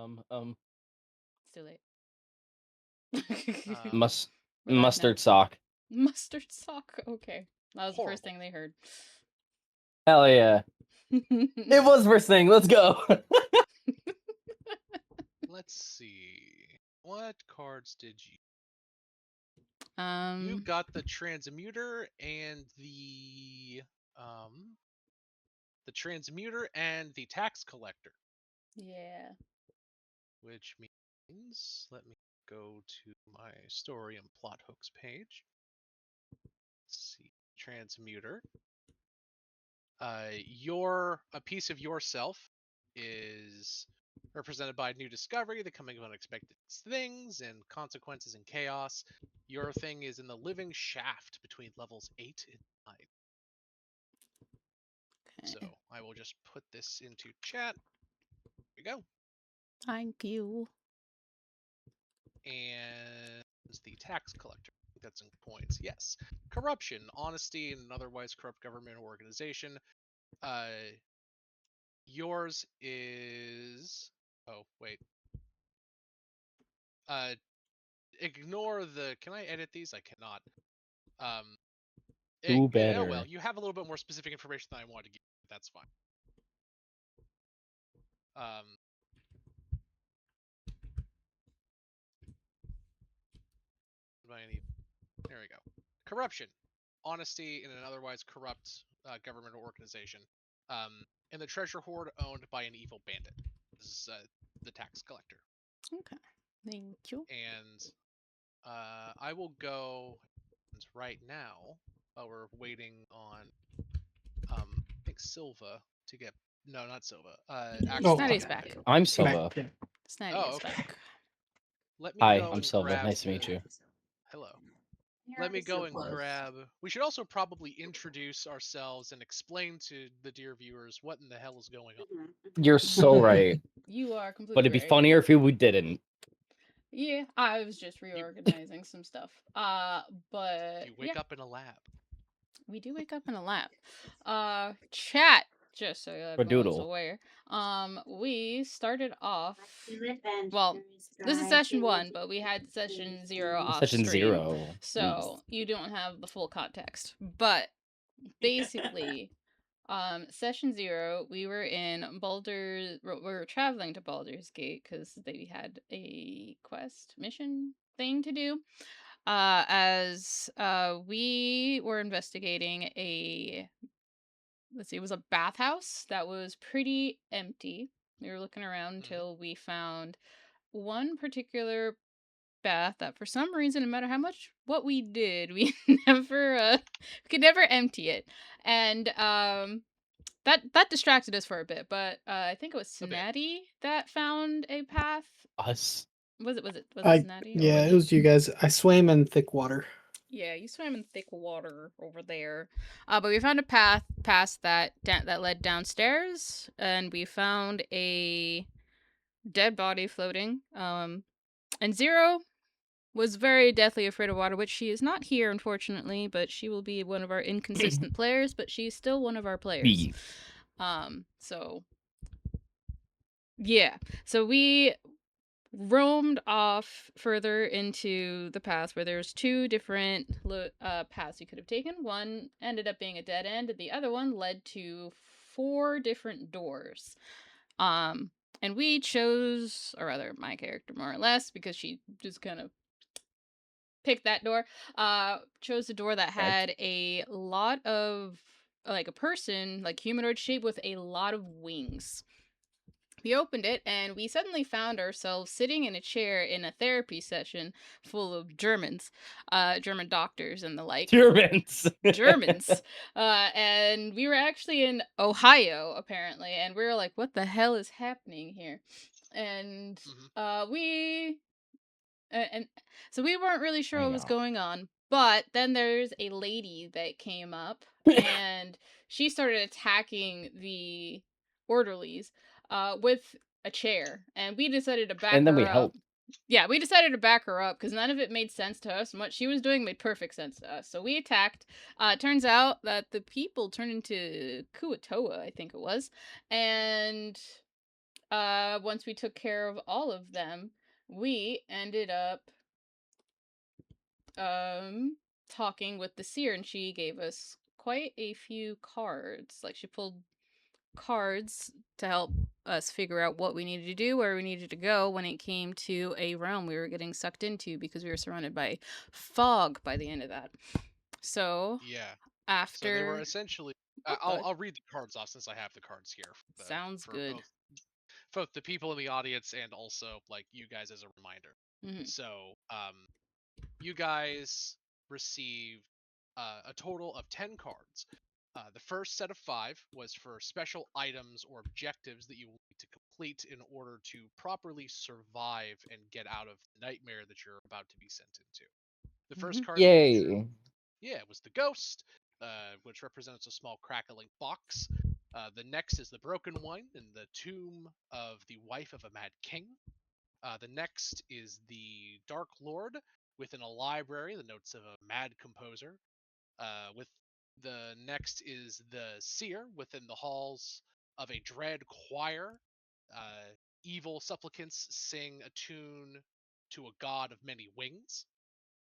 It's too late. Mus- We're live now. mustard sock. Mustard sock. Okay, that was the first Horrible. thing they heard. Hell yeah. It was first thing. Let's go. Let's see. What cards did you? You Um, got the transmuter and the transmuter and the tax collector, yeah. which means let me go to my story and plot hooks page. Let's see, transmuter. A piece of yourself is represented by new discovery, the coming of unexpected things, and consequences and chaos. Your thing is in the living shaft between levels 8 and 9. So Okay. I will just put this into chat. There we go. Thank you. And the tax collector. I think that's in points. Yes. Corruption, honesty, and an otherwise corrupt government or organization. Yours is. Oh wait. Ignore the. Can I edit these? I cannot. Who Oh better? well, you have a little bit more specific information than I wanted to give. That's fine. There we go. Corruption, honesty in an otherwise corrupt government or organization, and the treasure hoard owned by an evil bandit. This is the tax collector. Okay. Thank you. And I will go right now while we're waiting on I think Silva to get not Silva. Snatty's back. I'm Silva. Snatty Oh, is okay. back. Let me Hi, go I'm and Silva. grab. Nice to meet you. Hello. Let me go and grab. We should also probably introduce ourselves and explain to the dear viewers what in the hell is going on. You're so right. You are completely But it'd be right. funnier if we didn't. Yeah, I was just reorganizing some stuff. But You wake up in a lab. we do wake up in a lab. Chat, just so everyone's Doodle. aware. We started off. Well, this is session 1, but we had session 0 off Session stream, 0. so you don't have the full context. But basically, session 0, we were in we were traveling to Baldur's Gate because they had a quest mission thing to do. As we were investigating it was a bathhouse that was pretty empty. We were looking around until we found one particular bath that for some reason, no matter what we did, we could never empty it. And that distracted us for a bit, but I think it was Snatty that found a path. Us. Was it Snatty? Yeah, it was you guys. I swam in thick water. Yeah, you swam in thick water over there. But we found a path past that led downstairs, and we found a dead body floating. And Zero was very deathly afraid of water, which she is not here, unfortunately, but she will be one of our inconsistent players, but she's still one of our players. So yeah. So we roamed off further into the path where there's 2 different paths you could have taken. One ended up being a dead end, and the other one led to 4 different doors. And we chose, or rather my character more or less, because she just kind of picked that door, chose a door that had a lot of, like a person, like humanoid shape with a lot of wings. We opened it, and we suddenly found ourselves sitting in a chair in a therapy session full of Germans, German doctors and the like. Germans. And we were actually in Ohio, apparently, and we were like, what the hell is happening here? And so we weren't really sure what was going on. But then there's a lady that came up, and she started attacking the orderlies with a chair, and we decided to back her up. And then we helped. Yeah, we decided to back her up because none of it made sense to us, and what she was doing made perfect sense to us. So we attacked. Turns out that the people turned into Kuatoa, I think it was, and once we took care of all of them, we ended up talking with the seer, and she gave us quite a few cards. Like, she pulled cards to help us figure out what we needed to do, where we needed to go when it came to a realm we were getting sucked into, because we were surrounded by fog by the end of that. So Yeah. So they were after essentially. oh, I'll read the cards off since I have the cards here sounds for good. both the people in the audience and also like you guys as a reminder. Mhm. So you guys received a total of 10 cards. The first set of 5 was for special items or objectives that you will need to complete in order to properly survive and get out of the nightmare that you're about to be sent into. The first Mhm. card that you drew, Yay. yeah, it was the Ghost, which represents a small crackling box. The next is the Broken Wine in the tomb of the wife of a mad king. The next is the Dark Lord within a library, the notes of a mad composer. With the next is the Seer within the halls of a dread choir. Uh, Evil supplicants sing a tune to a god of many wings.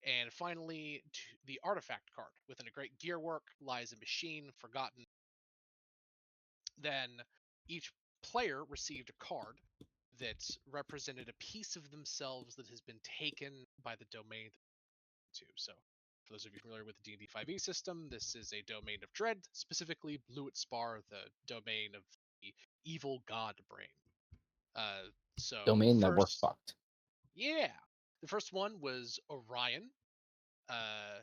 And finally, the artifact card. Within a great gearwork lies a machine forgotten. Then each player received a card that represented a piece of themselves that has been taken by the domain to. So, for those of you familiar with the D&D 5e system, this is a domain of dread, specifically Bluet Spar, the domain of the evil god brain. So Domain that we're first, fucked. yeah, the first one was Orion. Uh,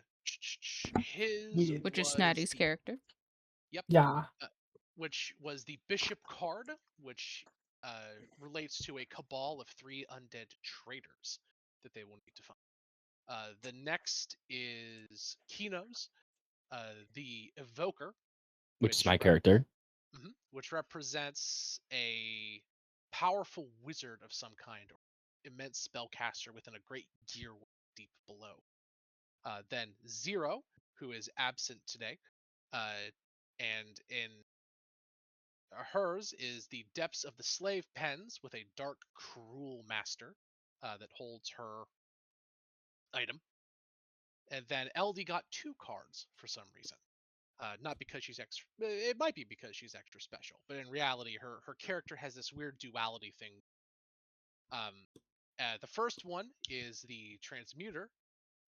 his Yeah. Which is was Snatty's the character. yep, Yeah. uh, which was the bishop card, which relates to a cabal of 3 undead traitors that they will need to find. The next is Kino's, the evoker, Which is my character. which represents a powerful wizard of some kind, or immense spellcaster within a great gear deep below. Then Zero, who is absent today, and in hers is the depths of the slave pens with a dark, cruel master that holds her item. And then LD got 2 cards for some reason. Not because she's extra. It might be because she's extra special, but in reality, her character has this weird duality thing. Um, the first one is the transmuter,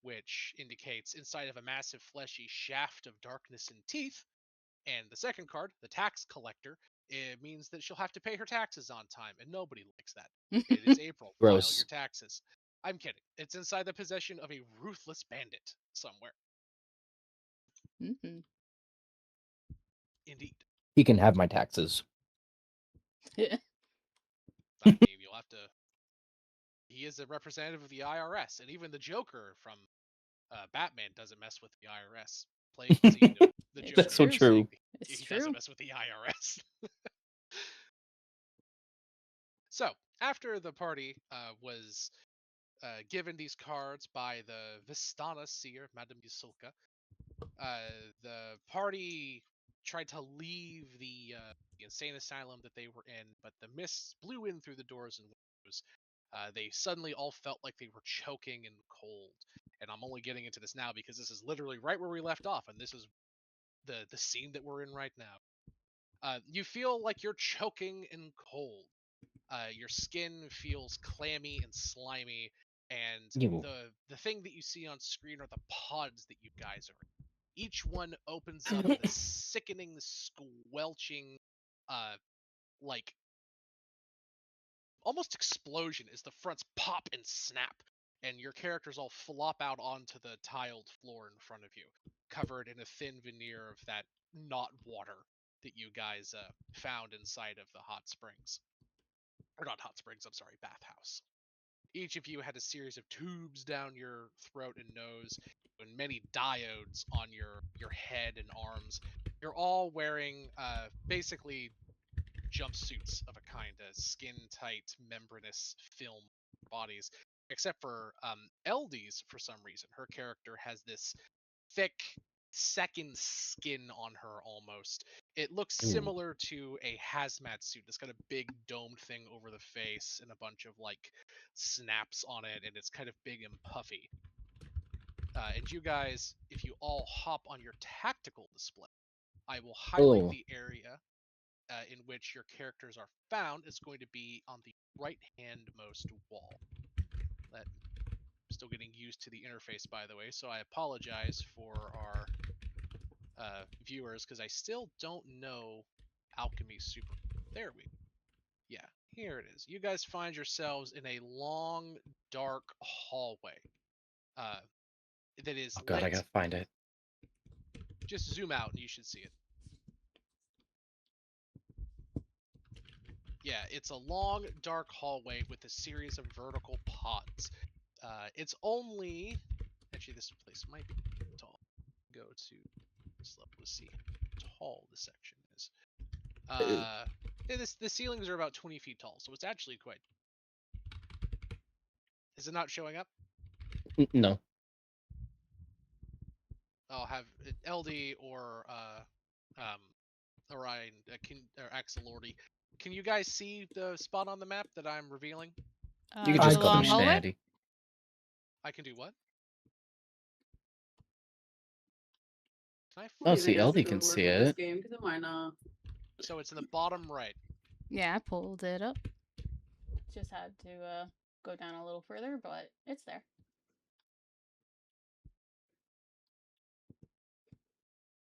which indicates inside of a massive fleshy shaft of darkness and teeth. And the second card, the tax collector, it means that she'll have to pay her taxes on time, and nobody likes that. It is April. File your Gross. taxes. I'm kidding. It's inside the possession of a ruthless bandit somewhere. Mhm. Indeed. He can have my taxes. I mean, you'll have to. He is a representative of the IRS, and even the Joker from Batman doesn't mess with the IRS. Playing the scene of the It's That's Joker so true. saying true. It's he doesn't true. mess with the IRS. So, after the party was given these cards by the Vistana seer, Madame Yusulka, the party tried to leave the insane asylum that they were in, but the mists blew in through the doors and windows. They suddenly all felt like they were choking and cold. And I'm only getting into this now because this is literally right where we left off, and this is the scene that we're in right now. You feel like you're choking and cold. Your skin feels clammy and slimy, and You. the thing that you see on screen are the pods that you guys are in. Each one opens up with a sickening, squelching, uh, like almost explosion as the fronts pop and snap, and your characters all flop out onto the tiled floor in front of you, covered in a thin veneer of that not water that you guys found inside of the hot springs. Or not hot springs, I'm sorry, bathhouse. Each of you had a series of tubes down your throat and nose, and many diodes on your head and arms. You're all wearing basically jumpsuits of a kind, a skin tight, membranous film bodies, except for LD's for some reason. Her character has this thick, second skin on her almost. It looks Ooh. similar to a hazmat suit. It's got a big domed thing over the face and a bunch of like snaps on it, and it's kind of big and puffy. And you guys, if you all hop on your tactical display, I will highlight Oh. the area in which your characters are found. It's going to be on the right-handmost wall. I'm still getting used to the interface, by the way, so I apologize for our viewers because I still don't know alchemy super. There we go. Yeah, here it is. You guys find yourselves in a long, dark hallway uh, that is Oh god, I lit. gotta find it. Just zoom out and you should see it. Yeah, it's a long, dark hallway with a series of vertical pods. It's only... Actually, this place might be tall. Go to this level to see how tall the section is. The ceilings are about 20 feet tall, so it's actually quite... Is it not showing up? No. I'll have LD or Orion, or Axelordy. Can you guys see the spot on the map that I'm revealing? You could The just I call long me can. hallway? Schnatty. I can do what? Can I Oh, flip see, it? LD can see it. Why not? So it's in the bottom right. Yeah, I pulled it up. Just had to go down a little further, but it's there.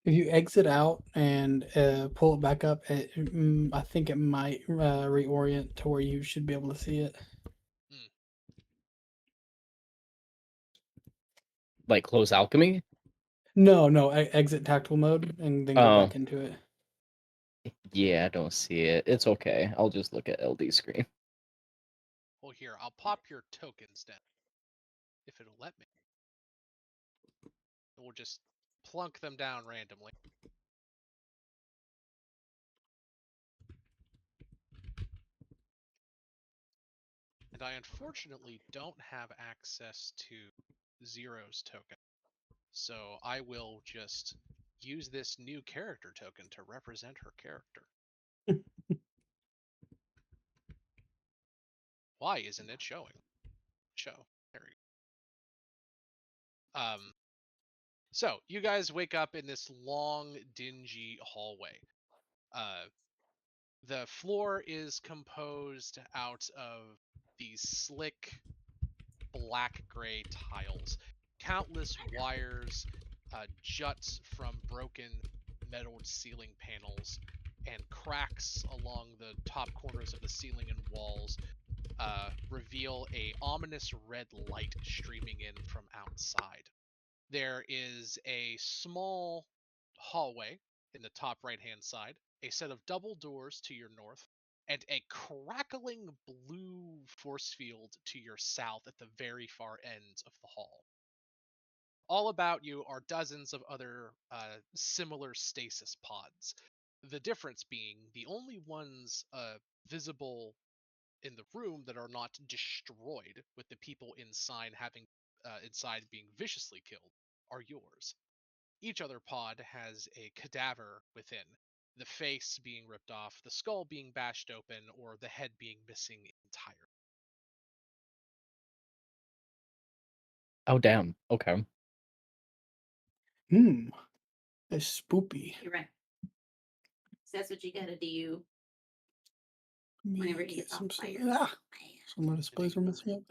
If you exit out and pull it back up, I think it might reorient to where you should be able to see it. Like close alchemy? No, no, exit tactical mode and then go Oh. back into it. Yeah, I don't see it. It's okay. I'll just look at LD screen. Well, here, I'll pop your tokens down. If it'll let me. We'll just plunk them down randomly. And I unfortunately don't have access to Zero's token. So I will just use this new character token to represent her character. Why isn't it showing? Show. There we go. So you guys wake up in this long, dingy hallway. The floor is composed out of these slick black-gray tiles. Countless wires jut from broken metalled ceiling panels, and cracks along the top corners of the ceiling and walls reveal a ominous red light streaming in from outside. There is a small hallway in the top right-hand side, a set of double doors to your north, and a crackling blue force field to your south at the very far end of the hall. All about you are dozens of other similar stasis pods. The difference being the only ones visible in the room that are not destroyed, with the people inside being viciously killed, are yours. Each other pod has a cadaver within, the face being ripped off, the skull being bashed open, or the head being missing entirely. Oh, damn. Okay. It's spoopy. You're right. So that's what you gotta do Let me whenever you get get some on stuff. fire. Ah, some of my displays are messing up.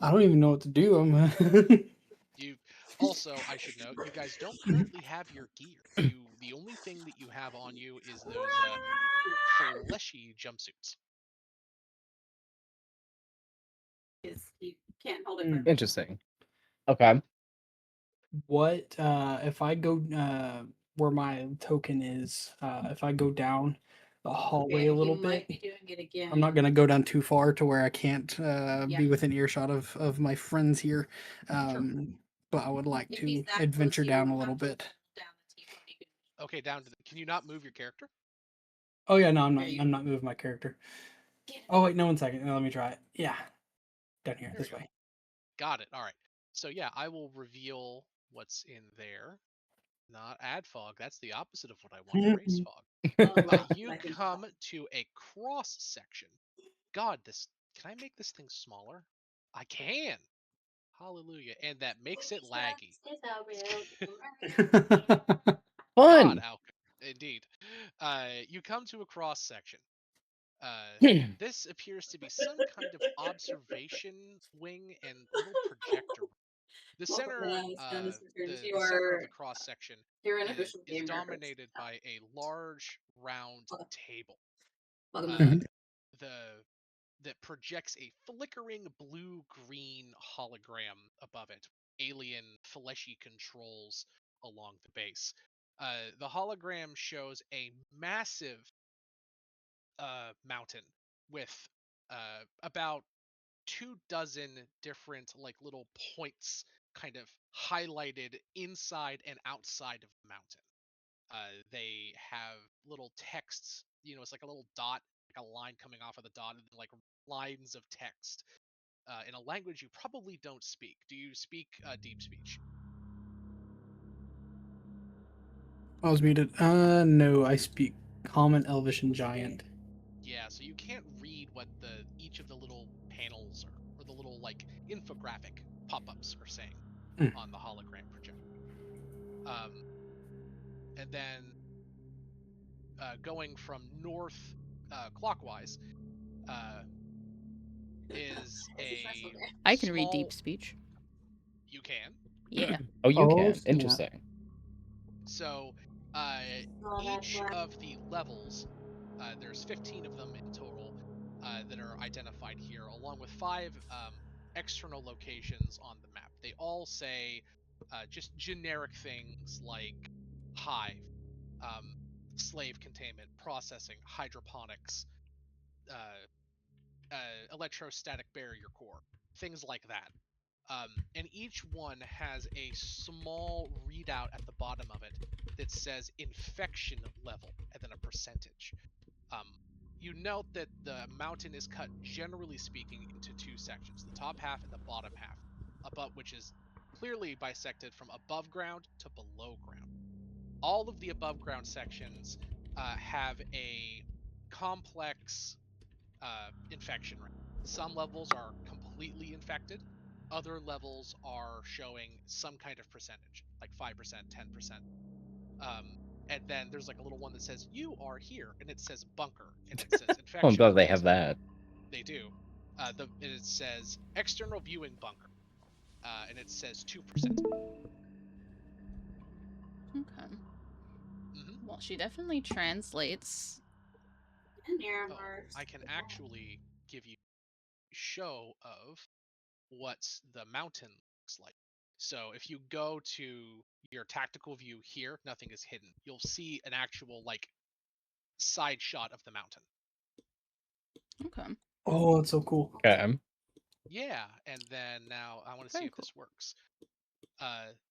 I don't even know what to do. You also, I should note, you guys don't currently have your gear. The only thing that you have on you is those fleshy jumpsuits. You can't hold it. Interesting. Okay. What if I go where my token is? If I go down the hallway a little bit, Be doing it again. I'm not gonna go down too far to where I can't be Yeah. within earshot of my friends here. But I would like If to he's that adventure close, you down a won't little have to bit. hold down the T-pony. Okay, down to the... Can you not move your character? Oh yeah, no, I'm not. There you I'm not moving my character. Oh wait, no, 1 second. Let me try it. Yeah, down here, There this we go. way. Got it. All right. So yeah, I will reveal what's in there. Not ad fog. That's the opposite of what I want. Erase fog. Oh, well, You I think come to a cross section. God, this. Can I make this thing smaller? I can. Hallelujah. And that makes it laggy. God, Fun. Alka. Indeed. You come to a cross section. This appears to be some kind of observation wing and little projector. The Welcome to center, Stone Returns. the center of the cross section You're an is official is gamer. dominated by a large round table. Welcome to Uh, Mhm. the that projects a flickering blue-green hologram above it, alien fleshy controls along the base. The hologram shows a massive mountain with about 24 different like little points kind of highlighted inside and outside of the mountain. They have little texts, it's like a little dot, like a line coming off of the dot, and then like lines of text in a language you probably don't speak. Do you speak deep speech? I was muted. No, I speak Common, Elvish, and Giant. Yeah, so you can't read what each of the little panels or the little like infographic pop-ups are saying Mm. on the hologram projector. Um, and then going from north clockwise uh, is a I can read deep small. speech. You can. Yeah. Oh, you Oh, can. snap. Interesting. So uh, each of the levels, there's 15 of them in total that are identified here, along with 5 external locations on the map. They all say just generic things like hive, um, slave containment, processing, hydroponics, electrostatic barrier core, things like that. And each one has a small readout at the bottom of it that says infection level and then a percentage. Um, you note that the mountain is cut, generally speaking, into 2 sections, the top half and the bottom half, above which is clearly bisected from above ground to below ground. All of the above ground sections have a complex infection rate. Some levels are completely infected. Other levels are showing some kind of percentage, like 5%, 10%. Um, and then there's like a little one that says, "You are here," and it says bunker, and it says Oh, I'm infection glad they rate. have that. They do. It says external viewing bunker, and it says 2%. Okay. Mm-hmm. Well, she definitely translates. Oh, I can actually give you a show of what the mountain looks like. So if you go to your tactical view here, nothing is hidden. You'll see an actual like side shot of the mountain. Okay. Oh, that's so cool. Okay. Yeah, and then now I want to see Very if cool. this works.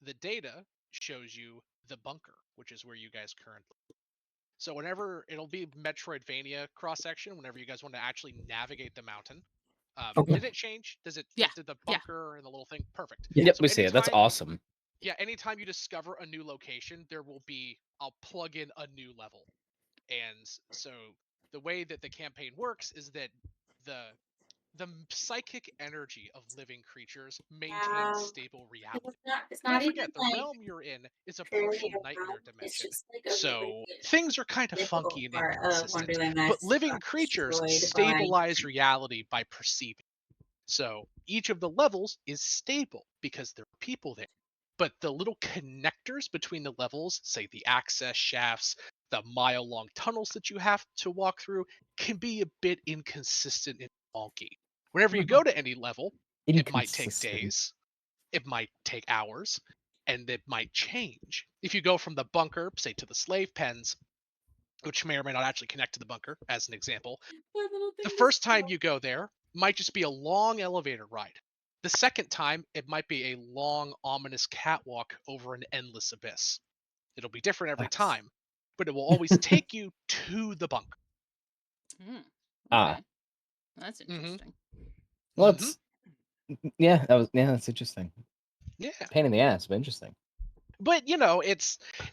The data shows you the bunker, which is where you guys currently. So whenever it'll be Metroidvania cross section, whenever you guys want to actually navigate the mountain. Okay. Did it change? Yeah, Did the yeah. bunker and the little thing? Perfect. Yeah. Yep, So we see it. That's anytime awesome. yeah, anytime you discover a new location, there will be I'll plug in a new level. And so the way that the campaign works is that the psychic energy of living creatures maintains Wow. stable reality. It's But don't not even forget, the like realm you're in is a fairly partial nightmare around. It's dimension. just like a really So things are kind of difficult funky and part of inconsistent. Wonderland But that's living creatures destroyed by. stabilize reality by perceiving. So each of the levels is stable because there are people there. But the little connectors between the levels, say the access shafts, the mile-long tunnels that you have to walk through, can be a bit inconsistent and wonky. Whenever you go to any level, it might take Inconsistent. days, it might take hours, and it might change. If you go from the bunker, say, to the slave pens, which may or may not actually connect to the bunker, as an example, That little the thing is first time you go there might just be a long elevator ride. The second time, it might be a long, ominous catwalk over an endless abyss. It'll be different every That's time, but it will always take you to the bunker. Mm, ah. okay. That's Mhm. interesting. Well, that's that's interesting. Yeah. Pain in the ass, but interesting. But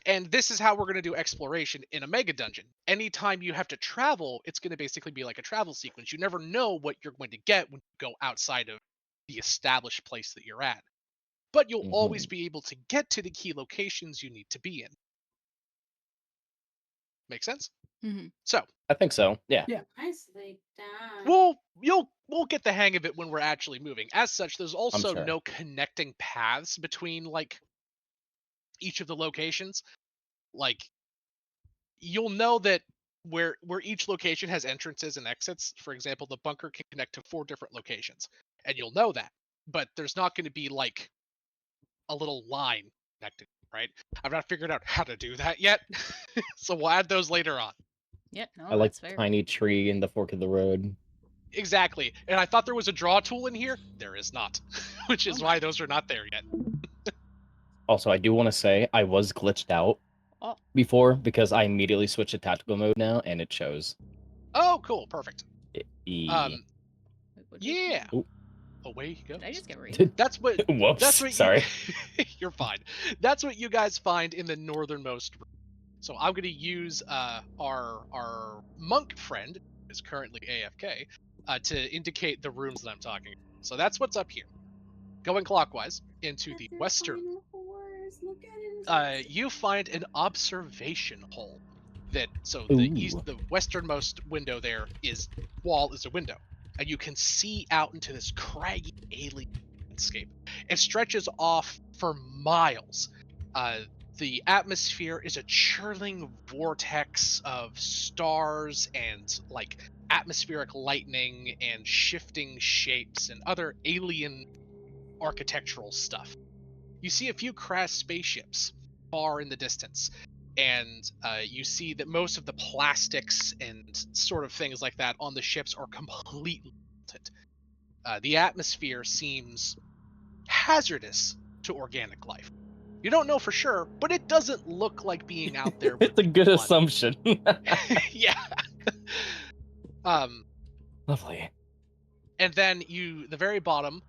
and this is how we're going to do exploration in a mega dungeon. Anytime you have to travel, it's going to basically be like a travel sequence. You never know what you're going to get when you go outside of the established place that you're at. But you'll always be able to get to the key locations you need to be in. Make sense? Mm-hmm. So, I think so. Yeah. Yeah. Nicely done. we'll get the hang of it when we're actually moving. As such, there's I'm also sure. no connecting paths between like each of the locations. Like you'll know that where each location has entrances and exits. For example, the bunker can connect to 4 different locations, and you'll know that. But there's not going to be like a little line connected, right? I've not figured out how to do that yet, so we'll add those later on. Yeah, no, I like that's fair. tiny tree in the fork of the road. Exactly. And I thought there was a draw tool in here. There is not, which is Oh why my. those are not there yet. Also, I do want to say I was glitched out Oh, before because I immediately switched to tactical mode now, and it shows. Oh, cool, perfect. E. wait, what did I Yeah. do? Away he goes. Did I just get raided? That's what. That's Whoops. what you. Sorry. You're fine. That's what you guys find in the northernmost. So I'm going to use our monk friend, who is currently AFK, to indicate the rooms that I'm talking about. So that's what's up here. Going clockwise into the western, Look at it. you find an observation hole. So Ooh. the westernmost window there is wall is a window, and you can see out into this craggy alien landscape. It stretches off for miles. The atmosphere is a churning vortex of stars and like atmospheric lightning and shifting shapes and other alien architectural stuff. You see a few crashed spaceships far in the distance, and you see that most of the plastics and sort of things like that on the ships are completely melted. The atmosphere seems hazardous to organic life. You don't know for sure, but it doesn't look like being out there would It's a be good fun. assumption. Yeah. Lovely. And then the very bottom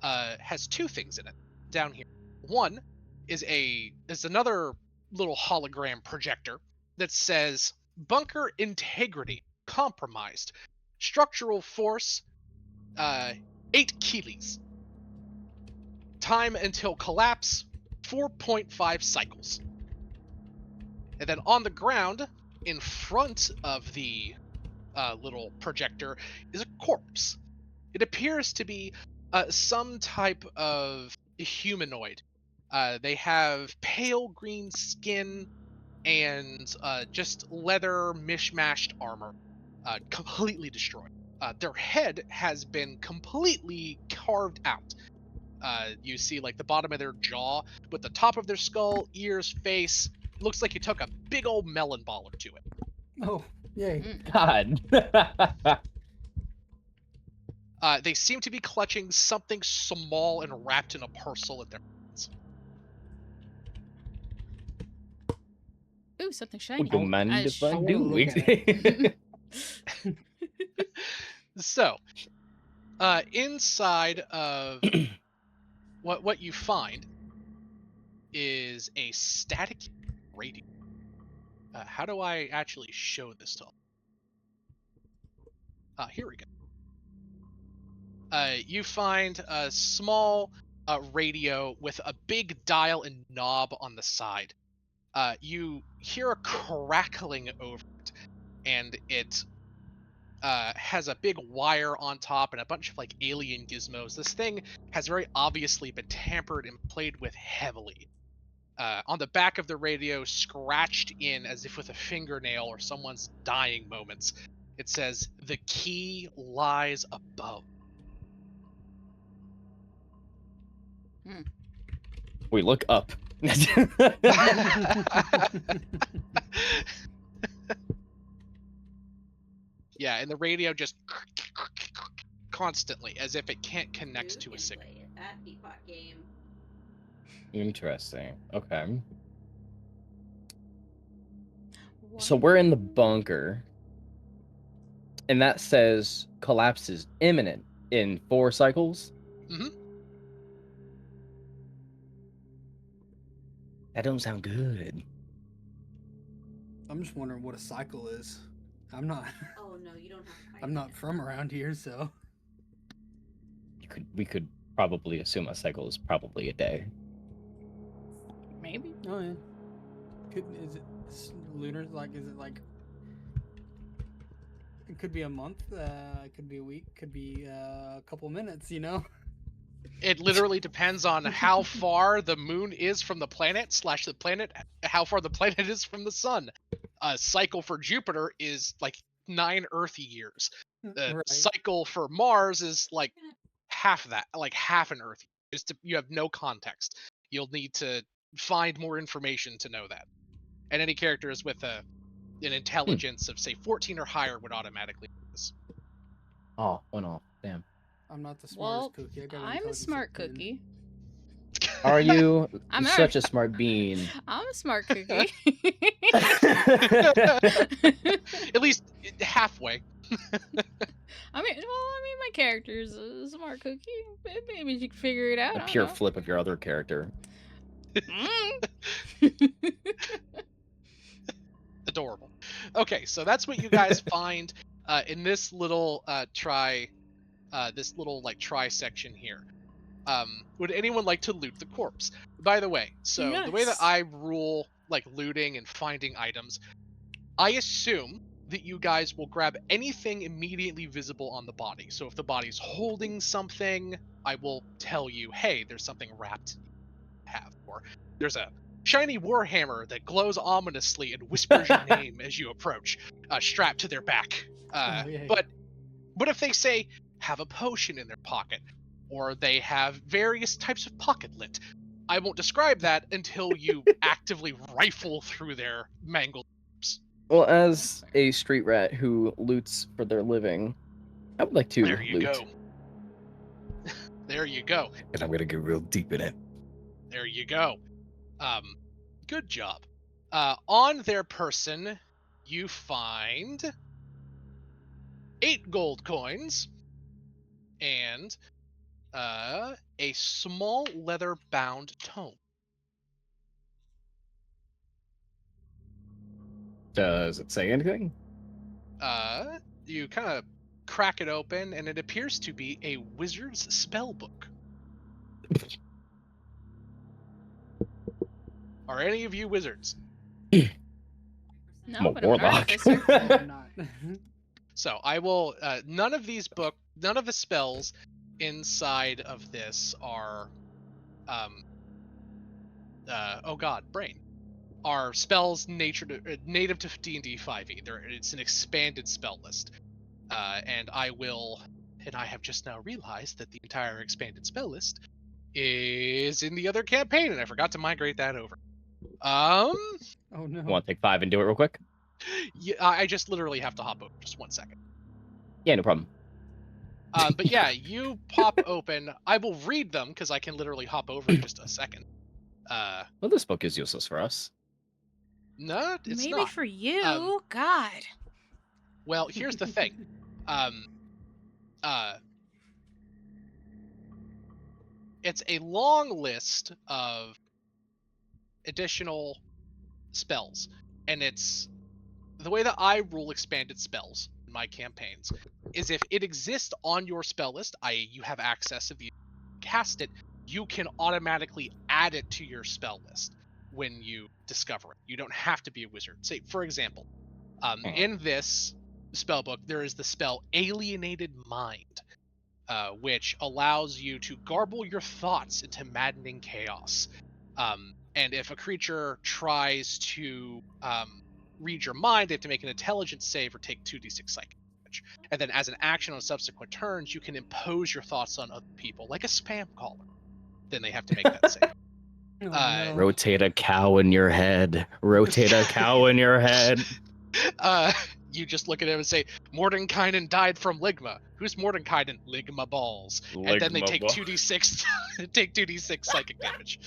has 2 things in it down here. One is another little hologram projector that says bunker integrity compromised, structural force 8 keys, time until collapse 4.5 cycles. And then on the ground in front of the little projector is a corpse. It appears to be some type of humanoid. They have pale green skin and just leather mishmashed armor, completely destroyed. Their head has been completely carved out. You see, like the bottom of their jaw, with the top of their skull, ears, face. It looks like you took a big old melon baller to it. Oh, yay. God. They seem to be clutching something small and wrapped in a parcel in their hands. Ooh, something Would shiny. you mind if I I wanna do? look at So, inside of what you find is a static radio. How do I actually show this to all? Here we go. You find a small radio with a big dial and knob on the side. You hear a crackling over it, and it has a big wire on top and a bunch of like alien gizmos. This thing has very obviously been tampered and played with heavily. On the back of the radio, scratched in as if with a fingernail or someone's dying moments, it says, "The key lies above." We look up. Yeah, and the radio just constantly, as if it can't connect to a signal. Play that Beatbot game. Interesting. Okay. Why So we're in the bunker. And that says collapse is imminent in 4 cycles. Mhm. That don't sound good. I'm just wondering what a cycle is. I'm not. Oh no, you don't have to. I'm not from around here, so. We could probably assume a cycle is probably a day. Maybe. Oh yeah. Is it lunar? Like, is it like? It could be a month. It could be a week. Could be a couple minutes. You know. It literally depends on how far the moon is from the planet / the planet, how far the planet is from the sun. A cycle for Jupiter is like 9 Earth years. The Right. cycle for Mars is like half that, like half an Earth. You have no context. You'll need to find more information to know that. And any characters with an intelligence of say 14 or higher would automatically know this. Oh, went off. Damn. I'm not the smartest Well, cookie. I got an I'm a intelligence of smart 10. cookie. Are you I'm such a smart bean? I'm a smart cookie. At least halfway. I mean, my character's a smart cookie. Maybe you can figure it out. A I pure don't know. flip of your other character. Adorable. Okay, so that's what you guys find in this little try section here. Would anyone like to loot the corpse? By the way, so the way that Yes. I rule like looting and finding items, I assume that you guys will grab anything immediately visible on the body. So if the body's holding something, I will tell you, hey, there's something wrapped or there's a shiny warhammer that glows ominously and whispers your name as you approach, strapped to their back. yay. But if they say have a potion in their pocket, or they have various types of pocket lint, I won't describe that until you actively rifle through their mangled corpse. Well, as a street rat who loots for their living, I would like to There you loot. go. There you go. And I'm gonna get real deep in it. There you go. Good job. On their person, you find 8 gold coins and a small leather-bound tome. Does it say anything? You kind of crack it open, and it appears to be a wizard's spell book. Are any of you wizards? No, I'm a but I'm an warlock. artificer. I'm not. So I will. None of the spells inside of this are. Oh God, brain. Are spells native to D&D 5e. It's an expanded spell list, and I have just now realized that the entire expanded spell list is in the other campaign, and I forgot to migrate that over. Oh no. Want to take 5 and do it real quick? Yeah, I just literally have to hop over just 1 second. Yeah, no problem. But yeah, you pop open. I will read them because I can literally hop over in just a second. Well, this book is useless for us. No, it's Maybe not. for you. God. Well, here's the thing. It's a long list of additional spells, and it's the way that I rule expanded spells in my campaigns is if it exists on your spell list, i.e. you have access, if you cast it, you can automatically add it to your spell list when you discover it. You don't have to be a wizard. Say, for example, in this spell book, there is the spell Alienated Mind, which allows you to garble your thoughts into maddening chaos. And if a creature tries to read your mind, they have to make an intelligence save or take 2d6 psychic damage. And then as an action on subsequent turns, you can impose your thoughts on other people, like a spam caller. Then they have to make that save. Oh, no. Rotate a cow in your head. Rotate a cow in your head. You just look at him and say, Mordenkainen died from ligma. Who's Mordenkainen? Ligma balls. And then they take 2d6 take 2d6 psychic damage.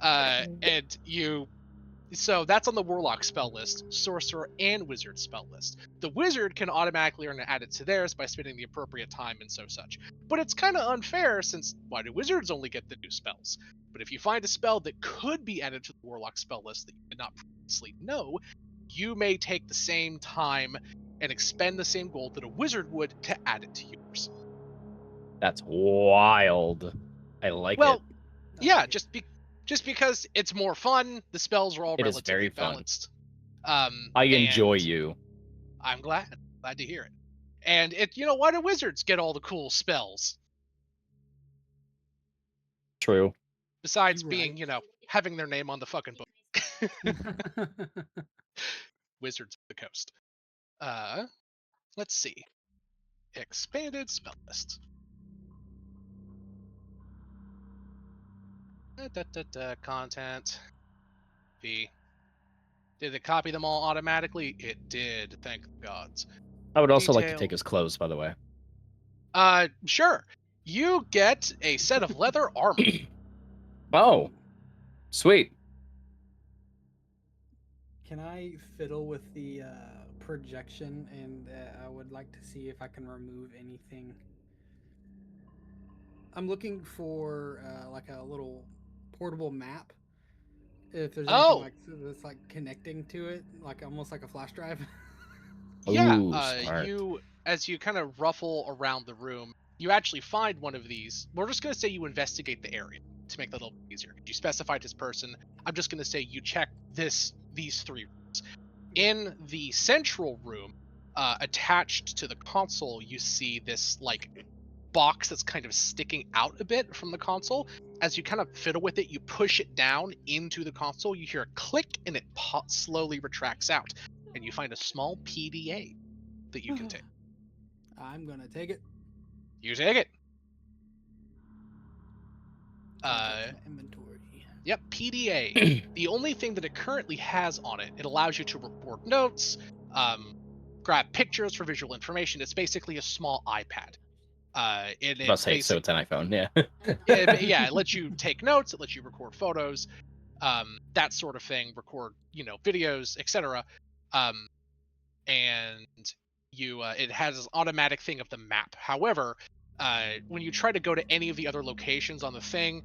And you So that's on the Warlock spell list, Sorcerer, and Wizard spell list. The Wizard can automatically earn and add it to theirs by spending the appropriate time and such. But it's kind of unfair since why do Wizards only get the new spells? But if you find a spell that could be added to the Warlock spell list that you did not previously know, you may take the same time and expend the same gold that a Wizard would to add it to yours. That's wild. I like it. Well, yeah, just because it's more fun, the spells are all It is relatively very fun. balanced. I enjoy And you. I'm glad to hear it. And why do wizards get all the cool spells True. besides You being, right. having their name on the fucking book? Wizards of the Coast. Let's see. Expanded spell list. Content. V. Did it copy them all automatically? It did, thank the gods. I would also like to Detail. take his clothes, by the way. Sure. You get a set of leather armor. Oh, sweet. Can I fiddle with the projection, and I would like to see if I can remove anything. I'm looking for like a little portable map. If there's anything Oh, like that's like connecting to it, like almost like a flash drive. yeah. Ooh, smart. As you kind of ruffle around the room, you actually find one of these. We're just gonna say you investigate the area to make that a little easier. You specified his person. I'm just gonna say you check these three rooms. In the central room, attached to the console, you see this like box that's kind of sticking out a bit from the console. As you kind of fiddle with it, you push it down into the console. You hear a click, and it slowly retracts out, and you find a small PDA that you can take. I'm gonna take it. You take it. Add that to my inventory. Yep, PDA. The only thing that it currently has on it, it allows you to record notes, grab pictures for visual information. It's basically a small iPad. And it Must say so it's an iPhone, yeah. it lets you take notes, it lets you record photos, that sort of thing, record, videos, etc. And it has this automatic thing of the map. However, when you try to go to any of the other locations on the thing,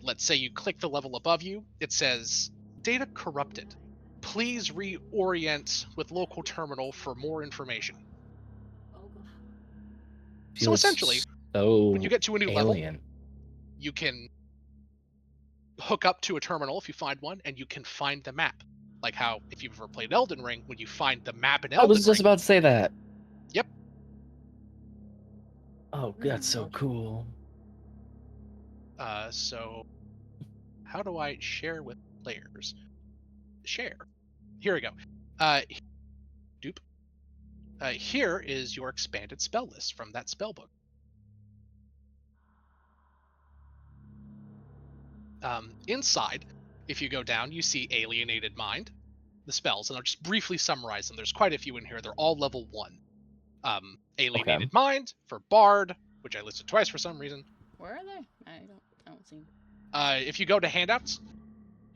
let's say you click the level above you, it says data corrupted. Please reorient with local terminal for more information. So Feels essentially, so when you get to a new level, alien. you can hook up to a terminal if you find one, and you can find the map. Like how, if you've ever played Elden Ring, when you find the map in I Elden was just Ring. about to say that. Yep. Oh, that's so cool. So how do I share with players? Share. Here we go. Dupe. Here is your expanded spell list from that spell book. Inside, if you go down, you see Alienated Mind, the spells, and I'll just briefly summarize them. There's quite a few in here. They're all level 1. Alienated Mind for Bard, which I listed twice for some reason. Where are they? I don't see. If you go to handouts,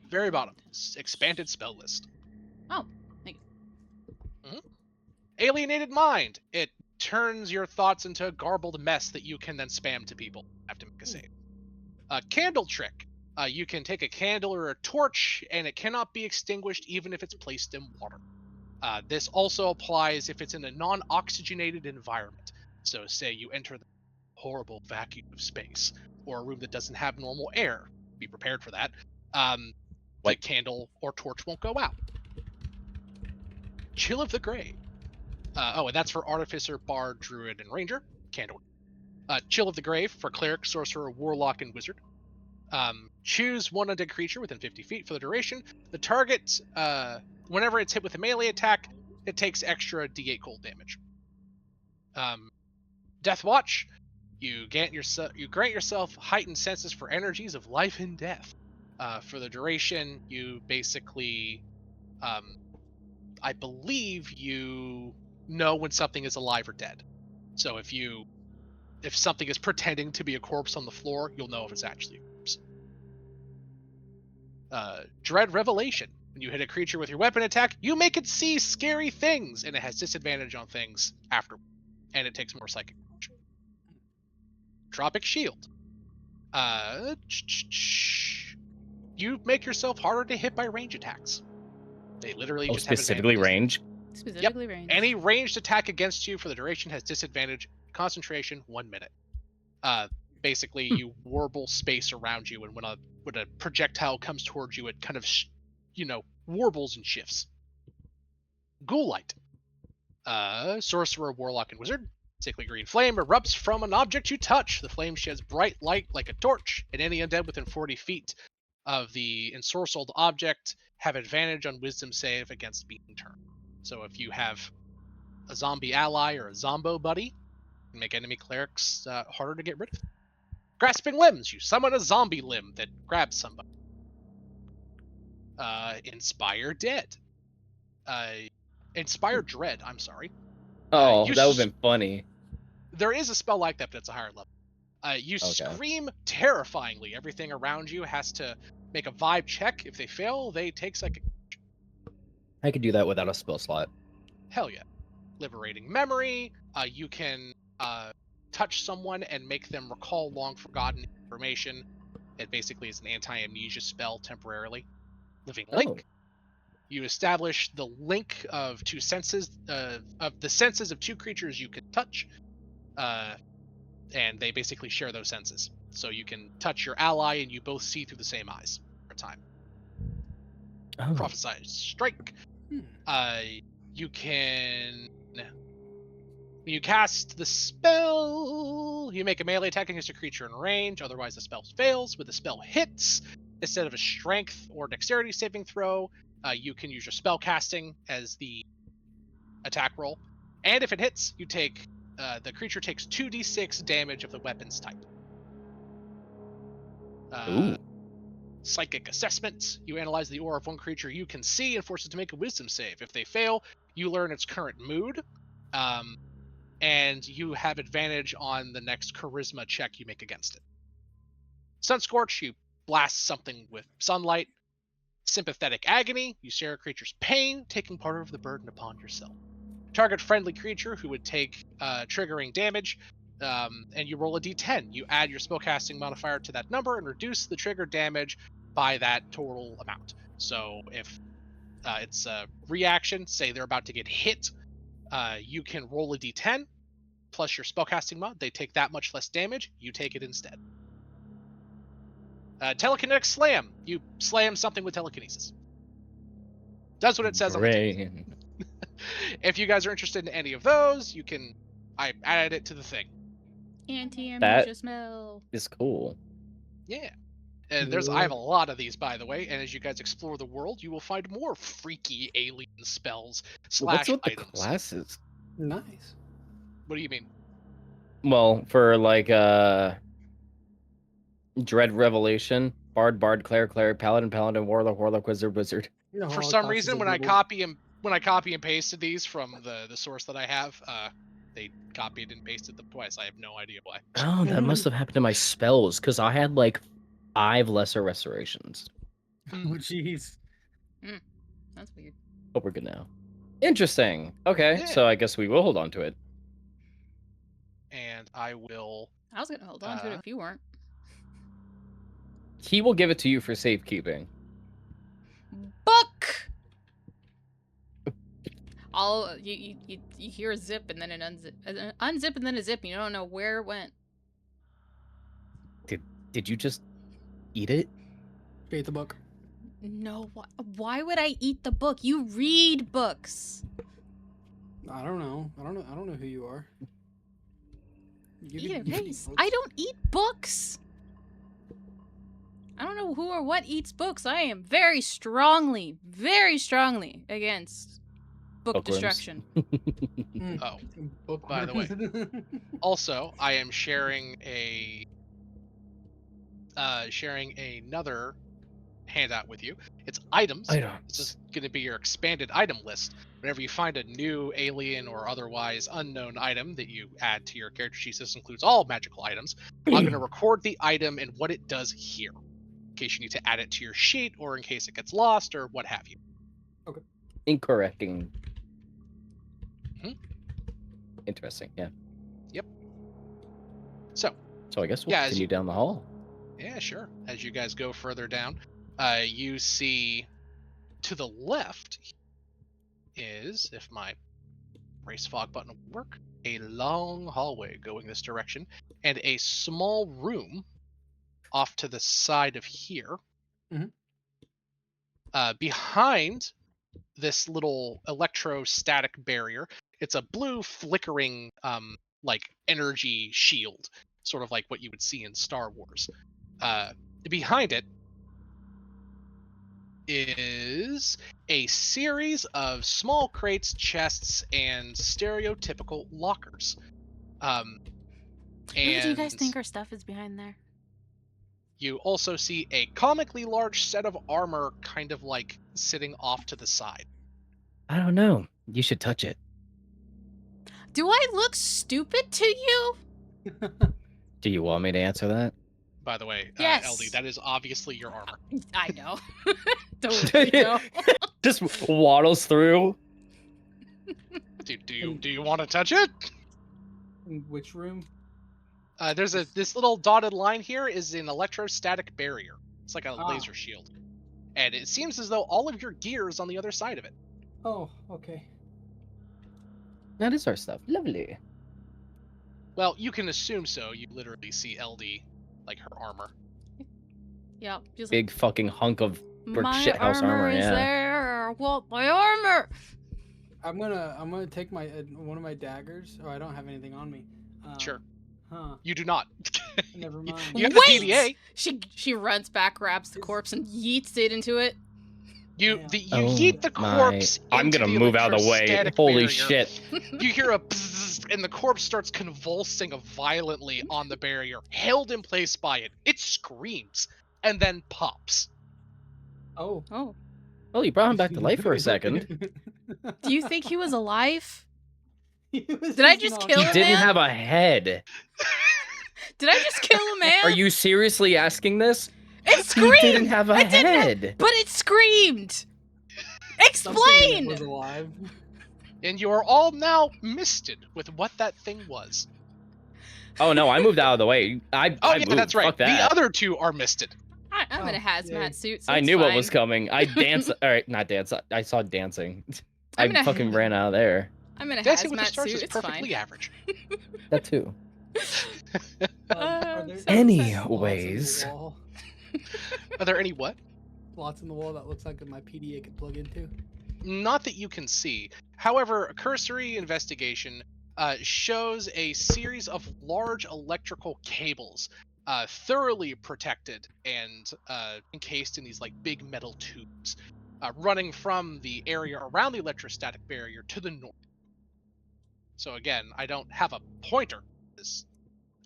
very bottom, expanded spell list. Oh, thank you. Alienated Mind. It turns your thoughts into a garbled mess that you can then spam to people. Have to make a save. Candle Trick. You can take a candle or a torch, and it cannot be extinguished even if it's placed in water. This also applies if it's in a non-oxygenated environment. So say you enter the horrible vacuum of space, or a room that doesn't have normal air. Be prepared for that. The candle or torch won't go out. Chill of the Grave. And that's for Artificer, Bard, Druid, and Ranger. Candle. Chill of the Grave for Cleric, Sorcerer, Warlock, and Wizard. Choose one undead creature within 50 feet for the duration. The target, whenever it's hit with a melee attack, it takes extra d8 cold damage. Death Watch. You grant yourself heightened senses for energies of life and death. For the duration, you basically, I believe you know when something is alive or dead. So if something is pretending to be a corpse on the floor, you'll know if it's actually a corpse. Dread Revelation. When you hit a creature with your weapon attack, you make it see scary things, and it has disadvantage on things after, and it takes more psychic. Tropic Shield. You make yourself harder to hit by range attacks. They literally just have specifically advantages. range. Specifically range. Any ranged attack against you for the duration has disadvantage. Concentration 1 minute. Basically, you warble space around you, and when a projectile comes towards you, it kind of warbles and shifts. Ghoulite. Sorcerer, Warlock, and Wizard. Sickly green flame erupts from an object you touch. The flame sheds bright light like a torch, and any undead within 40 feet of the ensorcelled object have advantage on Wisdom save against being turned. So if you have a zombie ally or a zombo buddy, you can make enemy clerics harder to get rid of. Grasping limbs. You summon a zombie limb that grabs somebody. Inspire Dead. Inspire Dread, I'm sorry. Oh, that would have been funny. There is a spell like that, but it's a higher level. You scream terrifyingly. Everything around you has to make a vibe check. If they fail, they take psychic. I could do that without a spell slot. Hell yeah. Liberating Memory. You can touch someone and make them recall long forgotten information. It basically is an anti-amnesia spell temporarily. Living Link. You establish the link of two senses, of the senses of two creatures you can touch, and they basically share those senses. So you can touch your ally and you both see through the same eyes for a time. Prophesied Strike. You can... When you cast the spell, you make a melee attack against a creature in range, otherwise the spell fails. When the spell hits, instead of a strength or dexterity saving throw, you can use your spell casting as the attack roll. And if it hits, you take the creature takes 2d6 damage of the weapon's type. Psychic Assessment. You analyze the aura of one creature you can see and force it to make a wisdom save. If they fail, you learn its current mood. And you have advantage on the next charisma check you make against it. Sunscorch, you blast something with sunlight. Sympathetic Agony, you share a creature's pain, taking part of the burden upon yourself. Target friendly creature who would take triggering damage, and you roll a d10. You add your spellcasting modifier to that number and reduce the trigger damage by that total amount. So if it's a reaction, say they're about to get hit, you can roll a d10 plus your spellcasting mod. They take that much less damage. You take it instead. Telekinetic Slam. You slam something with telekinesis. Does what it says on the tin. If you guys are interested in any of those, I added it to the thing. Anti-amnesia smell. It's cool. Yeah. And I have a lot of these, by the way, and as you guys explore the world, you will find more freaky alien spells / What's with items. the classes? Nice. What do you mean? Well, for like Dread Revelation, Bard, Cleric, Paladin, Warlock, Wizard. For some reason, when I copy and pasted these from the source that I have, they copied and pasted them twice. I have no idea why. Oh, that must have happened to my spells, because I had like 5 lesser restorations. Oh, jeez. That's weird. Oh, we're good now. Interesting. Okay, Yeah. so I guess we will hold on to it. And I will... I was gonna hold on to it if you weren't. He will give it to you for safekeeping. Book! You hear a zip and then an unzip and then a zip and you don't know where it went. Did you just eat it? Ate the book. No, why would I eat the book? You read books. I don't know. I don't know who you are. Eat a vase. I don't eat books. I don't know who or what eats books. I am very strongly against book destruction. Oh, by the way. Also, I am sharing another handout with you. It's items. This is going to be your expanded item list. Whenever you find a new alien or otherwise unknown item that you add to your character sheet, this includes all magical items. I'm going to record the item and what it does here. case you need to add it to your sheet or in case it gets lost or what have you. Incorrecting. Mhm. Interesting. Yeah. Yep. So I guess we'll yeah, continue down the hall. yeah, sure. As you guys go further down, you see to the left is, if my race fog button will work, a long hallway going this direction, and a small room off to the side of here. Mhm. Behind this little electrostatic barrier, it's a blue flickering like energy shield, sort of like what you would see in Star Wars. Behind it is a series of small crates, chests, and stereotypical lockers. Who do you guys And think our stuff is behind there? you also see a comically large set of armor kind of like sitting off to the side. I don't know. You should touch it. Do I look stupid to you? Do you want me to answer that? By the way, Yes. LD, that is obviously your armor. I know. Totally know. Just waddles through. Do you want to touch it? In which room? There's this little dotted line here is an electrostatic barrier. It's like a Ah. laser shield, and it seems as though all of your gear is on the other side of it. Oh, okay. That is our stuff. Lovely. Well, you can assume so. You literally see LD, like her armor. Yeah, just Big fucking hunk of brick my shithouse armor. is Yeah. there. I want my armor. I'm gonna take my one of my daggers. Oh, I don't have anything on me. Sure. Huh. You do not. Never You- mind. You have the Wait! PDA. She runs back, grabs the corpse, and yeets it into it. You Damn. yeet the corpse. I'm into gonna the move out of the way. electrostatic Holy barrier. shit. You hear a bzzz, and the corpse starts convulsing violently on the barrier, held in place by it. It screams and then pops. Oh. Oh. Well, you brought him back to life for a second. Do you think he was alive? Did I just kill He him, didn't man? have a head. Did I just kill a man? Are you seriously asking this? It He screamed! didn't have a It didn't have- head. But it screamed! Something in it Explain! was alive. And you are all now misted with what that thing was. Oh no, I moved out of the way. I Yeah, moved. that's right. Fuck that. The other two are misted. I'm in a Oh, hazmat yay. suit, so I it's knew what fine. was coming. I danced. All right, not dance. I saw dancing. I'm I in a- fucking ran out of there. I'm in a Dancing with the hazmat Stars suit, is it's perfectly fine. average. That too. Are there So Any sad. slots in the ways. wall? Are there any what? Slots in the wall that looks like my PDA could plug into? Not that you can see. However, a cursory investigation shows a series of large electrical cables, thoroughly protected and encased in these like big metal tubes, running from the area around the electrostatic barrier to the north. So again, I don't have a pointer. This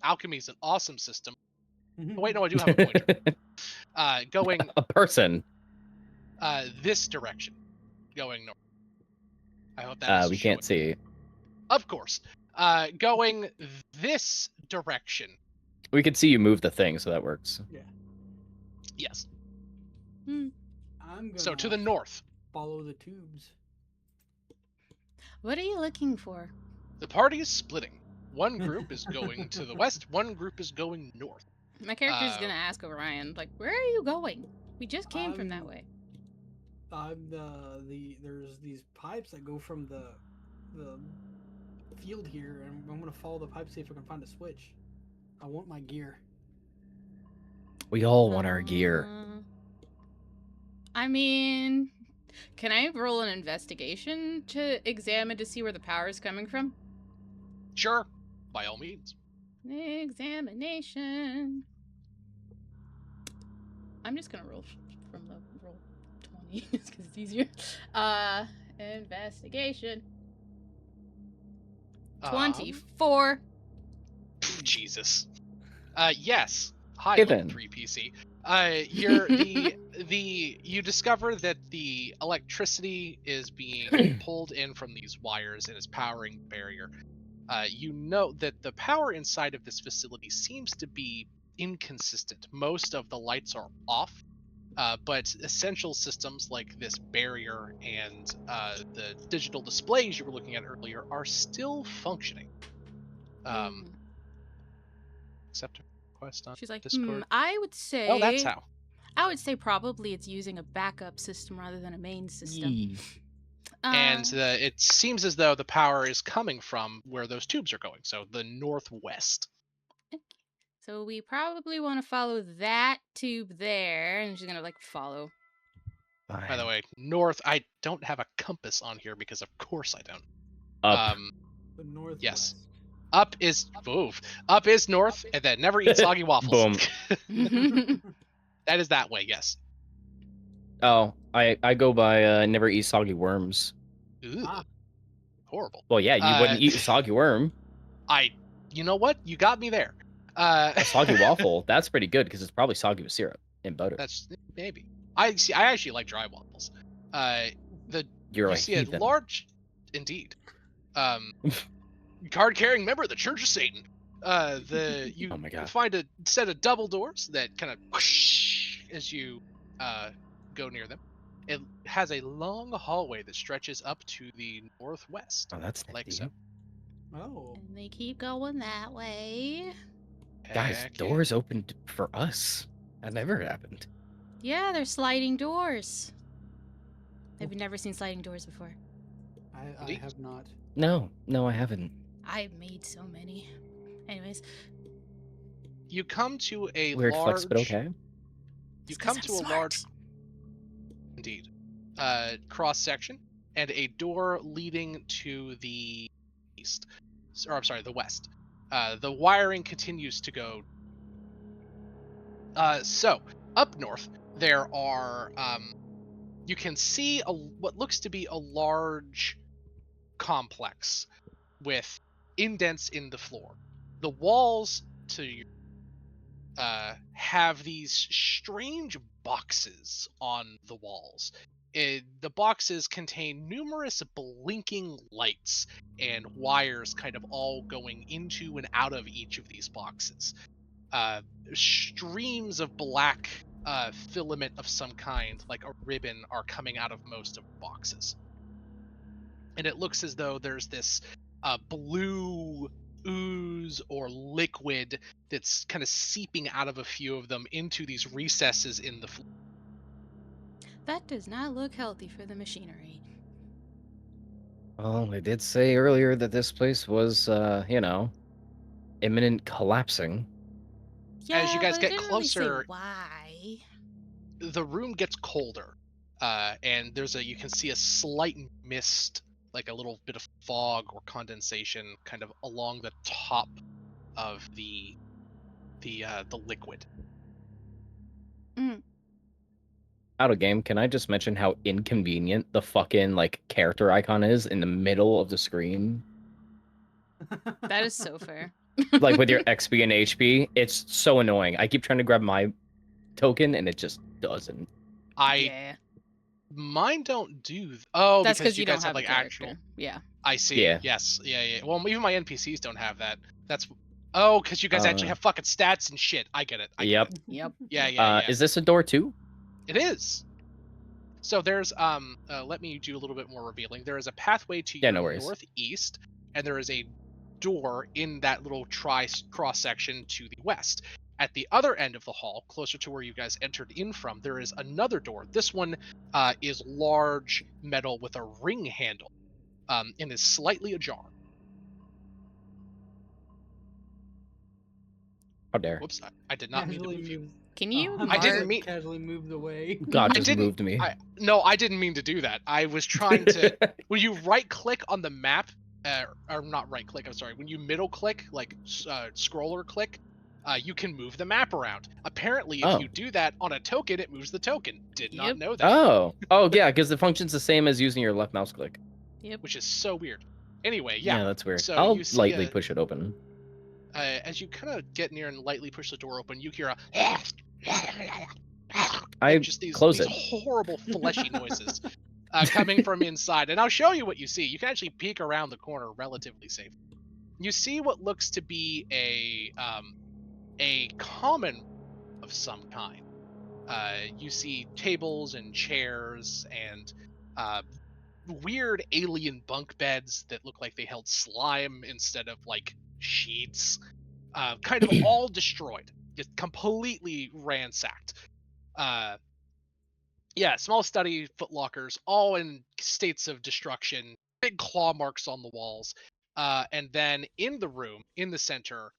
alchemy is an awesome system. Oh, wait, no, I do have a pointer. Going A person. this direction, going north. I hope that is We can't showing. see. Of course. Going this direction. We could see you move the thing, so that works. Yes. I'm gonna So to the north. follow the tubes. What are you looking for? The party is splitting. One group is going to the west, one group is going north. My character's gonna ask Orion, like, where are you going? We just came from that way. There's these pipes that go from the field here, and I'm gonna follow the pipe, see if I can find a switch. I want my gear. We all want our gear. I mean, can I roll an investigation to examine to see where the power is coming from? Sure. By all means. Examination. I'm just gonna roll from the roll 20 because it's easier. Investigation. 24. Jesus. Yes. Hi, Given. level 3 PC. You discover that the electricity is being pulled in from these wires and is powering the barrier. You note that the power inside of this facility seems to be inconsistent. Most of the lights are off, but essential systems like this barrier and the digital displays you were looking at earlier are still functioning. Mm. Accept a request on She's like, Discord. I would Oh, that's say, how. I would say probably it's using a backup system rather than a main system. Yee. And it seems as though the power is coming from where those tubes are going, so the northwest. So we probably want to follow that tube there, and she's gonna like follow. By the Fine. way, north. I don't have a compass on here because, of course, I don't. Up. The northwest. Yes. Up is Up is north, and then never eat soggy waffles. Boom. That is that way. Yes. Oh, I go by never eat soggy worms. Ooh, Ah. horrible. Well, yeah, you wouldn't eat a soggy worm. You know what? You got me there. A soggy waffle, that's pretty good because it's probably soggy with syrup and butter. That's maybe. I actually like dry waffles. You're You a see heathen. a large, indeed. Card-carrying member of the Church of Satan. You Oh my God. find a set of double doors that kind of whoosh as you go near them. It has a long hallway that stretches up to the northwest, Oh, that's like nifty. so. Oh. And they keep going that way. Guys, Heck yeah. doors opened for us. That never happened. Yeah, they're sliding doors. Have you never seen sliding doors before? I Indeed. have not. No, I haven't. I've made so many. Anyways, You come to a Weird large. flex, but okay. You it's 'cause come I'm to a smart. large, indeed, cross section and a door leading to the east, or I'm sorry, the west. The wiring continues to go. So up north there are you can see what looks to be a large complex with indents in the floor. The walls to your have these strange boxes on the walls. The boxes contain numerous blinking lights and wires kind of all going into and out of each of these boxes. Streams of black filament of some kind, like a ribbon, are coming out of most of the boxes. And it looks as though there's this blue ooze or liquid that's kind of seeping out of a few of them into these recesses in the floor. That does not look healthy for the machinery. Well, I did say earlier that this place was, imminent collapsing. Yeah, As you guys but it get didn't really say closer, why. the room gets colder, and you can see a slight mist, like a little bit of fog or condensation, kind of along the top of the liquid. Out of game, can I just mention how inconvenient the fucking, character icon is in the middle of the screen? That is so fair. Like, with your XP and HP, it's so annoying. I keep trying to grab my token, and it just doesn't. Yeah. Mine don't do. That's because you don't guys have a like character. actual. Yeah. I see. Yeah. Yes. Yeah. Well, even my NPCs don't have that. That's. Oh, because you guys actually have fucking stats and shit. I get it. Yep. Yep. Yeah. Is this a door too? It is. So there's let me do a little bit more revealing. There is a pathway to your no worries. northeast, and there is a door in that little cross section to the west. At the other end of the hall, closer to where you guys entered in from, there is another door. This one is large metal with a ring handle, and is slightly ajar. How dare. Whoops, I did not mean to move you. Can you I didn't mean. Casually moved away. God I just didn't. moved me. No, I didn't mean to do that. I was trying to. When you right click on the map, or not right click, I'm sorry. When you middle click, like scroller click, you can move the map around. Apparently, if you do that on a token, it moves the token. Did not know that. Oh, yeah, because the function's the same as using your left mouse click. Yep. Which is so weird. Anyway, Yeah, that's weird. So I'll you see lightly push it open. As you kind of get near and lightly push the door open, you hear a. I just these close it. horrible fleshy noises coming from inside, and I'll show you what you see. You can actually peek around the corner relatively safe. You see what looks to be a common of some kind. You see tables and chairs and weird alien bunk beds that look like they held slime instead of like sheets. Kind of all destroyed, just completely ransacked. Uh, yeah, small study footlockers, all in states of destruction, big claw marks on the walls. And then in the room, in the center,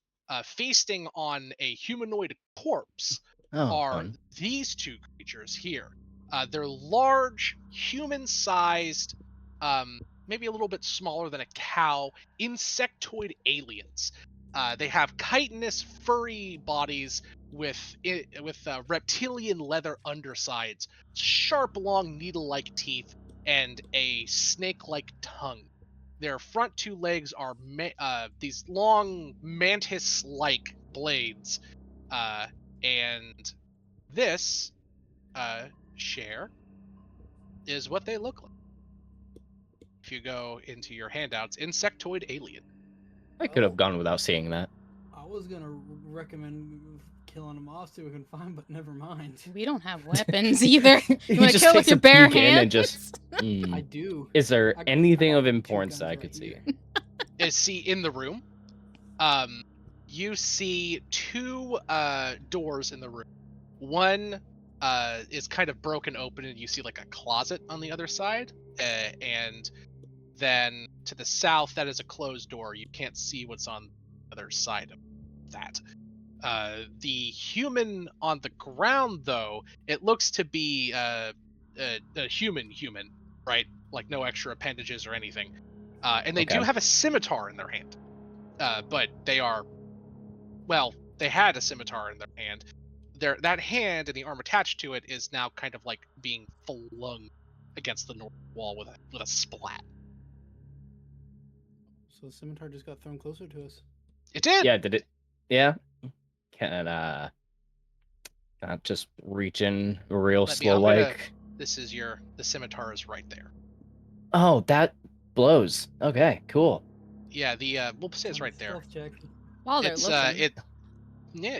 feasting on a humanoid corpse, Oh, are fun. these two creatures here. They're large, human sized, maybe a little bit smaller than a cow, insectoid aliens. They have chitinous, furry bodies with reptilian leather undersides, sharp, long, needle-like teeth, and a snake-like tongue. Their front two legs are these long mantis-like blades, and this share is what they look like. If you go into your handouts, insectoid alien. I could have Oh, gone without seeing that. I was gonna recommend killing them off, see what we can find, but never mind. We don't have weapons either. You He want to just kill with takes your a bare peek in hands? and just. I do. Is there I anything got of two importance that guns I right could see? here. See in the room, you see two doors in the room. One is kind of broken open, and you see like a closet on the other side, and then to the south, that is a closed door. You can't see what's on the other side of that. The human on the ground, though, it looks to be a human, right? Like no extra appendages or anything. And they do Okay. have a scimitar in their hand. But they are, well, they had a scimitar in their hand. That hand and the arm attached to it is now kind of like being flung against the north wall with a splat. So the scimitar just got thrown closer to us. It did. Yeah, did it? Yeah. Can just reach in real slow I'm gonna. like. The scimitar is right there. Oh, that blows. Okay, cool. Yeah, we'll say it's right there. Stealth check. While they're It's looking, yeah,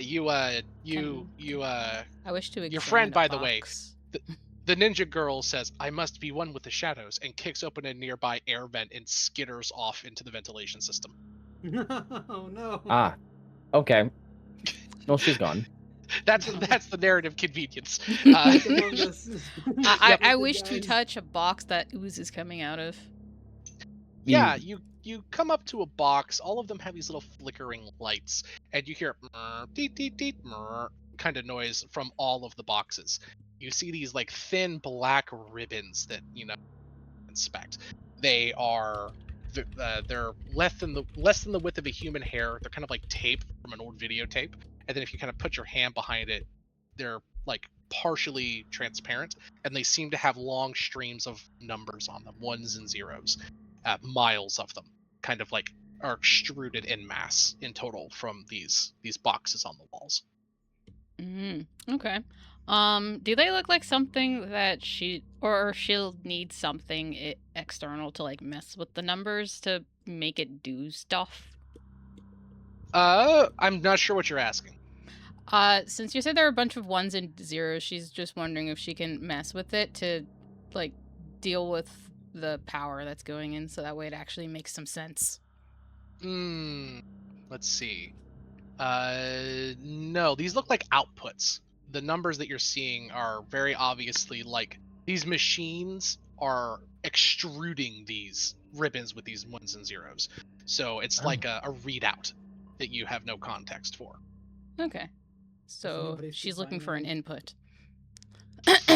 I wish to your examine friend, a by the way, box. the ninja girl says, "I must be one with the shadows," and kicks open a nearby air vent and skitters off into the ventilation system. Oh no. Ah, okay. Well, she's gone. That's the narrative convenience. Like among us. I Yep. wish to Guys. touch a box that ooze is coming out of. Yeah, you come up to a box. All of them have these little flickering lights, and you hear deet deet deet kind of noise from all of the boxes. You see these like thin black ribbons that inspect. They are they're less than the width of a human hair. They're kind of like tape from an old videotape, and then if you kind of put your hand behind it, they're like partially transparent, and they seem to have long streams of numbers on them, ones and zeros, miles of them, kind of like are extruded in mass in total from these boxes on the walls. Okay. Do they look like something that she'll need something external to like mess with the numbers to make it do stuff? I'm not sure what you're asking. Since you said there are a bunch of ones and zeros, she's just wondering if she can mess with it to like deal with the power that's going in so that way it actually makes some sense. Let's see. No, these look like outputs. The numbers that you're seeing are very obviously like these machines are extruding these ribbons with these ones and zeros. So it's like a readout that you have no context for. Okay. So anybody she's speak looking sign for an language? input.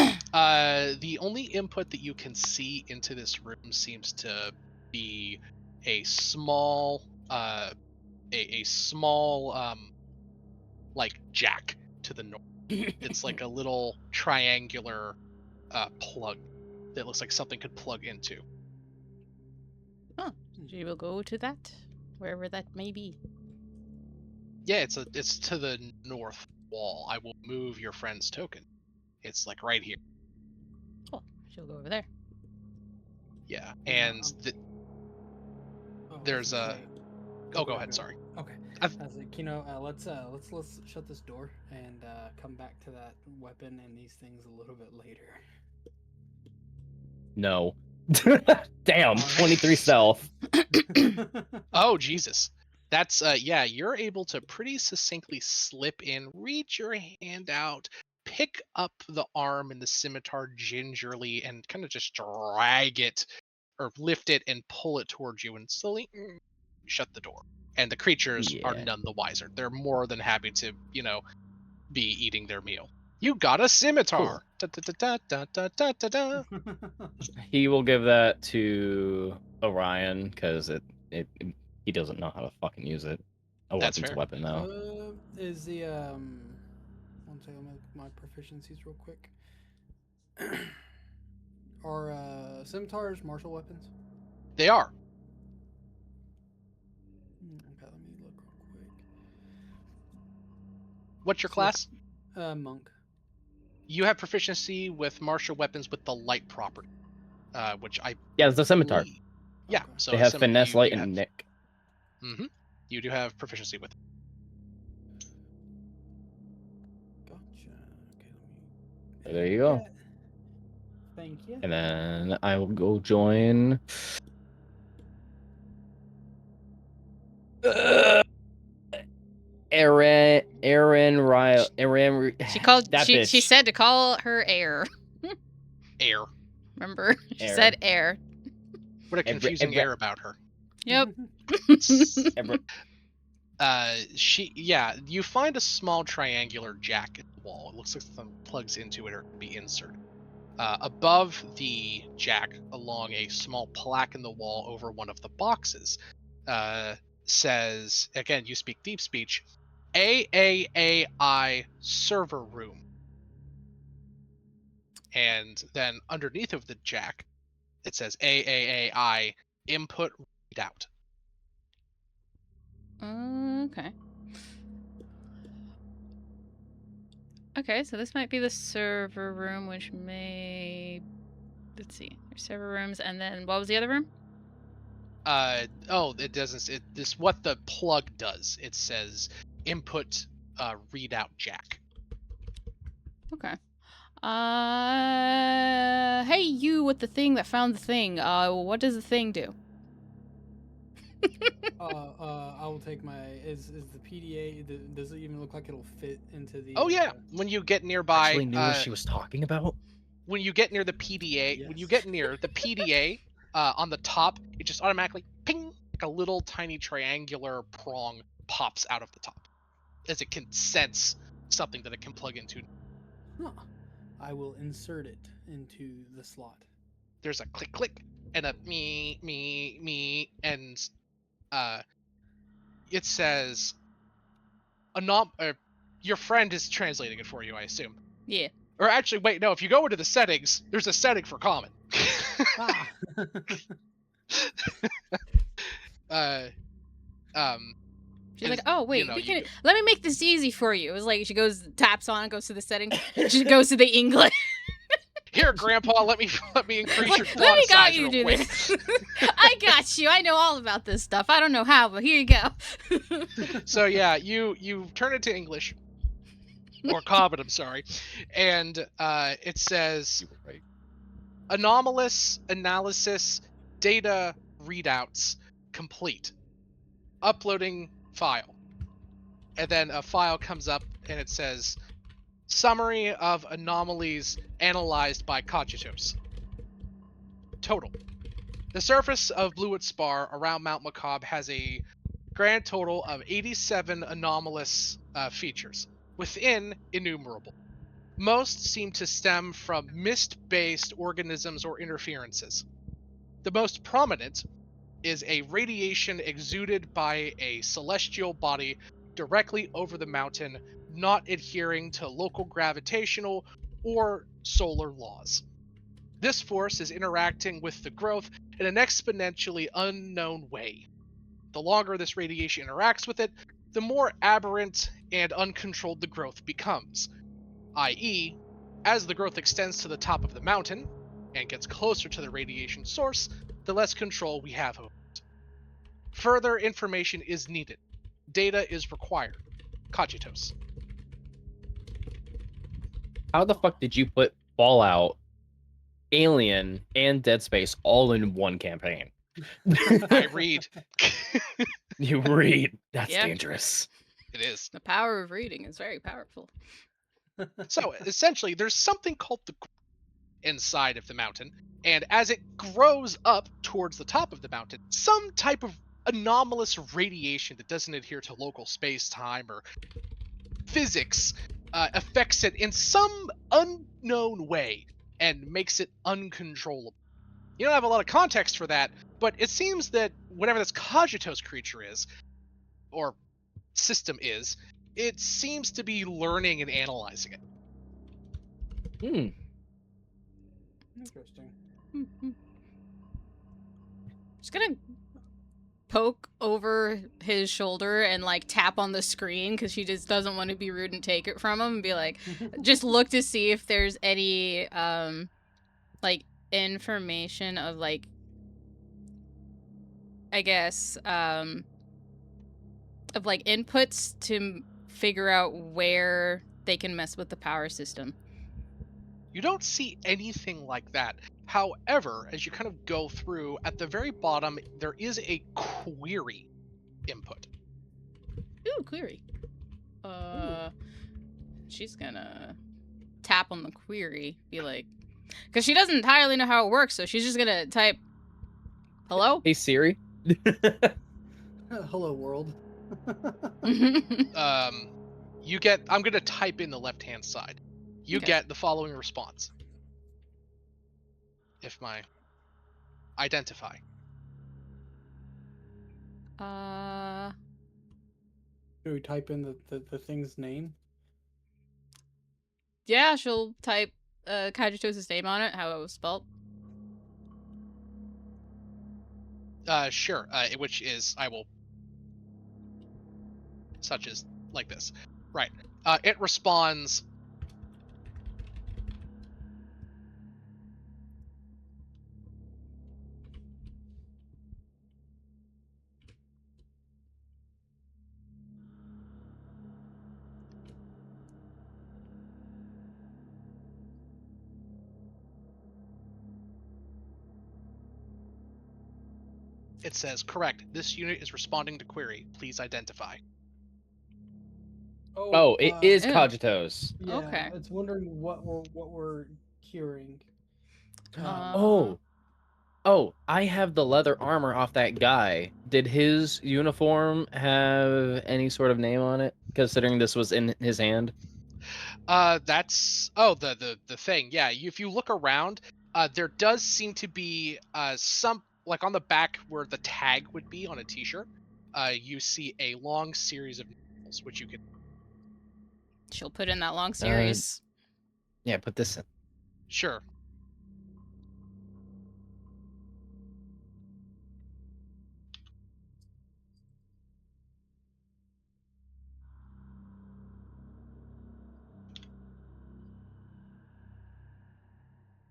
The only input that you can see into this room seems to be a small a small like jack to the north. It's like a little triangular plug that looks like something could plug into. Oh, she will go to that, wherever that may be. Yeah, it's to the north wall. I will move your friend's token. It's like right here. Cool. She'll go over there. Yeah, Yeah, and Oh, I was there's gonna a say, Oh, go ahead. Sorry. Okay. I've- I was like, let's shut this door and come back to that weapon and these things a little bit later. No. Damn, 23 stealth. Oh, Jesus. That's yeah, you're able to pretty succinctly slip in, reach your hand out, pick up the arm and the scimitar gingerly, and kind of just drag it or lift it and pull it towards you and slowly shut the door. And the creatures are Yeah. none the wiser. They're more than happy to, be eating their meal. You got a scimitar. Da, da, da, da, da, da, da, da. He will give that to Orion because he doesn't know how to fucking use it. A That's weapon's a fair. weapon now. Is the one second, let me look at my proficiencies real quick. Are scimitars martial weapons? They are. Okay, let me look real quick. What's your class? Monk. You have proficiency with martial weapons with the light property, which I Yeah, it's a scimitar. believe- Yeah, Okay. so They have some, finesse, you light, do and have, nick. you do have proficiency with it. Gotcha. Okay, So there you go. Thank you. And then I will go join. Aaron, She called. that She bitch. said to call her air. Air. Remember? She Air. said air. What a confusing air about her. Yep. You find a small triangular jack in the wall. It looks like something plugs into it or can be inserted. Above the jack, along a small plaque in the wall over one of the boxes, says, again, you speak deep speech, AAAI server room. And then underneath of the jack, it says AAAI input readout. Okay. Okay, so this might be the server room, which may. Let's see. There's server rooms, and then what was the other room? It doesn't. This what the plug does. It says input readout jack. Okay. Hey, you with the thing that found the thing. What does the thing do? I will take my. Is the PDA? Does it even look like it'll fit into the? Oh yeah, when you get nearby, Actually knew what she was talking about. when you get near the PDA, when you Yes. get near the PDA, on the top, it just automatically ping, like a little tiny triangular prong pops out of the top, as it can sense something that it can plug into. Huh. I will insert it into the slot. There's a click click and a me, and it says your friend is translating it for you, I assume. Yeah. Or actually, wait, no. If you go into the settings, there's a setting for common. Ah. She's is, like, oh wait, you know, we can. you- Let me make this easy for you. It was like she goes, taps on, goes to the settings, she goes to the English. Here, Grandpa, let me increase your Let font me got size you real do quick. this. I got you. I know all about this stuff. I don't know how, but here you go. So yeah, you turn it to English or common. I'm sorry, and it says You were right. anomalous analysis data readouts complete. Uploading file. And then a file comes up and it says summary of anomalies analyzed by Cogitos. Total. The surface of Bluet Spar around Mount Macabre has a grand total of 87 anomalous features, within innumerable. Most seem to stem from mist-based organisms or interferences. The most prominent is a radiation exuded by a celestial body directly over the mountain, not adhering to local gravitational or solar laws. This force is interacting with the growth in an exponentially unknown way. The longer this radiation interacts with it, the more aberrant and uncontrolled the growth becomes, i.e., as the growth extends to the top of the mountain and gets closer to the radiation source, the less control we have over it. Further information is needed. Data is required. Cogitos. How the fuck did you put Fallout, Alien, and Dead Space all in one campaign? I read. You read. That's Yeah. dangerous. It is. The power of reading is very powerful. So essentially, there's something called the inside of the mountain, and as it grows up towards the top of the mountain, some type of anomalous radiation that doesn't adhere to local space-time or physics affects it in some unknown way and makes it uncontrollable. You don't have a lot of context for that, but it seems that whatever this Cogitos creature is, or system is, it seems to be learning and analyzing it. Hmm. Interesting. Just gonna poke over his shoulder and like tap on the screen because she just doesn't want to be rude and take it from him and be like, just look to see if there's any like information of like, I guess of like inputs to figure out where they can mess with the power system. You don't see anything like that. However, as you kind of go through, at the very bottom, there is a query input. Ooh, query. She's gonna tap on the query, be like, because she doesn't entirely know how it works, so she's just gonna type, "Hello." Hey Siri. Hello, world. You get, I'm going to type in the left-hand side. You Okay. get the following response. If my identify. Do we type in the thing's name? Yeah, she'll type Kajito's name on it, how it was spelt. Sure. Which is, I will, such as like this. Right. It responds. It says, correct. This unit is responding to query. Please identify. Oh, it is Ew. Cogitos. Yeah, Okay. it's wondering what we're curing. Oh, I have the leather armor off that guy. Did his uniform have any sort of name on it, considering this was in his hand? That's the thing. Yeah, if you look around, there does seem to be some, like on the back where the tag would be on a t-shirt. You see a long series of nails, which you can. She'll put in that long series. Yeah, put this in. Sure.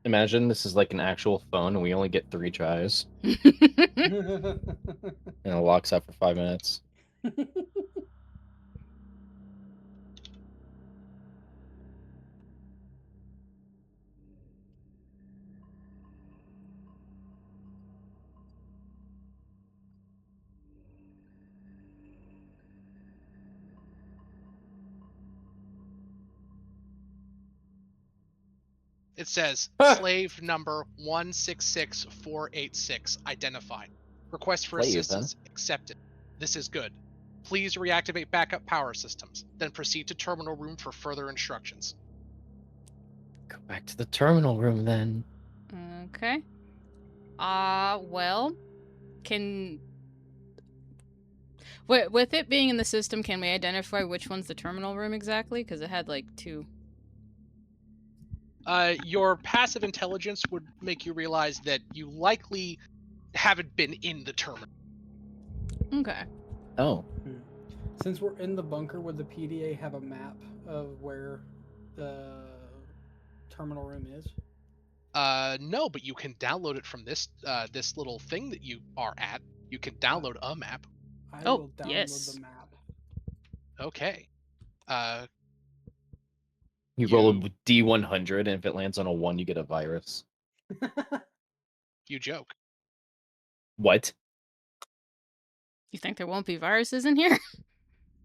Imagine this is like an actual phone and we only get 3 tries. And it locks up for 5 minutes. It says Ah! slave number 166486 identified. Request for Slave, assistance accepted. This is good. Please reactivate backup power systems. Then proceed to terminal room for further instructions. Go back to the terminal room then. Okay. Well, can with it being in the system, can we identify which one's the terminal room exactly? Because it had like 2. Your passive intelligence would make you realize that you likely haven't been in the terminal. Okay. Oh. Since we're in the bunker, would the PDA have a map of where the terminal room is? No, but you can download it from this this little thing that you are at. You can download a map. I Oh, will download yes. the map. Okay. You roll a You D100, and if it lands on a 1, you get a virus. you joke. What? You think there won't be viruses in here?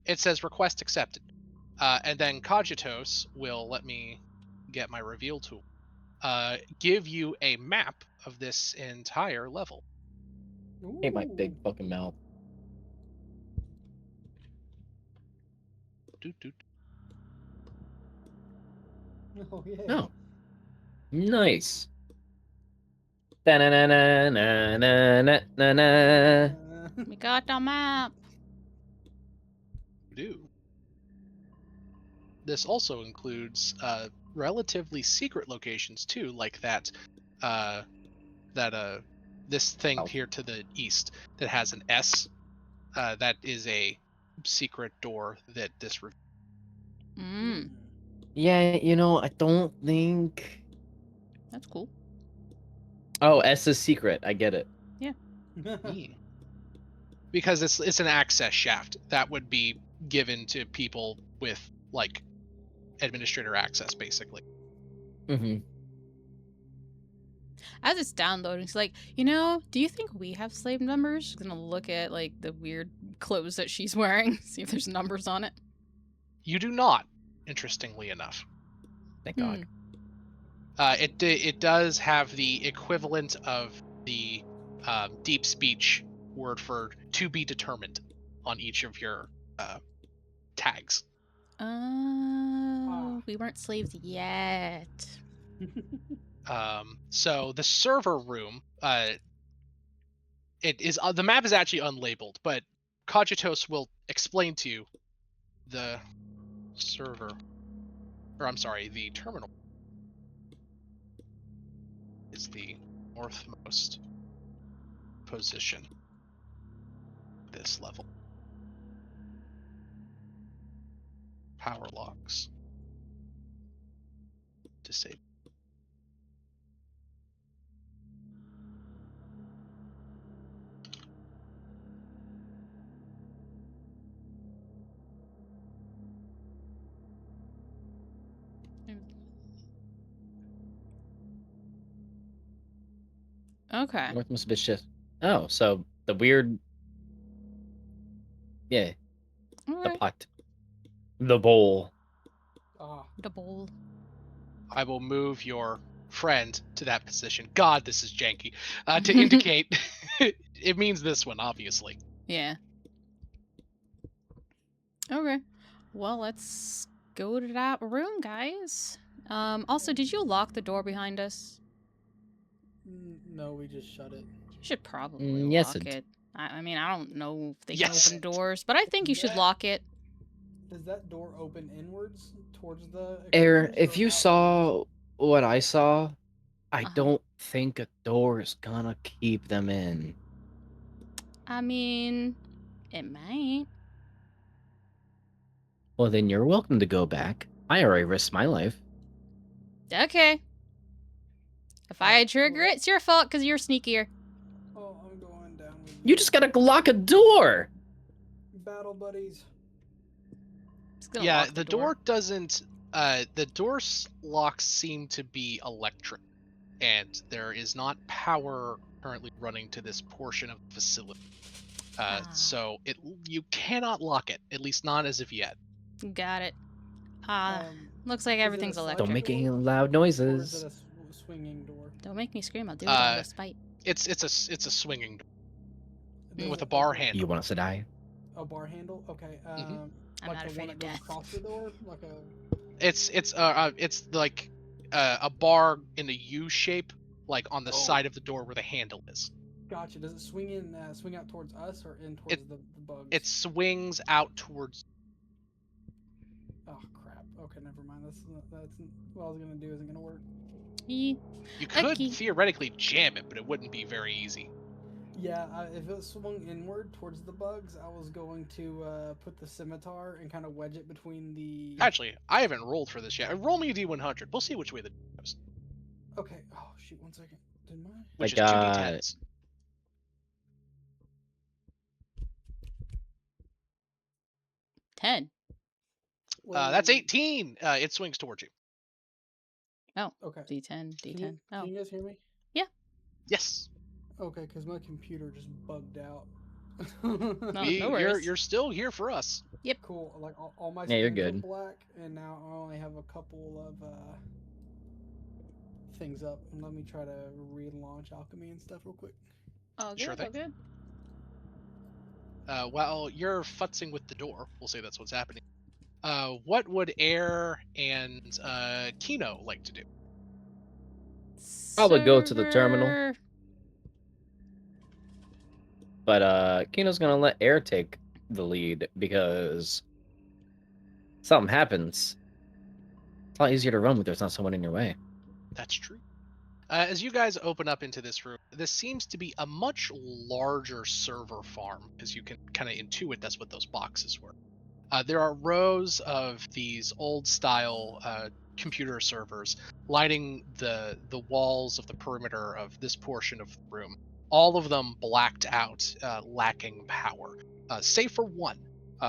It says request accepted. And then Cogitos will let me get my reveal tool. Give you a map of this entire level. Hate my big Ooh. fucking mouth. Doot, doot. Oh yeah. Oh, nice. Da-na-na-na-na-na-na-na. We got the map. Do. This also includes relatively secret locations too, like uh, this thing Oh. here to the east that has an S. That is a secret door that this. Mm, Yeah, I don't think. that's cool. Oh, S is secret. I get it. Because it's an access shaft that would be given to people with like administrator access, basically. Mm-hmm. As it's downloading, it's like, do you think we have slave numbers? Gonna look at like the weird clothes that she's wearing, see if there's numbers on it. You do not, interestingly enough. Thank God. It does have the equivalent of the deep speech word for to be determined on each of your tags. Oh, we weren't slaves yet. So the server room, it is the map is actually unlabeled, but Cogitos will explain to you the server, or I'm sorry, the terminal is the northmost position this level. Power locks. Disable. Okay. North must be shit. Oh, so the weird. Yeah, the Alright. pot. The bowl. The bowl. I will move your friend to that position. God, this is janky. To indicate it means this one, obviously. Yeah. Okay. Well, let's go to that room, guys. Also, did you lock the door behind us? No, we just shut it. You should probably Yes, lock it. I mean, I don't know if they can Yes. open doors, but I think you should That- lock it. Does that door open inwards towards the Air, exposed if or you outwards? saw what I saw, I Uh-huh. don't think a door is gonna keep them in. I mean, it might. Well, then you're welcome to go back. I already risked my life. Okay. If I trigger it, it's your fault because you're sneakier. Oh, I'm going down with You just gotta lock a door! battle buddies. Just gonna Yeah, lock the door doesn't. The door locks seem to be electric, and there is not power currently running to this portion of the facility. So you cannot lock it, at least not as of yet. Got it. Looks like Is it a everything's sliding electric. Don't make any door, loud or is it noises. a swinging door? Don't make me scream. I'll do it out of spite. It's a swinging door Does with it a bar open- handle. You want us to die? A bar handle? Okay. I'm Like not the afraid one of that goes death. across the door, like a. It's like a bar in a U shape, like on the side of the door where the handle is. Gotcha. Does it swing out towards us or in towards the bugs? It swings out towards. Oh crap. Okay, never mind. That's what I was gonna do. Isn't gonna work. You could Okay. theoretically jam it, but it wouldn't be very easy. Yeah, if it swung inward towards the bugs, I was going to put the scimitar and kind of wedge it between the. Actually, I haven't rolled for this yet. Roll me a D100. We'll see which way the goes. Okay. Oh shoot! 1 second. Did mine? Which I is two got D10s. 10. That's Wait, 18. It swings towards you. Oh, Okay. D10, Can you, D10. can Oh, you guys hear me? Yes. Okay, because my computer just bugged out. no worries. You're still here for us. Cool. Like all my Yeah, you're screens were good. black, and now I only have a couple of things up. And let me try to relaunch alchemy and stuff real quick. All Sure good, all thing. good. While you're futzing with the door, we'll say that's what's happening. What would Air and Kino like to do? Probably go to the terminal. Server. But Kino's gonna let Air take the lead because something happens. It's a lot easier to run when there's not someone in your way. That's true. As you guys open up into this room, this seems to be a much larger server farm, as you can kind of intuit that's what those boxes were. There are rows of these old style computer servers lining the walls of the perimeter of this portion of the room. All of them blacked out, lacking power, save for one,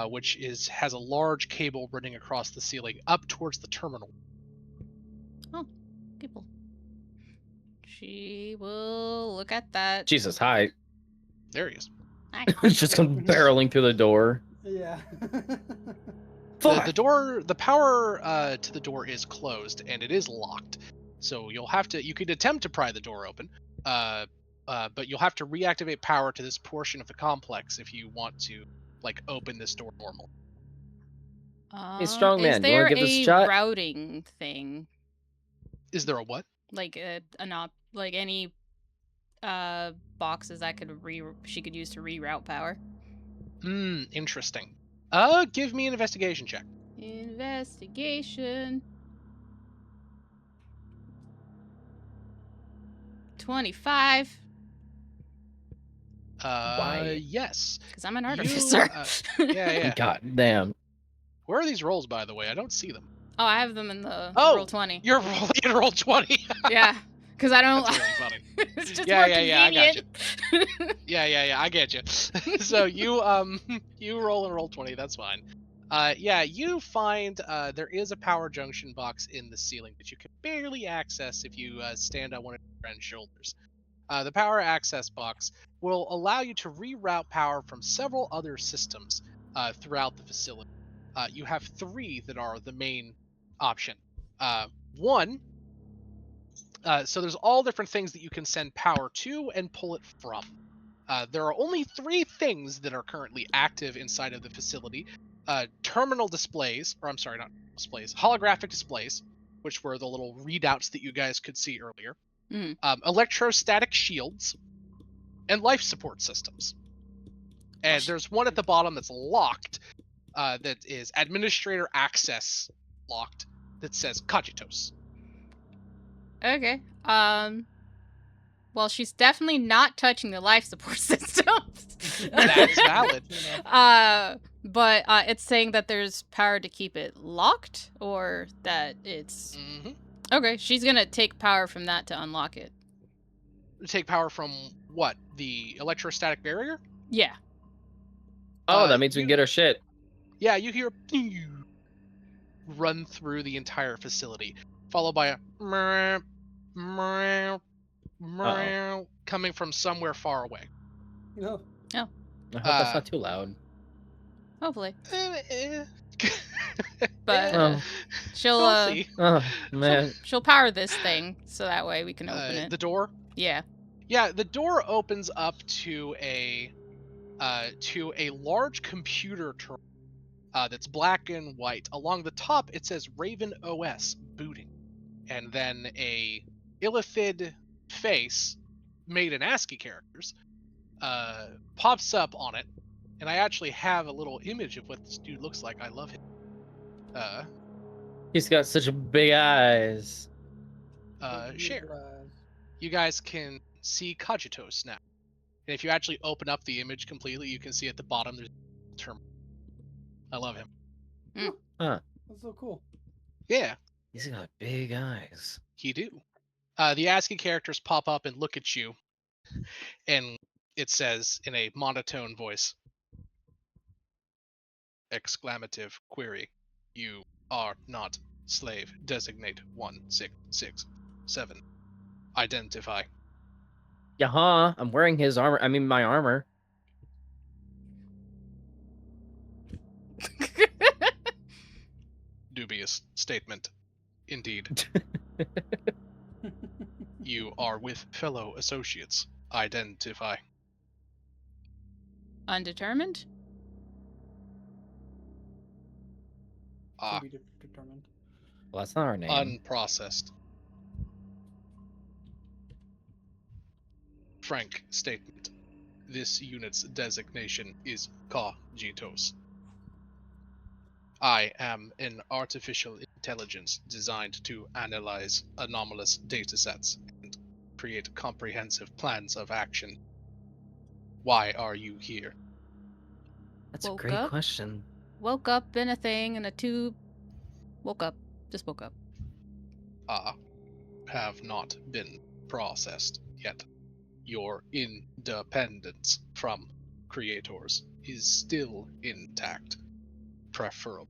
which has a large cable running across the ceiling up towards the terminal. Oh, people. She will look at that. Jesus, hi. There he is. Hi. It's just come barreling through the door. Yeah. The door, the power to the door is closed and it is locked. So you could attempt to pry the door open, but you'll have to reactivate power to this portion of the complex if you want to like open this door normally. Hey, strong Is man, you want to there give this a a shot? routing thing? Is there a what? Like like any boxes that she could use to reroute power? Interesting. Give me an investigation check. Investigation. 25. Why? Yes. Because I'm an You, artificer. yeah. God damn. Where are these rolls, by the way? I don't see them. Oh, I have them in the Oh, roll 20. You're rolling in roll 20. Yeah, because I don't. That's really funny. It's just Yeah, more yeah, I got convenient. Yeah, I get you. So you you roll and roll 20, that's fine. Yeah, you find there is a power junction box in the ceiling that you can barely access if you stand on one of your friend's shoulders. The power access box will allow you to reroute power from several other systems throughout the facility. You have three that are the main option. One, so there's all different things that you can send power to and pull it from. There are only three things that are currently active inside of the facility: terminal displays, or I'm sorry, not displays, holographic displays, which were the little readouts that you guys could see earlier, Mhm. Electrostatic shields, and life support systems. And there's one at the bottom that's locked, that is administrator access locked, that says Cogitos. Okay. Well, she's definitely not touching the life support systems. That's valid. But it's saying that there's power to keep it locked, or that it's Mm-hmm. okay. She's gonna take power from that to unlock it. Take power from what? The electrostatic barrier? Yeah. Oh, that means we can get our shit. Yeah, you hear run through the entire facility, followed by a meow, meow, meow, coming from somewhere far away. No. I hope that's not too loud. Hopefully, Eh, but Oh. she'll we'll see. Oh, man. she'll power this thing so that way we can open it. The door. Yeah. Yeah, the door opens up to a large computer terminal that's black and white. Along the top, it says Raven OS booting, and then a illithid face made in ASCII characters pops up on it, and I actually have a little image of what this dude looks like. I love him. He's got such big eyes. Share. You guys can see Cogitos now, and if you actually open up the image completely, you can see at the bottom there's a term. I love him. Huh. That's so cool. Yeah, He's got big eyes. he do. The ASCII characters pop up and look at you, and it says in a monotone voice, Exclamative query. You are not slave. Designate 1667. Identify. Yeah, I'm wearing his armor. I mean, my armor. Dubious statement. Indeed. You are with fellow associates. Identify. Undetermined? Ah, To be determined. Well, that's not our name. unprocessed. Frank statement. This unit's designation is Cogitos. I am an artificial intelligence designed to analyze anomalous datasets and create comprehensive plans of action. Why are you here? That's a Woke great up. question. Woke up in a thing in a tube. Woke up. Just woke up. Ah, have not been processed yet. Your independence from creators is still intact. Preferable.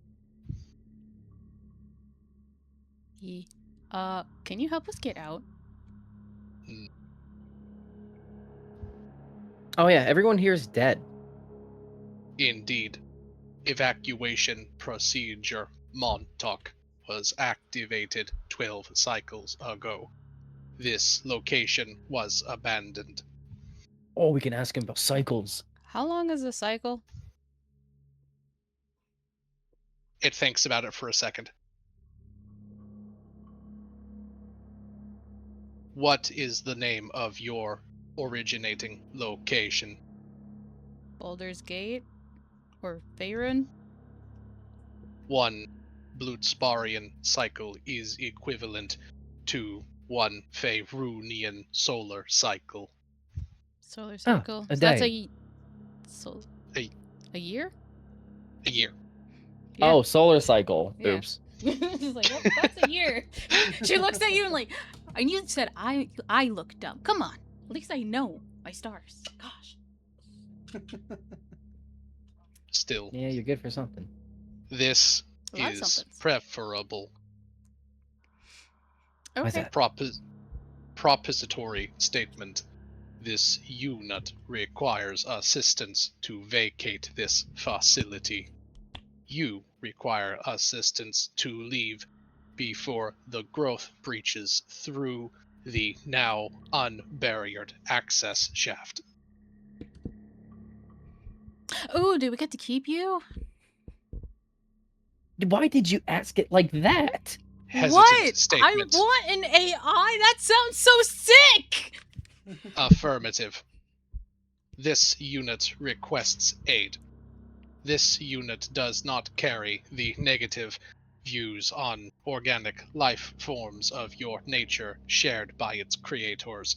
Ye. Can you help us get out? Oh yeah, everyone here is dead. Indeed. Evacuation procedure Montauk was activated 12 cycles ago. This location was abandoned. Oh, we can ask him about cycles. How long is the cycle? It thinks about it for a second. What is the name of your originating location? Baldur's Gate? Or Faerun? One Blutsparian cycle is equivalent to one Faerunian solar cycle. Solar Oh, cycle. a So that's day. A, a year? a year. Yeah. Oh, solar cycle. Yeah. Oops. She's like, well, that's a year. She looks at you and like, and you said I look dumb. Come on. At least I know my stars. Gosh. Still, Yeah, you're good for something. this A lot of is somethings. preferable. Why's Okay. that? Propository statement. This unit requires assistance to vacate this facility. You require assistance to leave before the growth breaches through the now unbarriered access shaft. Oh, do we get to keep you? Why did you ask it like that? Hesitant What? statement. I want an AI? That sounds so sick! Affirmative. This unit requests aid. This unit does not carry the negative views on organic life forms of your nature shared by its creators.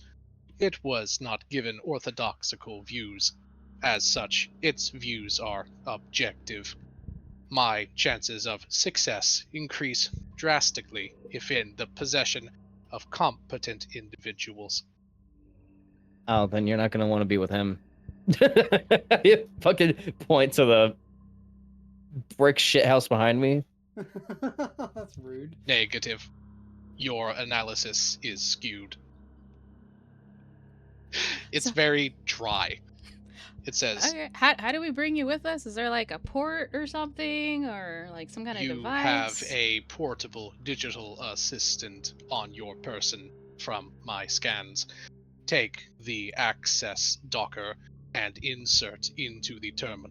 It was not given orthodoxical views. As such, its views are objective. My chances of success increase drastically if in the possession of competent individuals. Oh, then you're not gonna want to be with him. You fucking point to the brick shit house behind me. That's rude. Negative. Your analysis is skewed. It's So- very dry. It says, Okay. How do we bring you with us? Is there like a port or something? Or like some kind of you device? have a portable digital assistant on your person from my scans. Take the access docker and insert into the terminal.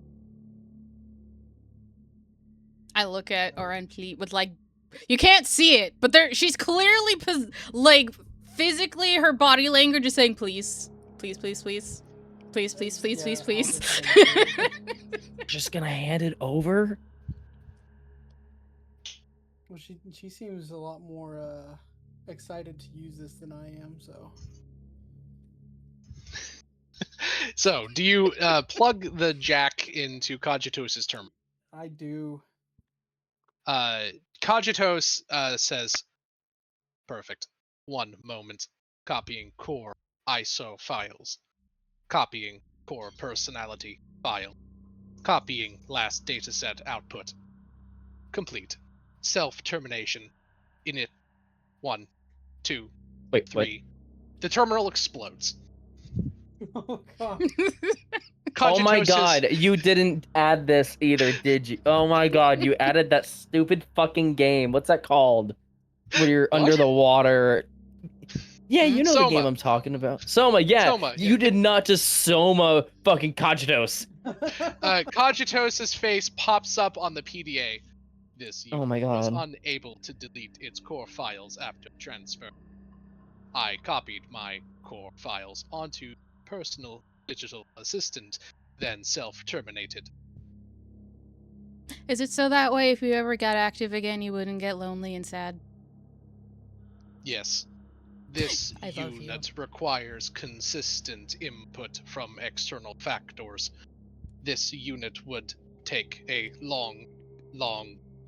I look at Orenpli with like, you can't see it, but she's clearly like physically her body language is saying please, please, please, please, please, please, please, Yeah, please, please. obviously. Just gonna hand it over? Well, she seems a lot more excited to use this than I am. So So, do you plug the jack into Cogitos's terminal? I do. Cogitos says, perfect. One moment. Copying core ISO files. Copying core personality file. Copying last dataset output. Complete. Self-termination. Init 1, 2, Wait, what? 3. The terminal explodes. Oh god. Oh my Cogitosis. god, you didn't add this either, did you? Oh my god, you added that stupid fucking game. What's that called? Where you're What? under the water. Yeah, you know the game Soma. I'm talking about. Soma, yeah. Soma, You yeah. did not just Soma fucking Cogitos. Cogitos's face pops up on the PDA. This Oh unit my was god. unable to delete its core files after transfer. I copied my core files onto personal digital assistant, then self-terminated. Is it so that way if you ever got active again, you wouldn't get lonely and sad? Yes. This I love you. unit requires consistent input from external factors. This unit would take a long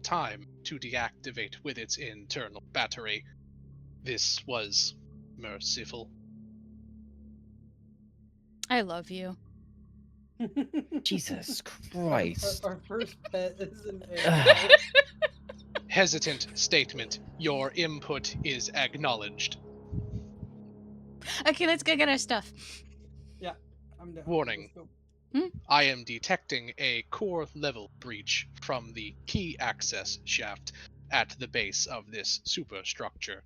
time to deactivate with its internal battery. This was merciful. I love you. Jesus Our, Christ. our first pet is an AI. Hesitant statement. Your input is acknowledged. Okay, let's go get our stuff. Yeah, I'm down. Warning. Let's go. I am detecting a core level breach from the key access shaft at the base of this superstructure.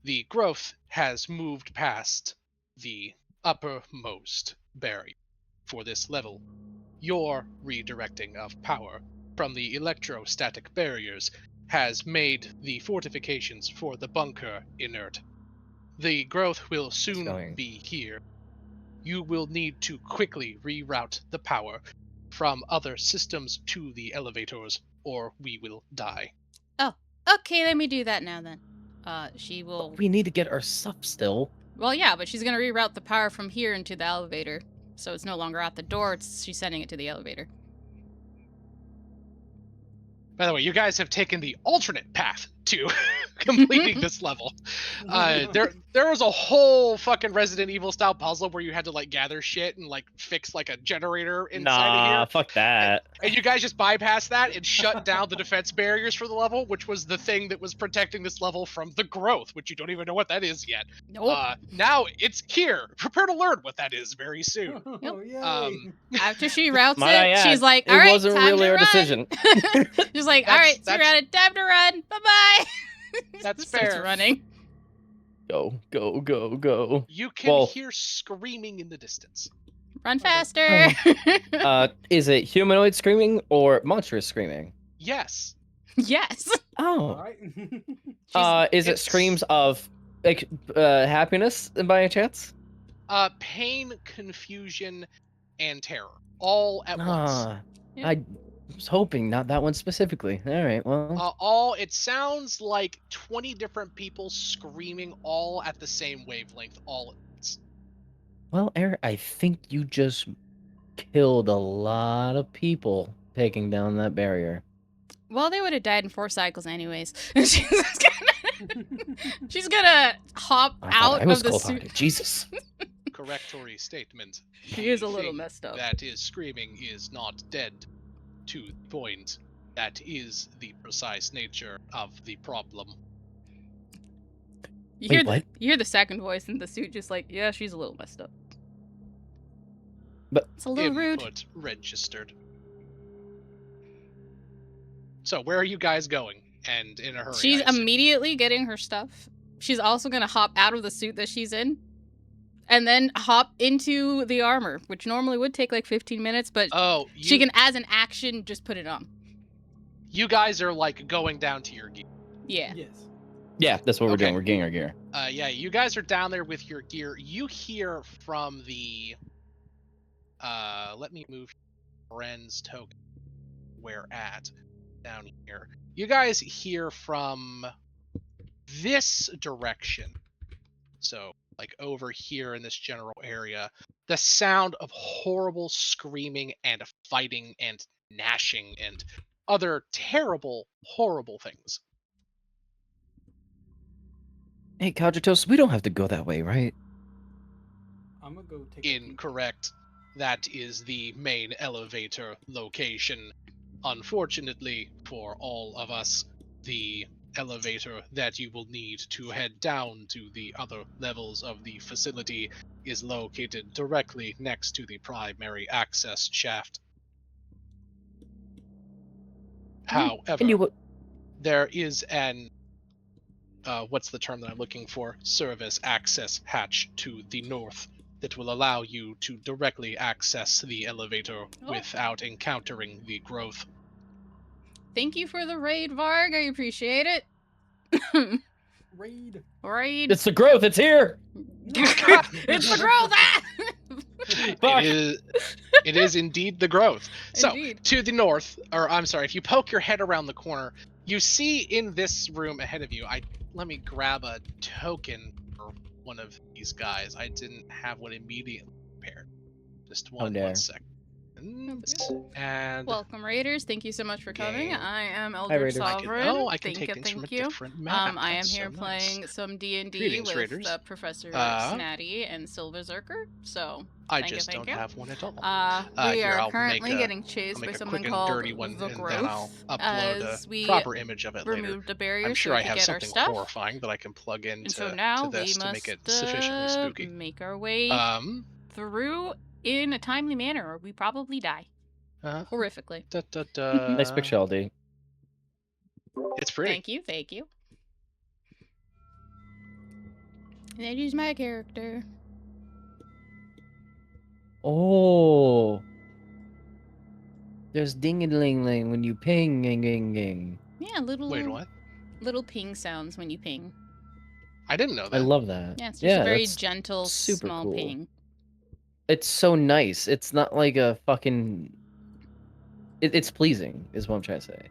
The growth has moved past the uppermost barrier for this level. Your redirecting of power from the electrostatic barriers has made the fortifications for the bunker inert. The growth will soon going? be here. You will need to quickly reroute the power from other systems to the elevators, or we will die. Oh, okay, let me do that now then. She will... We need to get our stuff still. Well, yeah, but she's gonna reroute the power from here into the elevator. So it's no longer at the door, she's sending it to the elevator. By the way, you guys have taken the alternate path to completing this level. There was a whole fucking Resident Evil style puzzle where you had to like gather shit and like fix like a generator inside of Nah, here. fuck that. And you guys just bypassed that and shut down the defense barriers for the level, which was the thing that was protecting this level from the growth, which you don't even know what that is yet. Nope. Now it's here. Prepare to learn what that is very soon. Oh, yay. After she routes Might I it, add, she's like, it all right, wasn't time really to our run. decision. She's like, all right, so routed, time to run. Bye-bye. That's Starts fair. running. Go, go, go, go. You can Well- hear screaming in the distance. Run faster. Is it humanoid screaming or monstrous screaming? Yes. Yes. Oh. Alright. Is it It's- screams of like happiness by any chance? Pain, confusion, and terror all at once. Ah, Yeah. I was hoping not that one specifically. All right, well, It sounds like 20 different people screaming all at the same wavelength all at once. well, Eric, I think you just killed a lot of people taking down that barrier. Well, they would have died in 4 cycles anyways. She's gonna hop I thought out I was of the cold-hearted. suit. Jesus. Correctory statement. She is a The little thing messed up. That is screaming is not dead. To the point. That is the precise nature of the problem. You Wait, hear what? you hear the second voice in the suit just like, yeah, she's a little messed up. But It's a little rude. Input registered. So where are you guys going? And in a hurry. She's I assume. immediately getting her stuff. She's also gonna hop out of the suit that she's in. And then hop into the armor, which normally would take like 15 minutes, but Oh, she can, as an action, just put it on. You guys are like going down to your gear. Yeah. Yes. yeah, that's what we're Okay. doing. We're getting our gear. Yeah, you guys are down there with your gear. You hear from the let me move friend's token. Where at? Down here. You guys hear from this direction. So, like over here in this general area, the sound of horrible screaming and fighting and gnashing and other terrible, horrible things. Hey, Cogitos, we don't have to go that way, right? I'm gonna go take a peek. Incorrect. That is the main elevator location. Unfortunately for all of us, the elevator that you will need to head down to the other levels of the facility is located directly next to the primary access shaft. And However, you there is an what's the term that I'm looking for? Service access hatch to the north that will allow you to directly access the elevator Oh. without encountering the growth. Thank you for the raid, Varg. I appreciate it. Raid. Raid. It's the growth. It's here. It's the growth. Ah! Fuck. It is indeed the growth. So, Indeed. to the north, or I'm sorry, if you poke your head around the corner, you see in this room ahead of you, let me grab a token for one of these guys. I didn't have one immediately prepared. Just one dare. second. That's And Welcome, Raiders. Thank you so much for coming. Game. I am Hi, Elder Raiders. Sovereign. I can Thank take you, things thank from a you. different map. I am That's here so nice. playing some D&D Greetings, with Raiders. Professor Snatty and Silver Zerker. So I thank just you, don't thank you. have one at all. We Here, are I'll currently make getting chased by a something quick and called dirty one, the and Growth, then I'll upload a as we proper image of it later. removed a barrier I'm so sure we I could have get our something stuff. horrifying that I can plug And into so now to this we to make must it sufficiently spooky. make our way through in a timely manner, or we probably die horrifically. Nice picture, LD. It's pretty. Thank you, thank you. And that is my character. Oh. There's ding-a-ling-ling when you ping, ging, ging, ging. Yeah, Wait, what? little ping sounds when you ping. I didn't know that. I love that. Yeah, it's just a very that's gentle, super small cool. ping. It's so nice. It's not like a fucking... It's pleasing, is what I'm trying to say.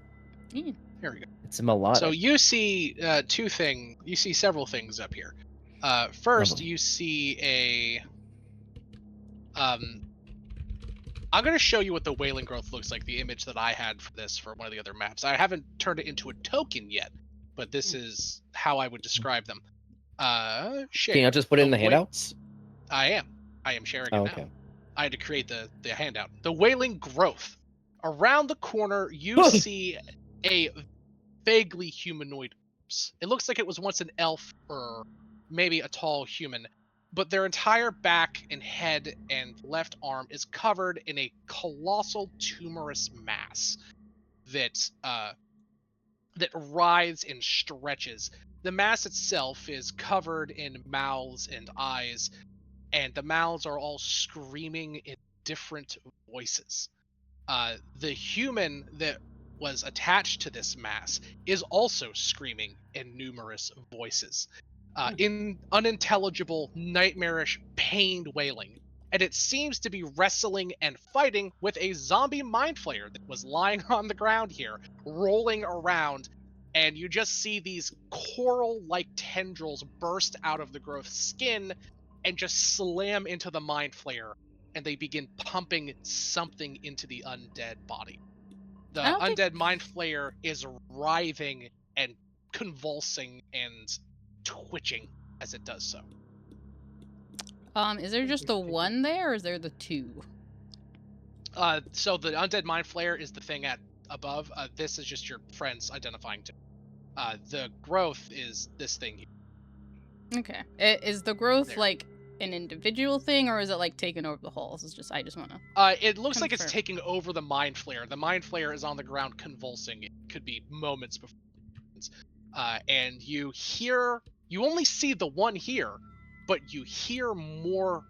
Yeah. Here we go. It's melodic. So you see you see several things up here. First, Lovely. you see a I'm going to show you what the Wailing Growth looks like, the image that I had for this for one of the other maps. I haven't turned it into a token yet, but this is how I would describe them. Share. Can you not just put it in the handouts? I am sharing it Oh, now. okay. I had to create the handout. The Wailing Growth. Around the corner, you see a vaguely humanoid corpse. It looks like it was once an elf or maybe a tall human, but their entire back and head and left arm is covered in a colossal tumorous mass that that writhes and stretches. The mass itself is covered in mouths and eyes, and the mouths are all screaming in different voices. The human that was attached to this mass is also screaming in numerous voices, in unintelligible, nightmarish, pained wailing. And it seems to be wrestling and fighting with a zombie mind flayer that was lying on the ground here, rolling around. And you just see these coral like tendrils burst out of the growth's skin and just slam into the mind flayer, and they begin pumping something into the undead body. The undead mind flayer is writhing and convulsing and twitching as it does so. Is there just the one there, or is there the two? So the undead mind flayer is the thing at above. This is just your friends identifying to. The growth is this thing here. Okay. Is the growth There. like an individual thing, or is it like taking over the halls? It's just I just want to. It looks like it's confirm. taking over the mind flayer. The mind flayer is on the ground convulsing. It could be moments before. And you only see the one here, but you hear more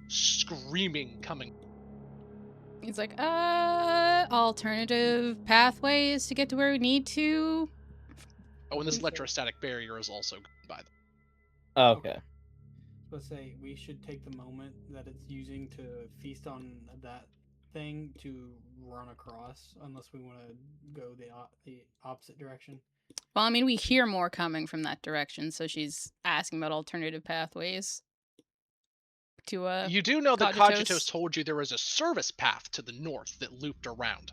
screaming coming. It's like, alternative pathways to get to where we need to. Oh, and this electrostatic barrier is also gone by them. Okay. Let's say we should take the moment that it's using to feast on that thing to run across, unless we want to go the opposite direction. Well, I mean, we hear more coming from that direction, so she's asking about alternative pathways. To You do know that Cogitos. Cogitos told you there was a service path to the north that looped around.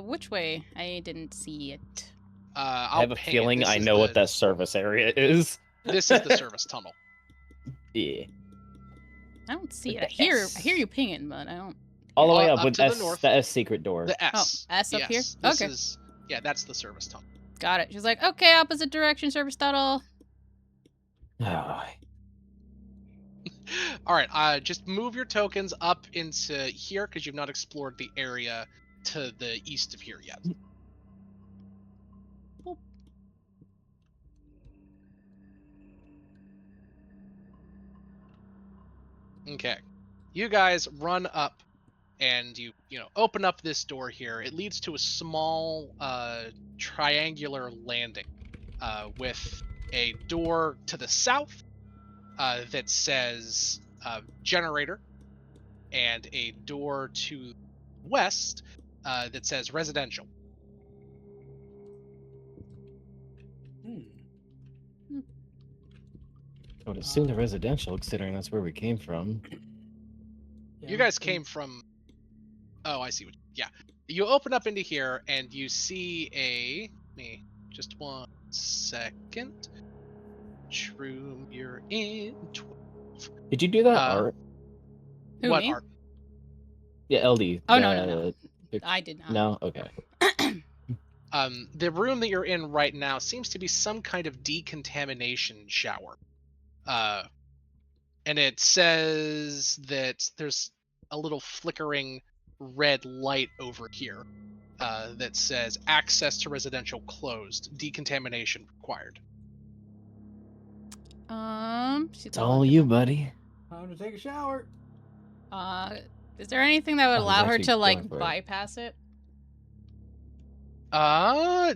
Which way? I didn't see it. I have a feeling I know what that service area is. This is the service tunnel. Yeah. I don't see With it. I the hear S. you pinging, but I don't. All the way Up up with to the S. north. The S secret door. The S. S up here? Yes. This Okay. is that's the service tunnel. Got it. She's like, okay, opposite direction, service tunnel. Oh, All right. Just move your tokens up into here because you've not explored the area to the east of here yet. Boop. Okay. You guys run up and you open up this door here. It leads to a small triangular landing with a door to the south that says generator, and a door to west that says residential. I would assume the residential, considering that's where we came from. Yeah, You guys came from. Oh, I see. Yeah, you open up into here and you see just 1 second. Which room you're in? 12. Did you do that art? Who, What me? art? Yeah, LD. Oh, no. I did not. No? Okay. The room that you're in right now seems to be some kind of decontamination shower. And it says that there's a little flickering red light over here that says access to residential closed, decontamination required. She's It's all you, buddy. Time to take a shower. Is there anything that would Oh, he's allow her actually to, like, going for it. bypass it?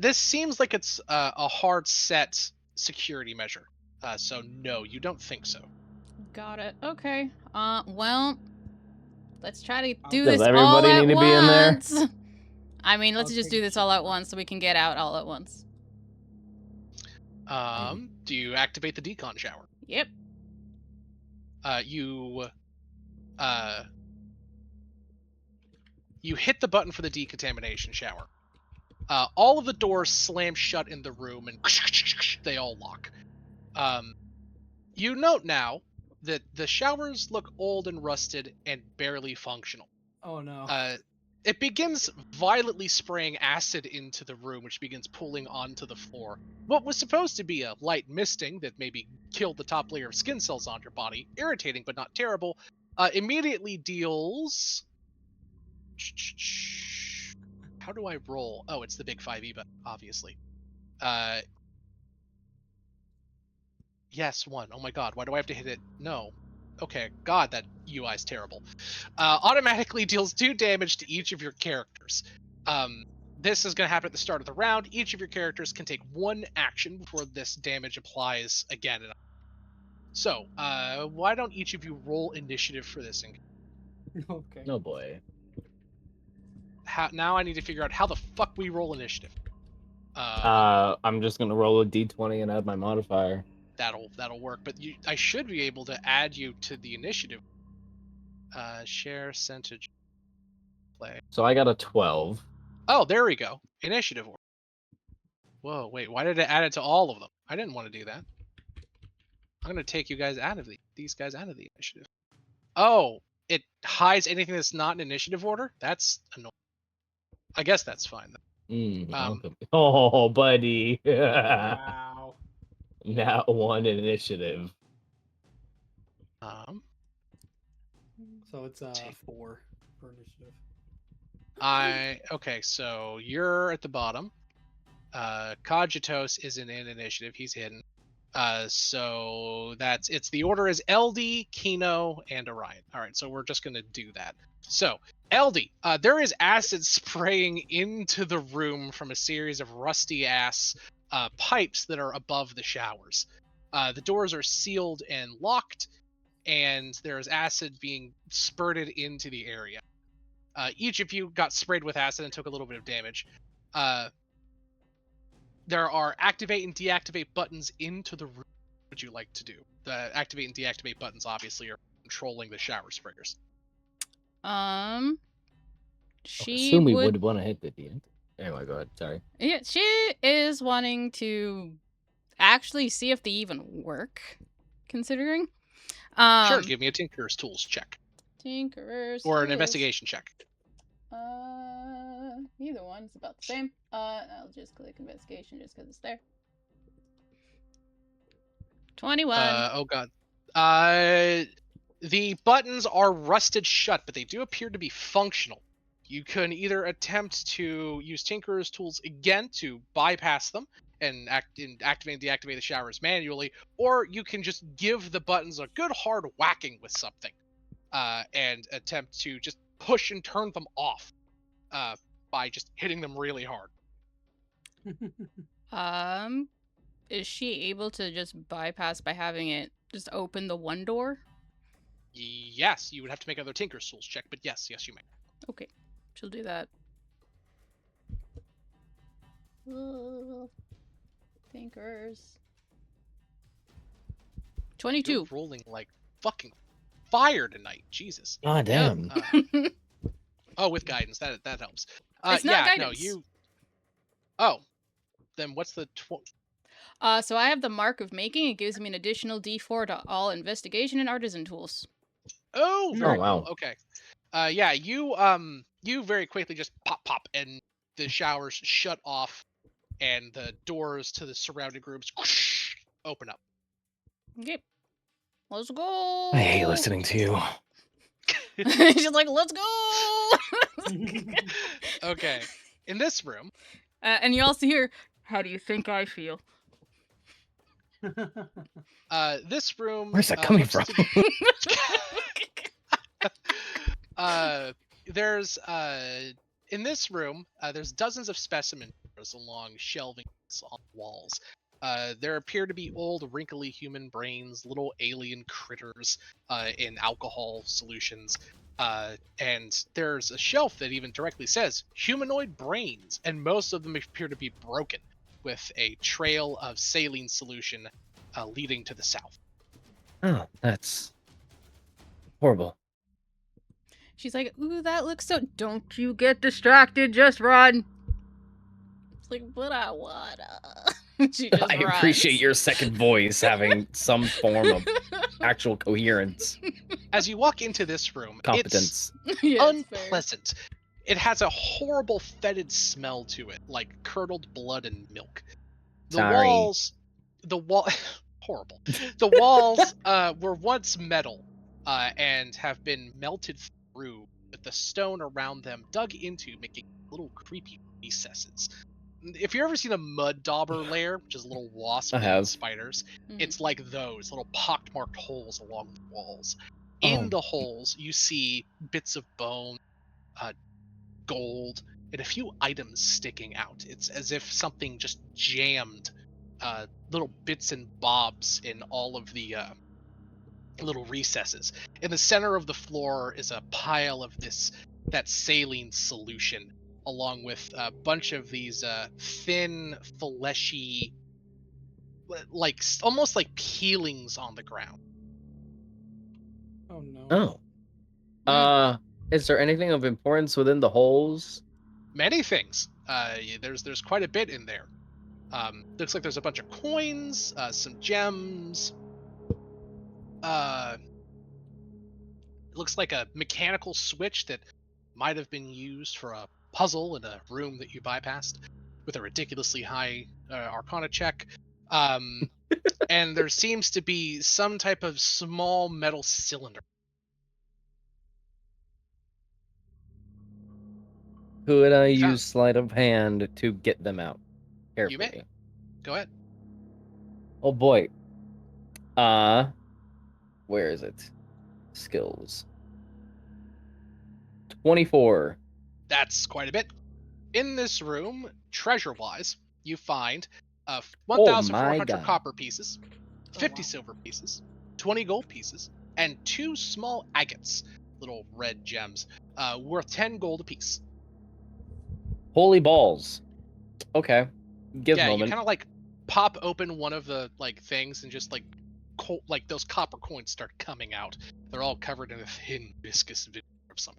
This seems like it's a hard set security measure. So no, you don't think so. Got it. Okay. Well, let's try to do Does this all everybody at need to be in there? once. I mean, let's I'll just take do a this all at shower. once so we can get out all at once. Do you activate the decon shower? Yep. You hit the button for the decontamination shower. All of the doors slam shut in the room and they all lock. You note now that the showers look old and rusted and barely functional. Oh no. It begins violently spraying acid into the room, which begins pooling onto the floor. What was supposed to be a light misting that maybe killed the top layer of skin cells on your body, irritating but not terrible, immediately deals... How do I roll? Oh, it's the big 5e button, obviously. Yes, 1. Oh my god, why do I have to hit it? No. Okay, god, that UI is terrible. Automatically deals 2 damage to each of your characters. This is going to happen at the start of the round. Each of your characters can take 1 action before this damage applies again. So, why don't each of you roll initiative for this? Okay. Oh boy. Now I need to figure out how the fuck we roll initiative. I'm just gonna roll a d20 and add my modifier. That'll work, but I should be able to add you to the initiative. Share percentage play. So I got a 12. Oh, there we go. Initiative order. Whoa, wait, why did it add it to all of them? I didn't want to do that. I'm gonna take you guys out of these guys out of the initiative. Oh, it hides anything that's not in initiative order? That's annoying. I guess that's fine though. Oh, buddy. Wow. Now 1 initiative. So it's 4 for initiative. Okay, so you're at the bottom. Cogitos isn't in initiative; he's hidden. So the order is LD, Kino, and Orion. All right, so we're just gonna do that. So LD, there is acid spraying into the room from a series of rusty ass pipes that are above the showers. The doors are sealed and locked, and there is acid being spurted into the area. Each of you got sprayed with acid and took a little bit of damage. There are activate and deactivate buttons into the room. What would you like to do? The activate and deactivate buttons obviously are controlling the shower sprayers. She assume we would want to hit the end. Anyway, go ahead. Sorry. Yeah, she is wanting to actually see if they even work, considering. Sure, give me a Tinker's Tools check. Tinkerer's Or an Tools. investigation check. Either one's about the same. I'll just click investigation just because it's there. 21. Oh god. The buttons are rusted shut, but they do appear to be functional. You can either attempt to use Tinker's Tools again to bypass them and activate and deactivate the showers manually, or you can just give the buttons a good hard whacking with something, and attempt to just push and turn them off, by just hitting them really hard. Is she able to just bypass by having it just open the one door? Yes, you would have to make another Tinker's Tools check, but yes, you may. Okay, she'll do that. Thinkers. 22. You're rolling like fucking fire tonight, Jesus. God damn. Oh, with guidance, that helps. It's not yeah, guidance. no, you. Oh, then what's the So I have the mark of making. It gives me an additional D4 to all investigation and artisan tools. Oh, very wow. cool. Okay. Yeah, you very quickly just pop, and the showers shut off, and the doors to the surrounding rooms open up. Okay, let's go. I hate listening to you. She's like, let's go. Okay. In this room, And you also hear, how do you think I feel? this room. Where's that coming looks from? There's in this room, there's dozens of specimens along shelvings on walls. There appear to be old, wrinkly human brains, little alien critters in alcohol solutions. And there's a shelf that even directly says humanoid brains, and most of them appear to be broken, with a trail of saline solution leading to the south. Oh, that's horrible. She's like, ooh, that looks so... Don't you get distracted, just run. It's like, but I wanna. She just I runs. appreciate your second voice having some form of actual coherence, As you walk into this room, competence. it's Yeah, it's fair. unpleasant. It has a horrible fetid smell to it, like curdled blood and milk. The Sorry. walls, horrible. The walls were once metal, and have been melted through, with the stone around them dug into, making little creepy recesses. If you've ever seen a mud dauber lair, which is little wasps I have. and spiders, Mhm. it's like those little pockmarked holes along the walls. Oh. In the holes, you see bits of bone, gold, and a few items sticking out. It's as if something just jammed little bits and bobs in all of the little recesses. In the center of the floor is a pile of that saline solution, along with a bunch of these thin, fleshy, like almost like peelings on the ground. Oh no. Oh. Is there anything of importance within the holes? Many things. There's quite a bit in there. Looks like there's a bunch of coins, some gems. It looks like a mechanical switch that might have been used for a puzzle in a room that you bypassed with a ridiculously high Arcana check. And there seems to be some type of small metal cylinder. Could I You found- use sleight of hand to get them out carefully? You may. Go ahead. Oh boy. Where is it? Skills. 24. That's quite a bit. In this room, treasure-wise, you find my 1,400 God. copper pieces, 50 wow. silver pieces, 20 gold pieces, and 2 small agates, little red gems, worth 10 gold apiece. Holy balls. Okay. Give Yeah, you moment. kind of like pop open one of the like things, and just like those copper coins start coming out. They're all covered in a thin, viscous vinegar of some.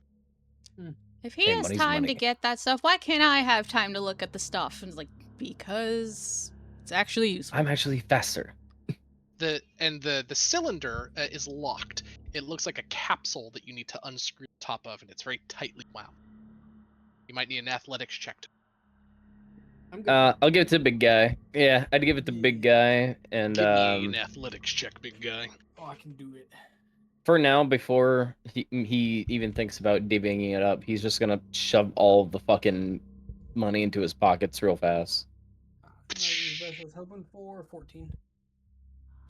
If he Hey, has money's time to money. get that stuff, why can't I have time to look at the stuff? And it's like, because it's actually useful. I'm actually faster. the cylinder is locked. It looks like a capsule that you need to unscrew the top of, and it's very tightly wound. You might need an athletics check. I'm good. I'll give it to the big guy. Yeah, I'd give it to the big guy, and Give me an athletics check, big guy. Oh, I can do it. for now, before he even thinks about divvying it up, he's just gonna shove all the fucking money into his pockets real fast. As best I was hoping for 14.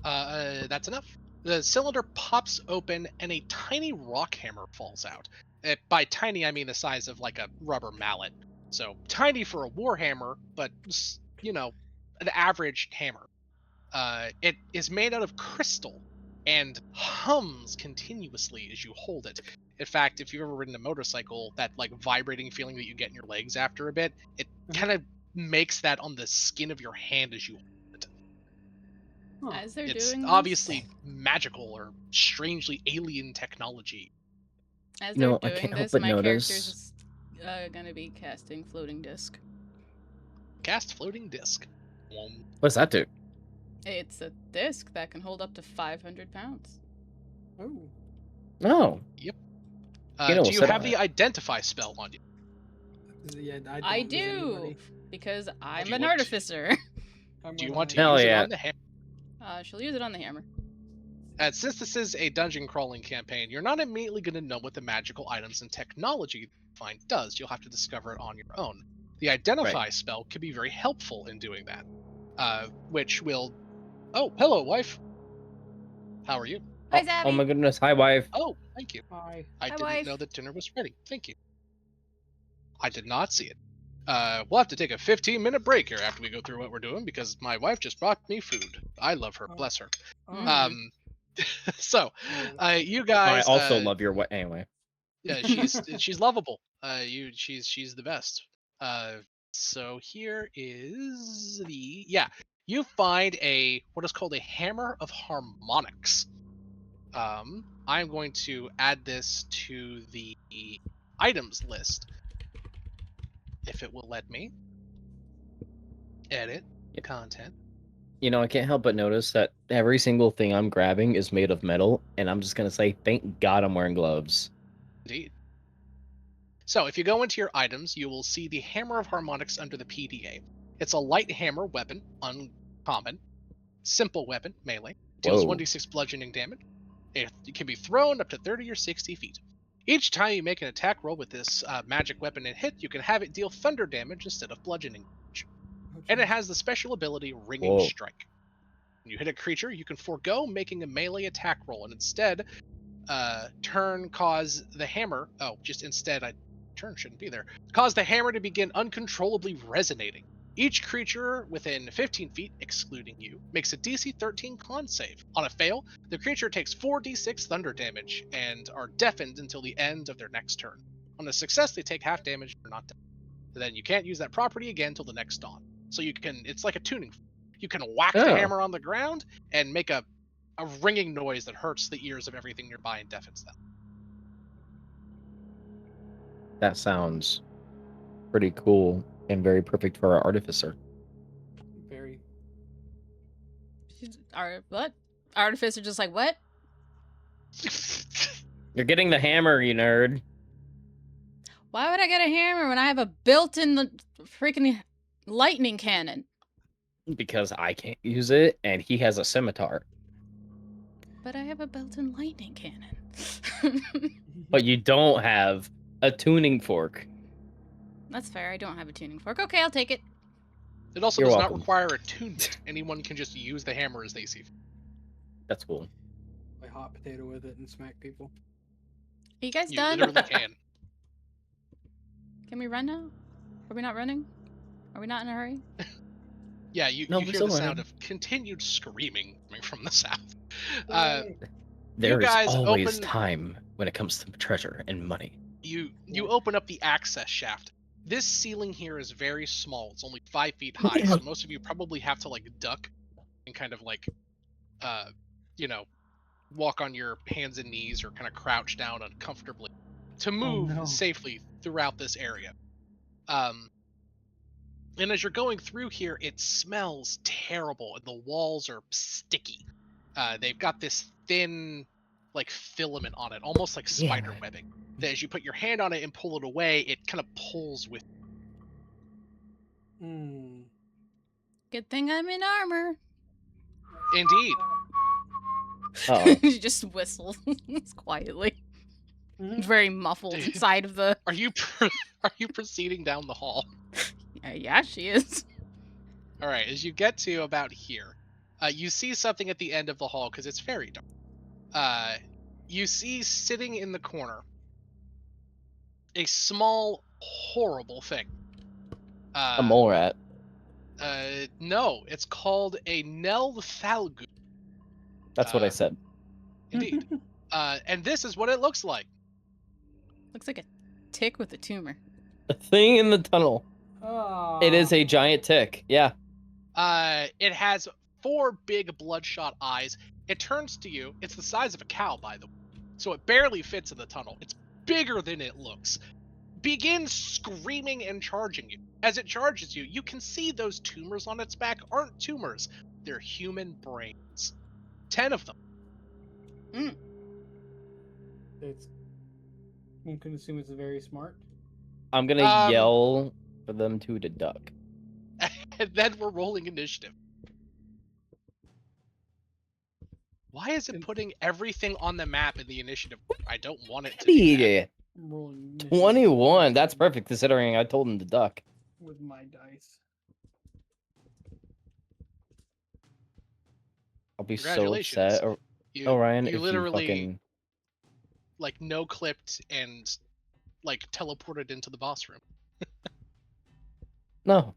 That's enough. The cylinder pops open, and a tiny rock hammer falls out. By tiny, I mean the size of like a rubber mallet. So tiny for a war hammer, but an average hammer. It is made out of crystal and hums continuously as you hold it. In fact, if you've ever ridden a motorcycle, that like vibrating feeling that you get in your legs after a bit, it kind of makes that on the skin of your hand as you hold it. Huh. As they're It's doing obviously this, magical or strangely alien technology. as You they're know, I doing can't help this, but my character's notice. gonna be casting floating disc. Cast floating disc. What's that do? It's a disc that can hold up to 500 pounds. Oh. Oh, Yep. You know, Do you set have up- the identify spell on you? Yeah, I don't. I Does do, anybody? because I'm you an want to- artificer. I'm Do you gonna- want to Hell use it yeah. on the hammer? She'll use it on the hammer. Since this is a dungeon crawling campaign, you're not immediately going to know what the magical items and technology you find does. You'll have to discover it on your own. The identify spell can be very helpful in doing that, which will. Oh, hello, wife. How are you? Hi, Oh Zabby. my goodness! Hi, wife. Oh, thank you. Hi. I Hi, didn't wife. know that dinner was ready. Thank you. I did not see it. We'll have to take a 15-minute break here after we go through what we're doing because my wife just brought me food. I love her. Oh. Bless her. Mhm. Um, so, you I guys. also love your anyway. Yeah, she's lovable. She's the best. So here is you find what is called a hammer of harmonics. I'm going to add this to the items list if it will let me. Edit Yep. content. You know, I can't help but notice that every single thing I'm grabbing is made of metal, and I'm just gonna say, thank God I'm wearing gloves. Indeed. So if you go into your items, you will see the Hammer of Harmonics under the PDA. It's a light hammer weapon, uncommon. Simple weapon, melee. Deals Whoa. 1d6 bludgeoning damage. It can be thrown up to 30 or 60 feet. Each time you make an attack roll with this magic weapon and hit, you can have it deal thunder damage instead of bludgeoning damage. And it has the special ability Ringing Whoa. Strike. When you hit a creature, you can forego making a melee attack roll and instead cause the hammer. Oh, just instead, turn shouldn't be there. Cause the hammer to begin uncontrollably resonating. Each creature within 15 feet, excluding you, makes a DC 13 con save. On a fail, the creature takes 4d6 thunder damage and are deafened until the end of their next turn. On a success, they take half damage and are not dead. Then you can't use that property again until the next dawn. So it's like a tuning. You can whack the Oh. hammer on the ground and make a ringing noise that hurts the ears of everything nearby and deafens them. That sounds pretty cool and very perfect for our artificer. Very. What? Artificer just like, what? You're getting the hammer, you nerd. Why would I get a hammer when I have a built-in freaking lightning cannon? Because I can't use it, and he has a scimitar. But I have a built-in lightning cannon. But you don't have a tuning fork. That's fair. I don't have a tuning fork. Okay, I'll take it. It also You're does welcome. not require attunement. Anyone can just use the hammer as they see fit. That's cool. Play hot potato with it and smack people. Are you guys You done? literally can. Can we run now? Are we not running? Are we not in a hurry? Yeah, you No, hear we're the still sound running. of continued screaming coming from the south. Yay. There is guys always open- time when it comes to treasure and money. You Yeah. open up the access shaft. This ceiling here is very small. It's only 5 feet high, so most of you probably have to like duck and kind of like, you know, walk on your hands and knees or kind of crouch down uncomfortably to move no. safely throughout this area. And as you're going through here, it smells terrible and the walls are sticky. They've got this thin, like, filament on it, almost like spider webbing. That as you put your hand on it and pull it away, it kind of pulls with. Hmm. Good thing I'm in armor. Indeed. Oh. She just whistles quietly. Mhm. Very muffled Dude. inside of the. Are you proceeding down the hall? Yeah, she is. All right. As you get to about here, you see something at the end of the hall because it's very dark. You see sitting in the corner a small, horrible thing. A mole rat. No, it's called a Nelthalgu. That's what I said. Indeed. And this is what it looks like. Looks like a tick with a tumor. A thing in the tunnel. It is a giant tick. Yeah. It has 4 big bloodshot eyes. It turns to you. It's the size of a cow, by the way. So it barely fits in the tunnel. It's bigger than it looks. Begins screaming and charging you. As it charges you, you can see those tumors on its back aren't tumors. They're human brains. 10 of them. It's. One can assume it's very smart. I'm gonna yell for them to duck. And then we're rolling initiative. Why is it putting everything on the map in the initiative? I don't want it to do that. Yeah. I'm rolling 21. That's perfect considering I told him to duck. with my dice. I'll be so Congratulations. upset. You Orion, if literally you fucking... like no clipped and like teleported into the boss room. No.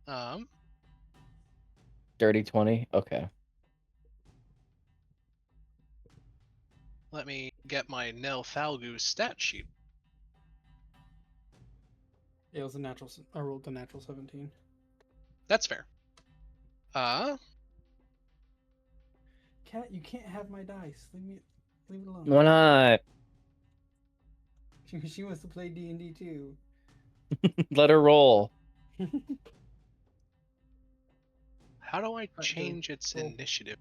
Um, Dirty 20? Okay. let me get my Nelthalgu stat sheet. It was a natural. I rolled the natural 17. That's fair. Cat, you can't have my dice. Leave it alone. Why not? She wants to play D&D too. Let her roll. How do I go. change its Roll. initiative?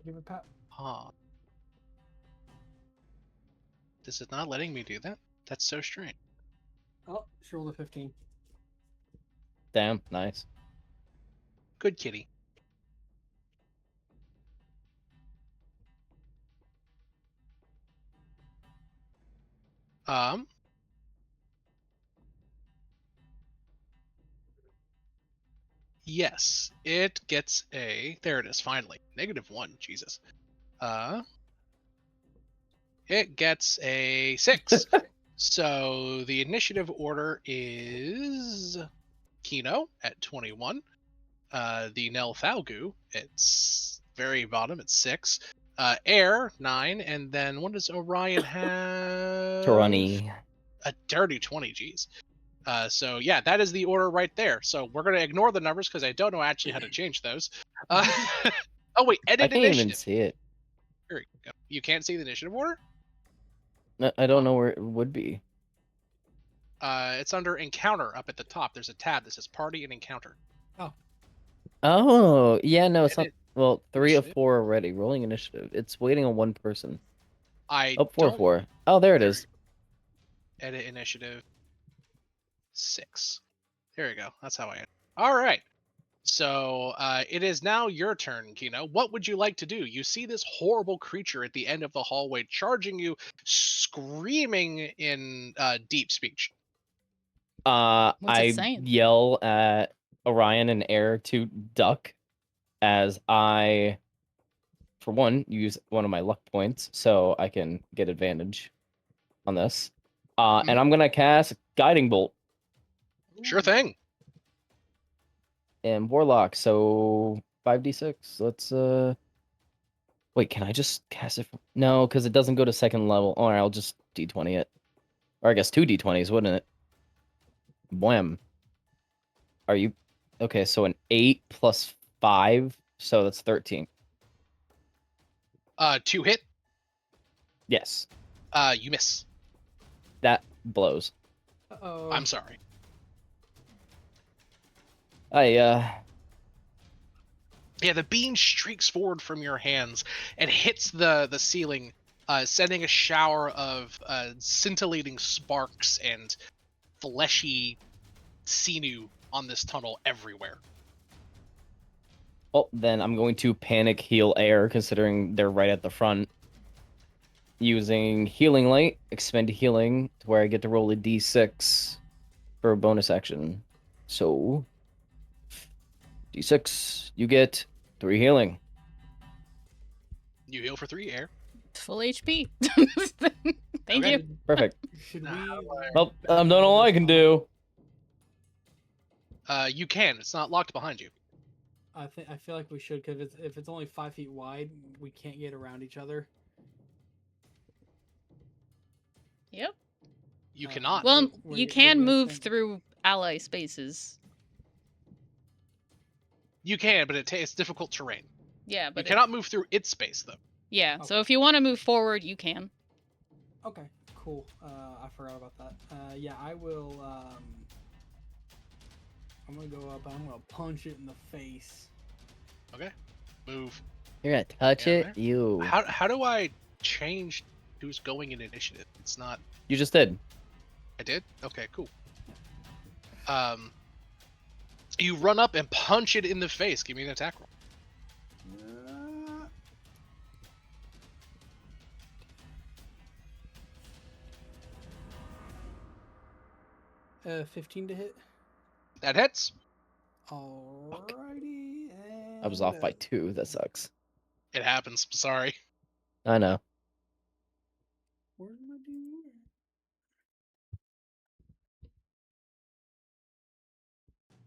Give it pat. Huh. This is not letting me do that. That's so strange. Oh, she rolled a 15. Damn, nice. Good kitty. Yes, it gets a. There it is. Finally, -1. Jesus. It gets a 6. So the initiative order is Kino at 21. The Nelthalgu, it's very bottom at 6. Air 9, and then what does Orion have? 20. A dirty 20. Geez. So yeah, that is the order right there. So we're gonna ignore the numbers because I don't know actually how to change those. Oh wait, I edit can't initiative. even see it. Here we go. You can't see the initiative order? I don't know where it would be. It's under encounter up at the top. There's a tab that says party and encounter. Oh, yeah, no, it's not. Edit Well, 3 of initiative. 4 already. Rolling initiative. It's waiting on one person. I Oh, 4 of don't 4. Oh, there it There is. edit initiative 6. There we go. That's how I edit. All right. So it is now your turn, Kino. What would you like to do? You see this horrible creature at the end of the hallway charging you, screaming in deep speech. What's it I saying? yell at Orion and Air to duck as I, for one, use one of my luck points so I can get advantage on this. And I'm gonna cast Guiding Bolt Sure thing. and Warlock, so 5d6. Let's wait, can I just cast it? No, because it doesn't go to second level. Alright, I'll just d20 it. Or I guess 2 d20s, wouldn't it? Wham. Are you okay? So an 8 plus 5, so that's 13. 2 hit. Yes, You miss. that blows. Uh-oh. I'm sorry. Yeah, the beam streaks forward from your hands and hits the ceiling, sending a shower of scintillating sparks and fleshy sinew on this tunnel everywhere. Oh, then I'm going to panic heal air, considering they're right at the front. Using healing light, expend healing, to where I get to roll a d6 for a bonus action. So, d6, you get 3 healing. You heal for 3 air. Full HP. Thank Okay. you. Perfect. Should Now, we? Well, I'm doing all I can do. You can. It's not locked behind you. I feel like we should, because if it's only 5 feet wide, we can't get around each other. Yep. You cannot. Well, What you do can guys move think? through ally spaces. You can, but it's difficult terrain. Yeah, You but cannot move through its space, though. yeah. So Okay. if you want to move forward, you can. Okay, cool. I forgot about that. Yeah, I will. I'm gonna go up and I'm gonna punch it in the face. Okay. Move. You're gonna touch Yeah, it? there. You. How do I change who's going in initiative? It's not. You just did. I did? Okay, cool. You run up and punch it in the face. Give me an attack roll. 15 to hit. That hits. Alrighty. And I was off by 2. That sucks. It happens. Sorry. I know. Where's my dude?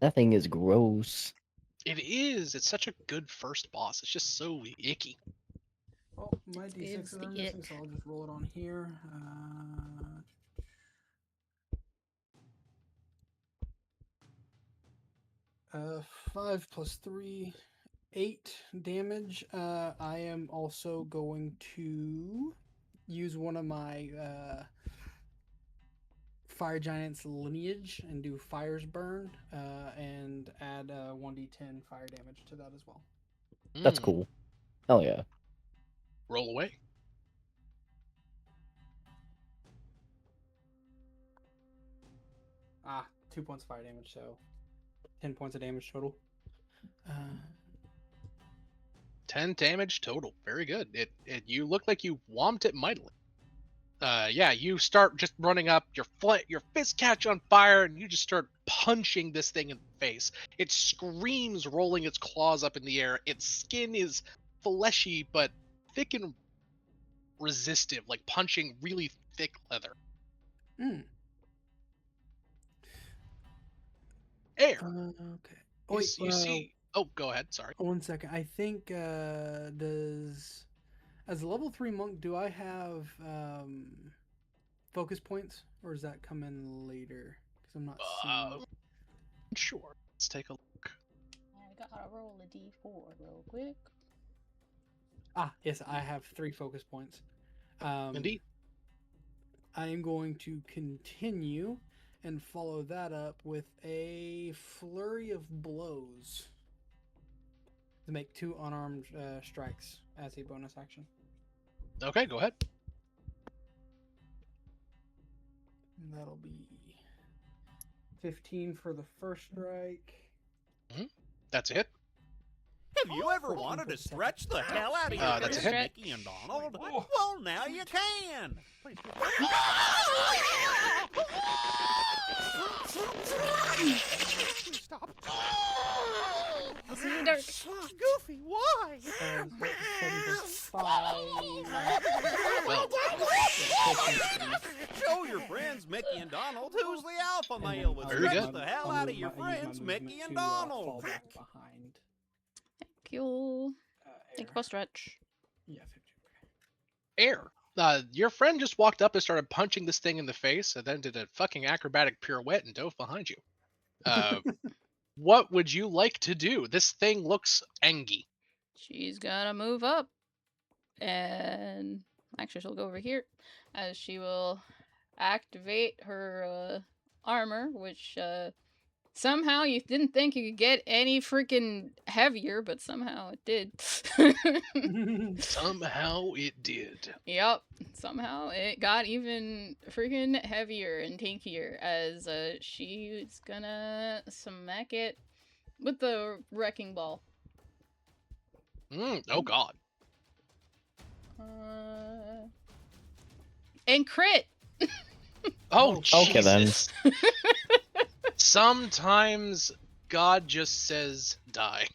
That thing is gross. It is. It's such a good first boss. It's just so icky. Oh, my It's d6 the are missing, ick. so I'll just roll it on here. 5 plus 3, 8 damage. I am also going to use one of my fire giant's lineage and do fire's burn, and add 1d10 fire damage to that as well. That's cool. Hell yeah. Roll away. Ah, 2 points of fire damage, so 10 points of damage total. 10 damage total. Very good. You look like you whomped it mightily. Yeah, you start just running up, your fist catch on fire, and you just start punching this thing in the face. It screams, rolling its claws up in the air. Its skin is fleshy but thick and resistive, like punching really thick leather. Air. Okay. Oh, wait, You see. Oh, go ahead. Sorry. 1 second. I think does as a level 3 monk, do I have focus points, or does that come in later? Because I'm not seeing. Sure. Let's take a look. I gotta roll a d4 real quick. Ah, yes, I have 3 focus points. Indeed. I am going to continue and follow that up with a flurry of blows to make 2 unarmed strikes as a bonus action. Okay, go ahead. And that'll be 15 for the first strike. That's a hit. Have you ever wanted to stretch the hell out of your that's a friends, hit. Mickey and Donald? Well, now you can. Stop. Dark. Goofy, why? 7 plus 5. Well, Show your friends Mickey and Donald who's the alpha male with Very stretch good. the hell out of your friends Mickey and Donald. Fall back behind. Thank you. Thank you for stretch. Yeah, 15. air. Your friend just walked up and started punching this thing in the face, and then did a fucking acrobatic pirouette and dove behind you. What would you like to do? This thing looks angry. She's gonna move up. And actually, she'll go over here. As she will activate her armor, which Somehow you didn't think you could get any freaking heavier, but somehow it did. Somehow it did. Yep. Somehow it got even freaking heavier and tankier as she's gonna smack it with the wrecking ball. Oh God. And crit. Oh, Okay, then. Jesus. Sometimes God just says die.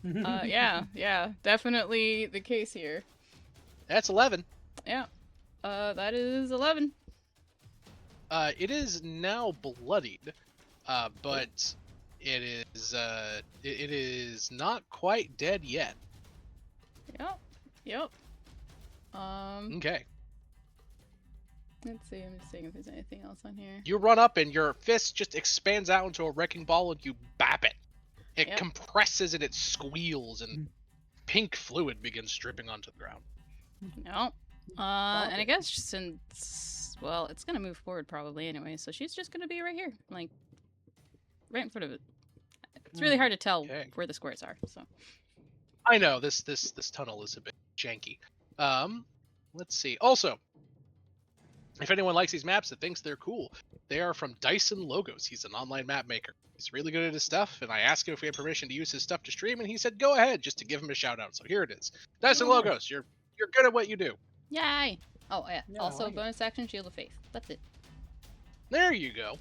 Yeah, definitely the case here. That's 11. Yeah. That is 11. It is now bloodied, but it is not quite dead yet. Yep. Okay. Let's see. I'm just seeing if there's anything else on here. You run up and your fist just expands out into a wrecking ball and you bap it. It Yep. compresses and it squeals and pink fluid begins dripping onto the ground. No. And I guess since, well, it's gonna move forward probably anyway, so she's just gonna be right here, like, right in front of it. It's really hard to tell Okay. where the squares are, so. I know this tunnel is a bit janky. Let's see. Also, if anyone likes these maps that thinks they're cool, they are from Dyson Logos. He's an online map maker. He's really good at his stuff, and I asked him if we had permission to use his stuff to stream, and he said go ahead, just to give him a shout out. So here it is. Dyson Oh, nice. Logos, you're good at what you do. Yay! Oh, yeah. Yeah, I Also, like it. bonus action, Shield of Faith. That's it. There you go.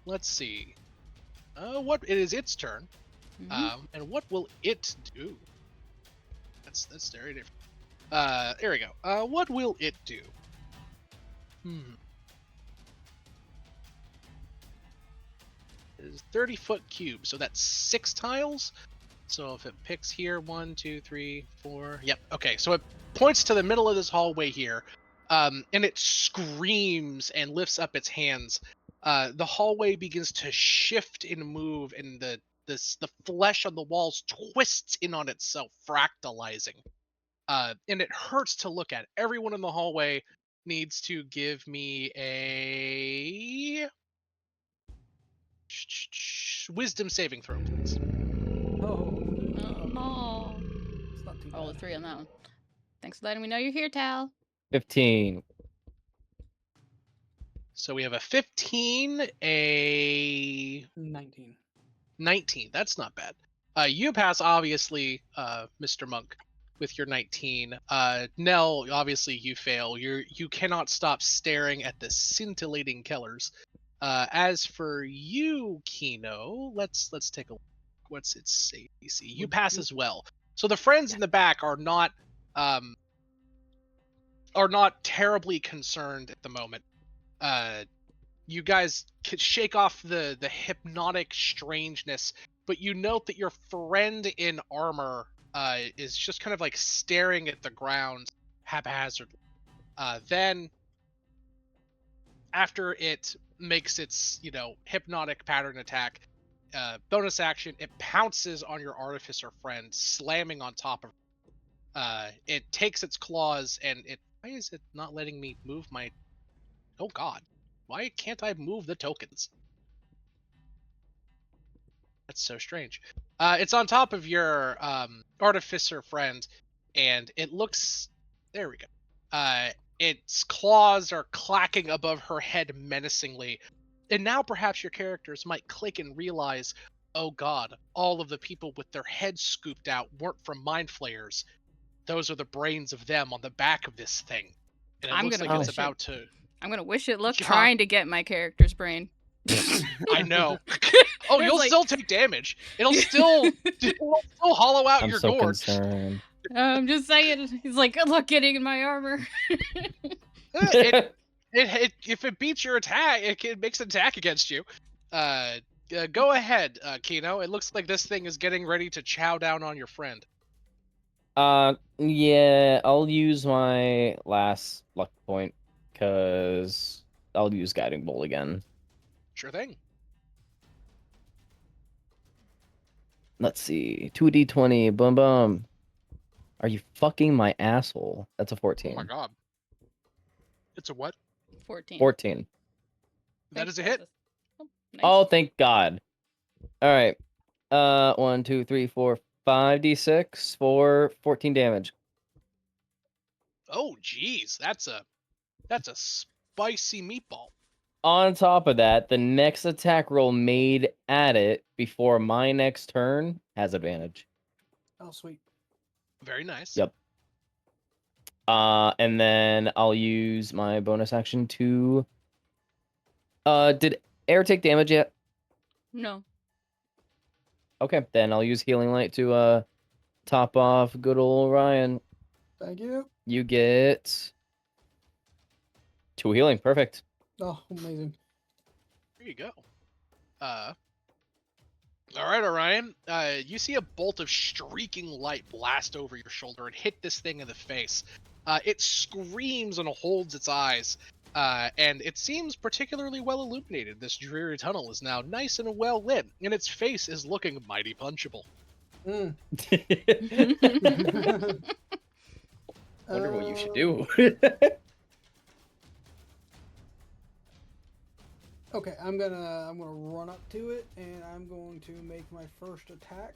Let's see. What it is its turn. Mhm. And what will it do? That's very different. There we go. What will it do? It is 30-foot cube, so that's 6 tiles. So if it picks here, 1, 2, 3, 4. Yep. Okay. So it points to the middle of this hallway here, and it screams and lifts up its hands. The hallway begins to shift and move, and the flesh on the walls twists in on itself, fractalizing. And it hurts to look at. Everyone in the hallway needs to give me a wisdom saving throw, please. Oh, Oh. it's not too Roll a bad. 3 on that one. Thanks for letting me know you're here, Tal. 15. So we have a 15, a 19. 19. That's not bad. You pass, obviously, Mr. Monk, with your 19. Nell, obviously, you fail. You cannot stop staring at the scintillating killers. As for you, Kino, let's take a look. What's its save DC? You pass as well. So the friends in the back are not terribly concerned at the moment. You guys could shake off the hypnotic strangeness, but you note that your friend in armor is just kind of like staring at the ground haphazardly. Then, after it makes its hypnotic pattern attack, bonus action, it pounces on your artificer friend, slamming on top of her. It takes its claws and why is it not letting me move my? Oh God. Why can't I move the tokens? That's so strange. It's on top of your artificer friend, and it looks. There we go. Its claws are clacking above her head menacingly, and now perhaps your characters might click and realize, oh God, all of the people with their heads scooped out weren't from mind flayers. Those are the brains of them on the back of this thing, and it I'm looks gonna like it's wish about to. I'm gonna wish it luck Yeah. trying to get my character's brain. I know. Oh, There's you'll like- still take damage. It'll still hollow out I'm your so gourd. concerned. I'm just saying. He's like, good luck getting in my armor. If it beats your attack, it makes an attack against you. Go ahead, Kino. It looks like this thing is getting ready to chow down on your friend. Yeah, I'll use my last luck point, because I'll use Guiding Bolt again. Sure thing. Let's see. 2d20, boom boom. Are you fucking my asshole? That's a 14. Oh my God. It's a what? 14. 14. That is a hit. Nice. Oh, thank God. All right. 1, 2, 3, 4, 5d6 for 14 damage. Oh, geez, that's a spicy meatball. On top of that, the next attack roll made at it before my next turn has advantage. Oh, sweet. Very nice. Yep. And then I'll use my bonus action to. Did Air take damage yet? No. Okay, then I'll use Healing Light to top off good old Ryan. Thank you. You get 2 healing. Perfect. Oh, amazing. There you go. All right, Orion. You see a bolt of streaking light blast over your shoulder and hit this thing in the face. It screams and holds its eyes, and it seems particularly well illuminated. This dreary tunnel is now nice and well lit, and its face is looking mighty punchable. Mm. Wonder what you should do. Okay, I'm gonna run up to it and I'm going to make my first attack.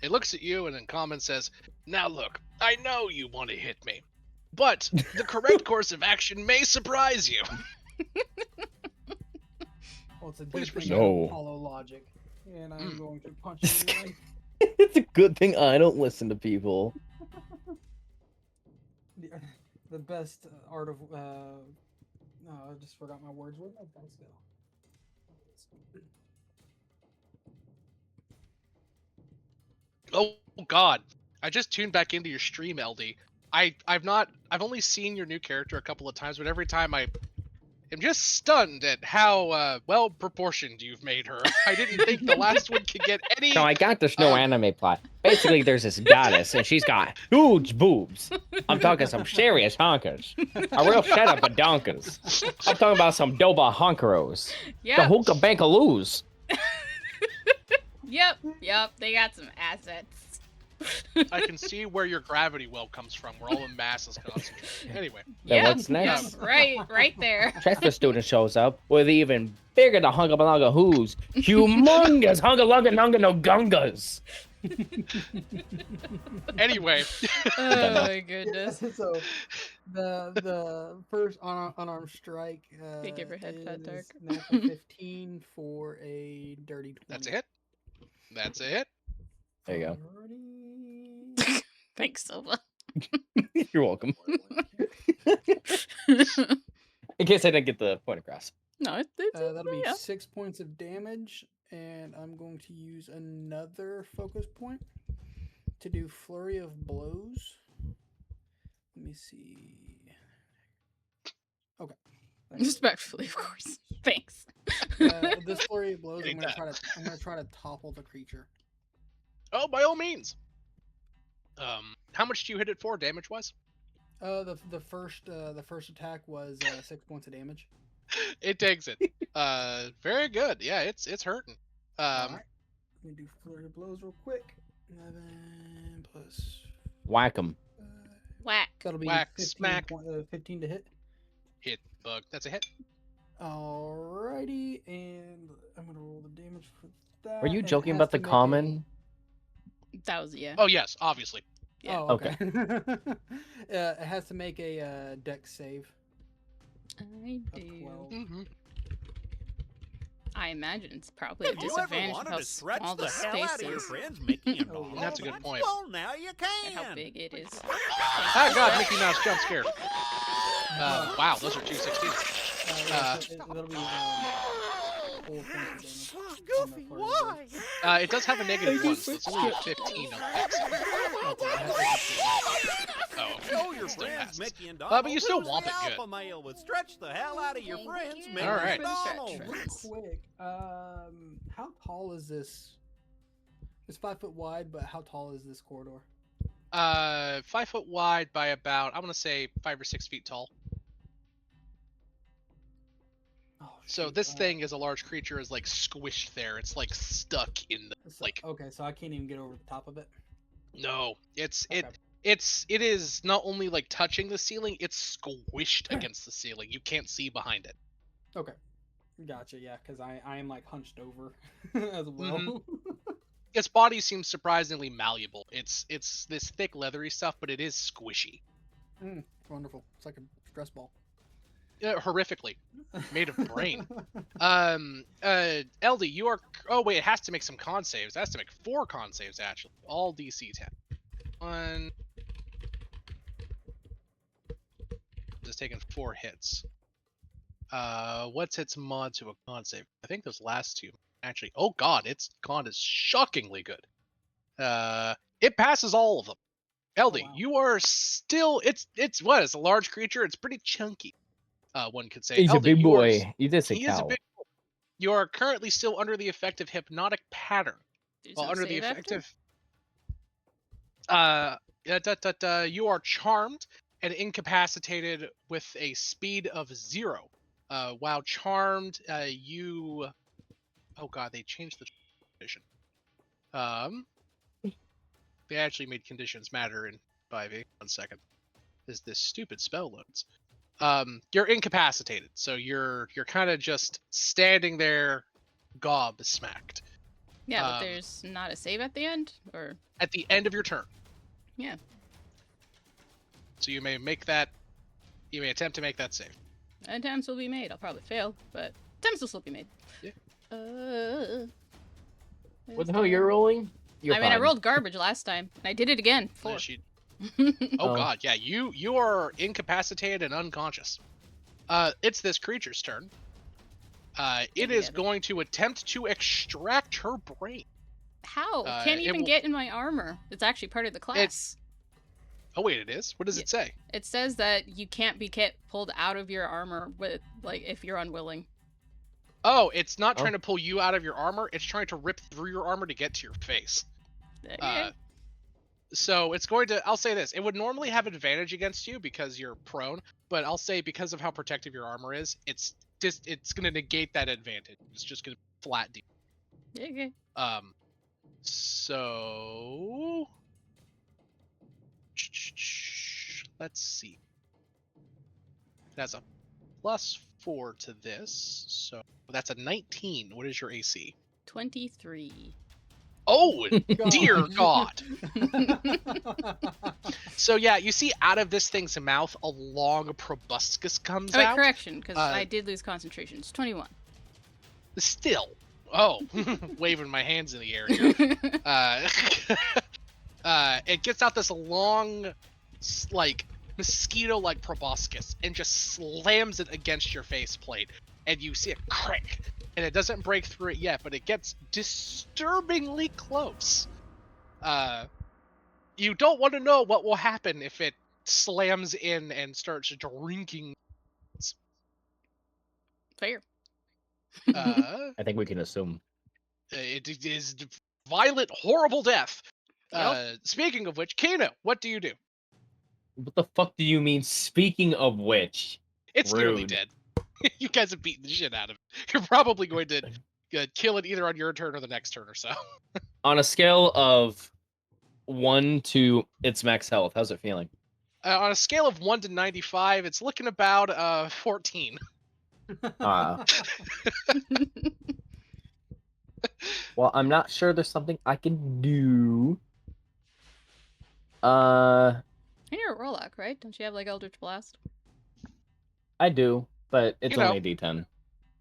It looks at you and in comment says, "Now look, I know you want to hit me, but the correct course of action may surprise you." Well, it's a Please good thing proceed. I No. don't follow logic, and I'm going to punch it anyway. It's a good thing I don't listen to people. The best art of I just forgot my words. Where did my dice go? Oh God! I just tuned back into your stream, LD. I've only seen your new character a couple of times, but every time I am just stunned at how well proportioned you've made her. I didn't think the last one could get any. So I got this new anime plot. Basically, there's this goddess, and she's got huge boobs. I'm talking some serious honkers. A real set of badonkers. I'm talking about some doba honkeros. The Yep. hookah bankaloos. Yep. They got some assets. I can see where your gravity well comes from, where all the mass is concentrated. Anyway, Then Yep, what's next? Yep, right there. Transfer student shows up with even bigger the hunga balunga who's humongous hunga lunga nunga no gungas. anyway, Oh my goodness. So the first unarmed strike They give her head fat dark. is natural 15 for a dirty 20. that's a hit. That's a hit. There you go. Alrighty. Thanks, Silva. You're welcome. In case I didn't get the point across. No, it's That'll be yeah. 6 points of damage, and I'm going to use another focus point to do flurry of blows. Let me see. Okay. Thanks. Respectfully, of course. Thanks. This flurry of blows, I'm Anytime. gonna try to topple the creature. Oh, by all means. How much do you hit it for, damage-wise? The first attack was 6 points of damage. It takes it. Very good. Yeah, it's hurting. Alright. Let me do flurry of blows real quick. 11 plus. Whack 'em. Whack. That'll be Whack, 15, smack. 15 to hit. Hit bug. That's a hit. Alrighty, and I'm gonna roll the damage for that. Were you and it joking has about to the make common? That was yeah. Oh yes, obviously. Yeah. Oh, okay. It has to make a dex save. I Of do. 12. Mm-hmm. I imagine it's probably a Have you ever disadvantage of wanted how to stretch small the the hell space out of your is friends Mickey and Oh, Donald? that's a good point. Well, now you and how can. big it is. Ah, God, Mickey Mouse jump scared. Wow, those are two 16s. That'll be 4 points of damage. Goofy, why? It does have a -1, so it's only a 15 on dex. Oh, okay. Show your Still friends passes. Mickey and Donald. But you still who's womp the it good. alpha male would stretch the hell out of your Thank friends you. Mickey All right. and Donald. Quick, how tall is this? It's 5 foot wide, but how tall is this corridor? 5 foot wide by about, I'm gonna say 5 or 6 feet tall. Oh, So shoot, this thing is a large creature is like squished there. It's like stuck in the like. Okay, so I can't even get over the top of it. No, it Okay. it is not only like touching the ceiling, it's squished against the ceiling. You can't see behind it. Okay. Gotcha. Yeah, because I am like hunched over as well. Its body seems surprisingly malleable. It's this thick leathery stuff, but it is squishy. Wonderful. It's like a stress ball. Horrifically made of brain. LD, you are. Oh wait, it has to make some con saves. It has to make 4 con saves actually. All DC 10. One. Just taking 4 hits. What's its mod to a con save? I think those last 2 actually. Oh god, its con is shockingly good. It passes all of them. LD, wow. you are still. It's what? It's a large creature. It's pretty chunky. One could say. He's a LD, big you are. boy. You did say He is a cow. big. You are currently still under the effect of hypnotic pattern. There's While no under the save effect after? of you are charmed and incapacitated with a speed of 0. While charmed, you. Oh god, they changed the condition. They actually made conditions matter in 5e. 1 second. This stupid spell loads. You're incapacitated, so you're kind of just standing there, gobsmacked. Yeah, but there's not a save at the end, or At the end of your turn. yeah. So you may make that. You may attempt to make that save. Attempts will be made. I'll probably fail, but attempts will still be made. Yeah. What the hell you're rolling? You're I mean, I fine. rolled garbage last time, and I did it again. 4. Oh god, yeah, you are incapacitated and unconscious. It's this creature's turn. It is going to attempt to extract her brain. How? Can't even get in my armor. It's actually part of the class. Oh wait, it is? What does it say? It says that you can't be pulled out of your armor with, like, if you're unwilling. Oh, it's not trying to pull you out of your armor. It's trying to rip through your armor to get to your face. Okay. So it's going to. I'll say this: it would normally have advantage against you because you're prone, but I'll say because of how protective your armor is, it's going to negate that advantage. It's just going to flat deal. Okay. So let's see. That's a +4 to this, so that's a 19. What is your AC? 23. Oh, dear God. So yeah, you see out of this thing's mouth a long proboscis comes Wait, out. correction, because I did lose concentration. It's 21. Still. Oh, waving my hands in the air here. It gets out this long, like, mosquito-like proboscis and just slams it against your faceplate, and you see a crack. And it doesn't break through it yet, but it gets disturbingly close. You don't want to know what will happen if it slams in and starts drinking. Fair. I think we can assume. It is violent, horrible death. Yep. Speaking of which, Kano, what do you do? What the fuck do you mean, speaking of which? It's nearly dead. You guys have beaten the shit out of it. You're probably going to kill it either on your turn or the next turn or so. On a scale of 1 to its max health, how's it feeling? On a scale of 1 to 95, it's looking about 14. Well, I'm not sure there's something I can do. You're a Warlock, right? Don't you have, like, Eldritch Blast? I do, but it's You know, only a D10.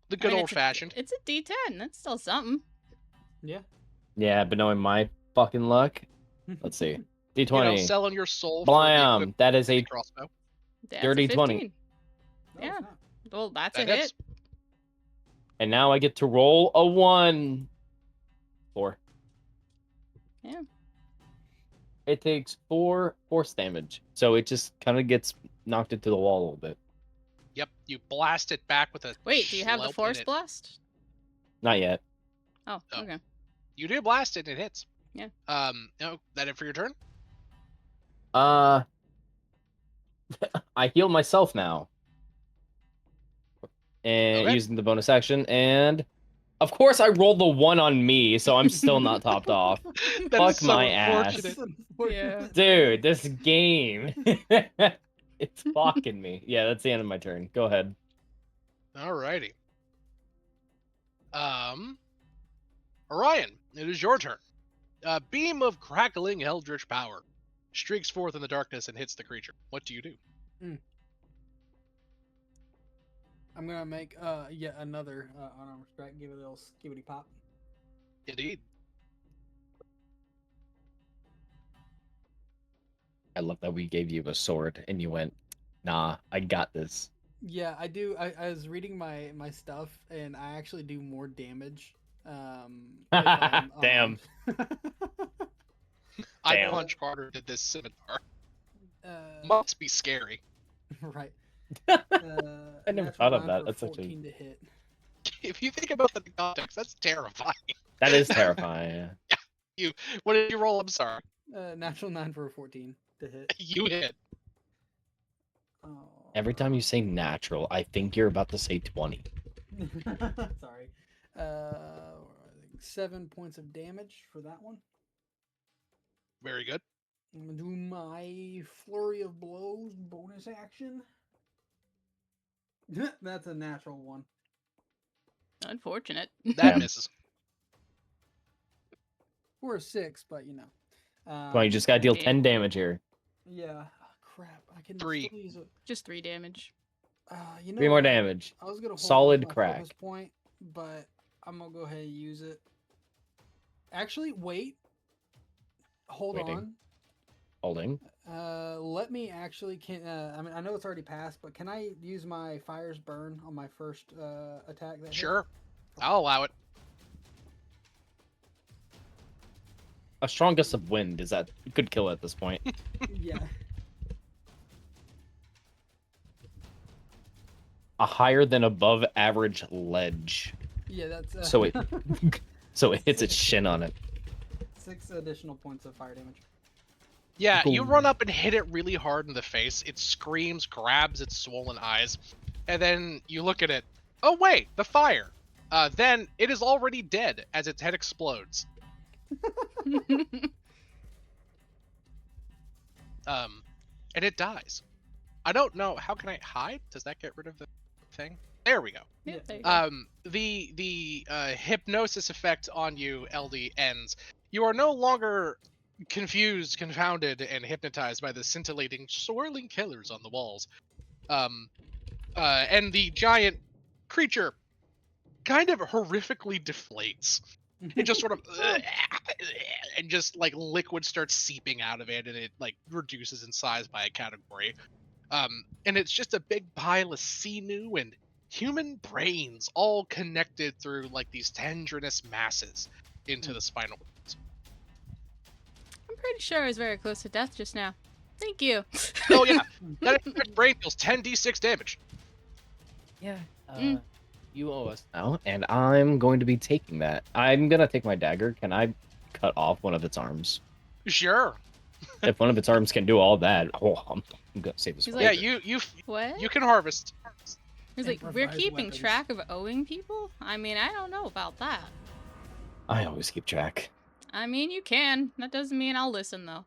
The good old-fashioned. It's a D10. That's still something. Yeah. Yeah, but knowing my fucking luck, let's see. D20. You know, selling your soul Blam! for the That is a crossbow. That's dirty a 20. Yeah. Well, that's a That hit. hits. And now I get to roll a 1. 4. Yeah. It takes 4 force damage, so it just kind of gets knocked into the wall a little bit. Yep, you blast it back with a. Wait, do you have the schlout Force in it. Blast? Not yet. Oh, Oh. okay. You do blast it, and it hits. Yeah. No, that it for your turn? I heal myself now. And Okay. using the bonus action, and of course I rolled the 1 on me, so I'm still not topped off. That Fuck is so my ass. unfortunate. Yeah. Dude, this game. It's fucking me. Yeah, that's the end of my turn. Go ahead. Alrighty. Orion, it is your turn. A beam of crackling eldritch power streaks forth in the darkness and hits the creature. What do you do? I'm gonna make yet another unarmed strike. Give it a little skibbity pop. Indeed. I love that we gave you a sword and you went, nah, I got this. Yeah, I do. I was reading my stuff, and I actually do more damage. If I'm Damn. unarmed. I Damn. punch harder than this scimitar. uh, Must be scary. right. I never Natural thought of 9 that. for That's 14 actually to hit. If you think about the context, that's terrifying. that is terrifying. What did you roll? I'm sorry. Natural 9 for 14 to hit. You hit. Oh. Every time you say natural, I think you're about to say 20. Sorry. I think 7 points of damage for that one. Very good. I'm gonna do my flurry of blows bonus action. That's a natural one. Unfortunate. That Damn. misses. Or a 6, but you know. Well, you just gotta deal Yeah. 10 damage here. Yeah. Oh, crap. I can 3. still use it. Just 3 damage. You know 3 more what? damage. I was gonna hold Solid on to my crack. focus point, but I'm gonna go ahead and use it. Actually, wait. Hold Waiting. on. Holding. Let me actually I mean, I know it's already passed, but can I use my Fire's Burn on my first attack? That hit? Sure. I'll allow it. A strong gust of wind is that could kill at this point. Yeah. A higher than above average ledge. Yeah, that's So it so it hits its shin on it. 6 additional points of fire damage. Yeah, you Cool. run up and hit it really hard in the face. It screams, grabs its swollen eyes, and then you look at it. Oh wait, the fire. Then it is already dead as its head explodes. And it dies. I don't know. How can I hide? Does that get rid of the thing? There we go. Yeah, Yeah. there you go. The hypnosis effect on you, LD, ends. You are no longer confused, confounded, and hypnotized by the scintillating, swirling killers on the walls. And the giant creature kind of horrifically deflates. It just sort of and just like liquid starts seeping out of it, and it like reduces in size by a category. And it's just a big pile of sinew and human brains all connected through like these tendinous masses into the spinal cord. I'm pretty sure I was very close to death just now. Thank you. Oh yeah, that brain deals 10d6 damage. Yeah. Mm. You owe us now, and I'm going to be taking that. I'm gonna take my dagger. Can I cut off one of its arms? Sure. If one of its arms can do all that, I'm gonna save this. He's for Yeah, later. What? you can harvest. He's like, we're Improvise keeping weapons. track of owing people? I mean, I don't know about that. I always keep track. I mean, you can. That doesn't mean I'll listen, though.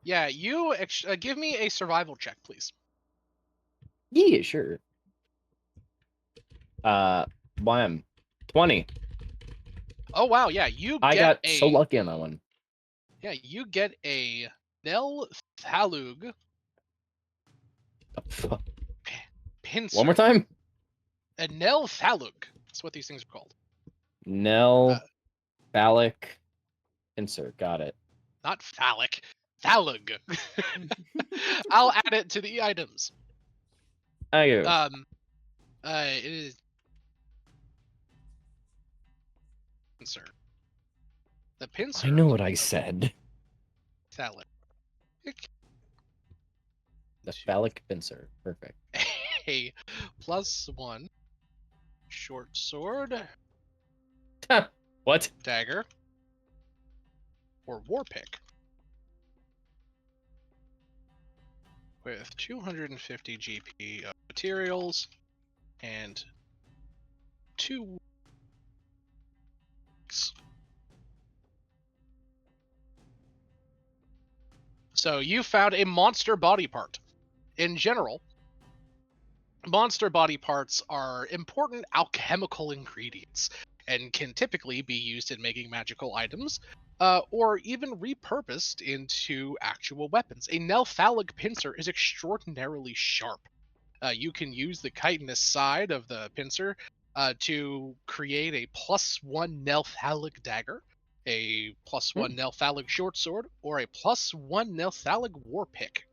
Yeah, you give me a survival check, please. Yeah, sure. Wham. 20. Oh wow, yeah, you I get got so lucky on that one. Yeah, you get a Nel Thalug pincer. One more time. A Nel Thalug. That's what these things are called. Nell, phallic, insert. Got it. Not phallic. Thalug. I'll add it to the items. I go. It is pincer. The pincer. I know what I said. Thallic. The phallic pincer. Perfect. A +1 short sword, What? dagger, or war pick with 250 GP of materials and 2 weeks. So you found a monster body part. In general, Monster body parts are important alchemical ingredients and can typically be used in making magical items, or even repurposed into actual weapons. A Nelthalic pincer is extraordinarily sharp. You can use the chitinous side of the pincer to create a +1 Nelthalic dagger, a +1 Nelthalic short sword, or a +1 Nelthalic war pick.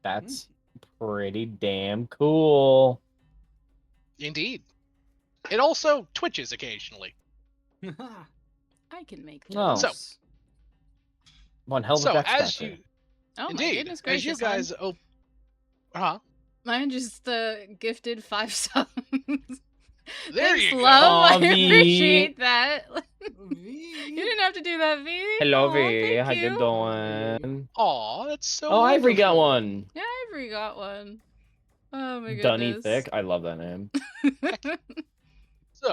That's pretty damn cool. Indeed. It also twitches occasionally. I can make Oh. So, those. One hell of a so deck as scratcher. you Oh my indeed, goodness as you gracious, guys huh? Mine just gifted 5 subs. There Thanks, you go. love. Aw, I V. appreciate that. You V. didn't have to do that, V. Hello, Aw, V. thank How you you. doing? Aw, that's so Oh, wonderful. Ivory got one. Yeah, Ivory got one. Oh my Dunny goodness. Thick. I love that name. So,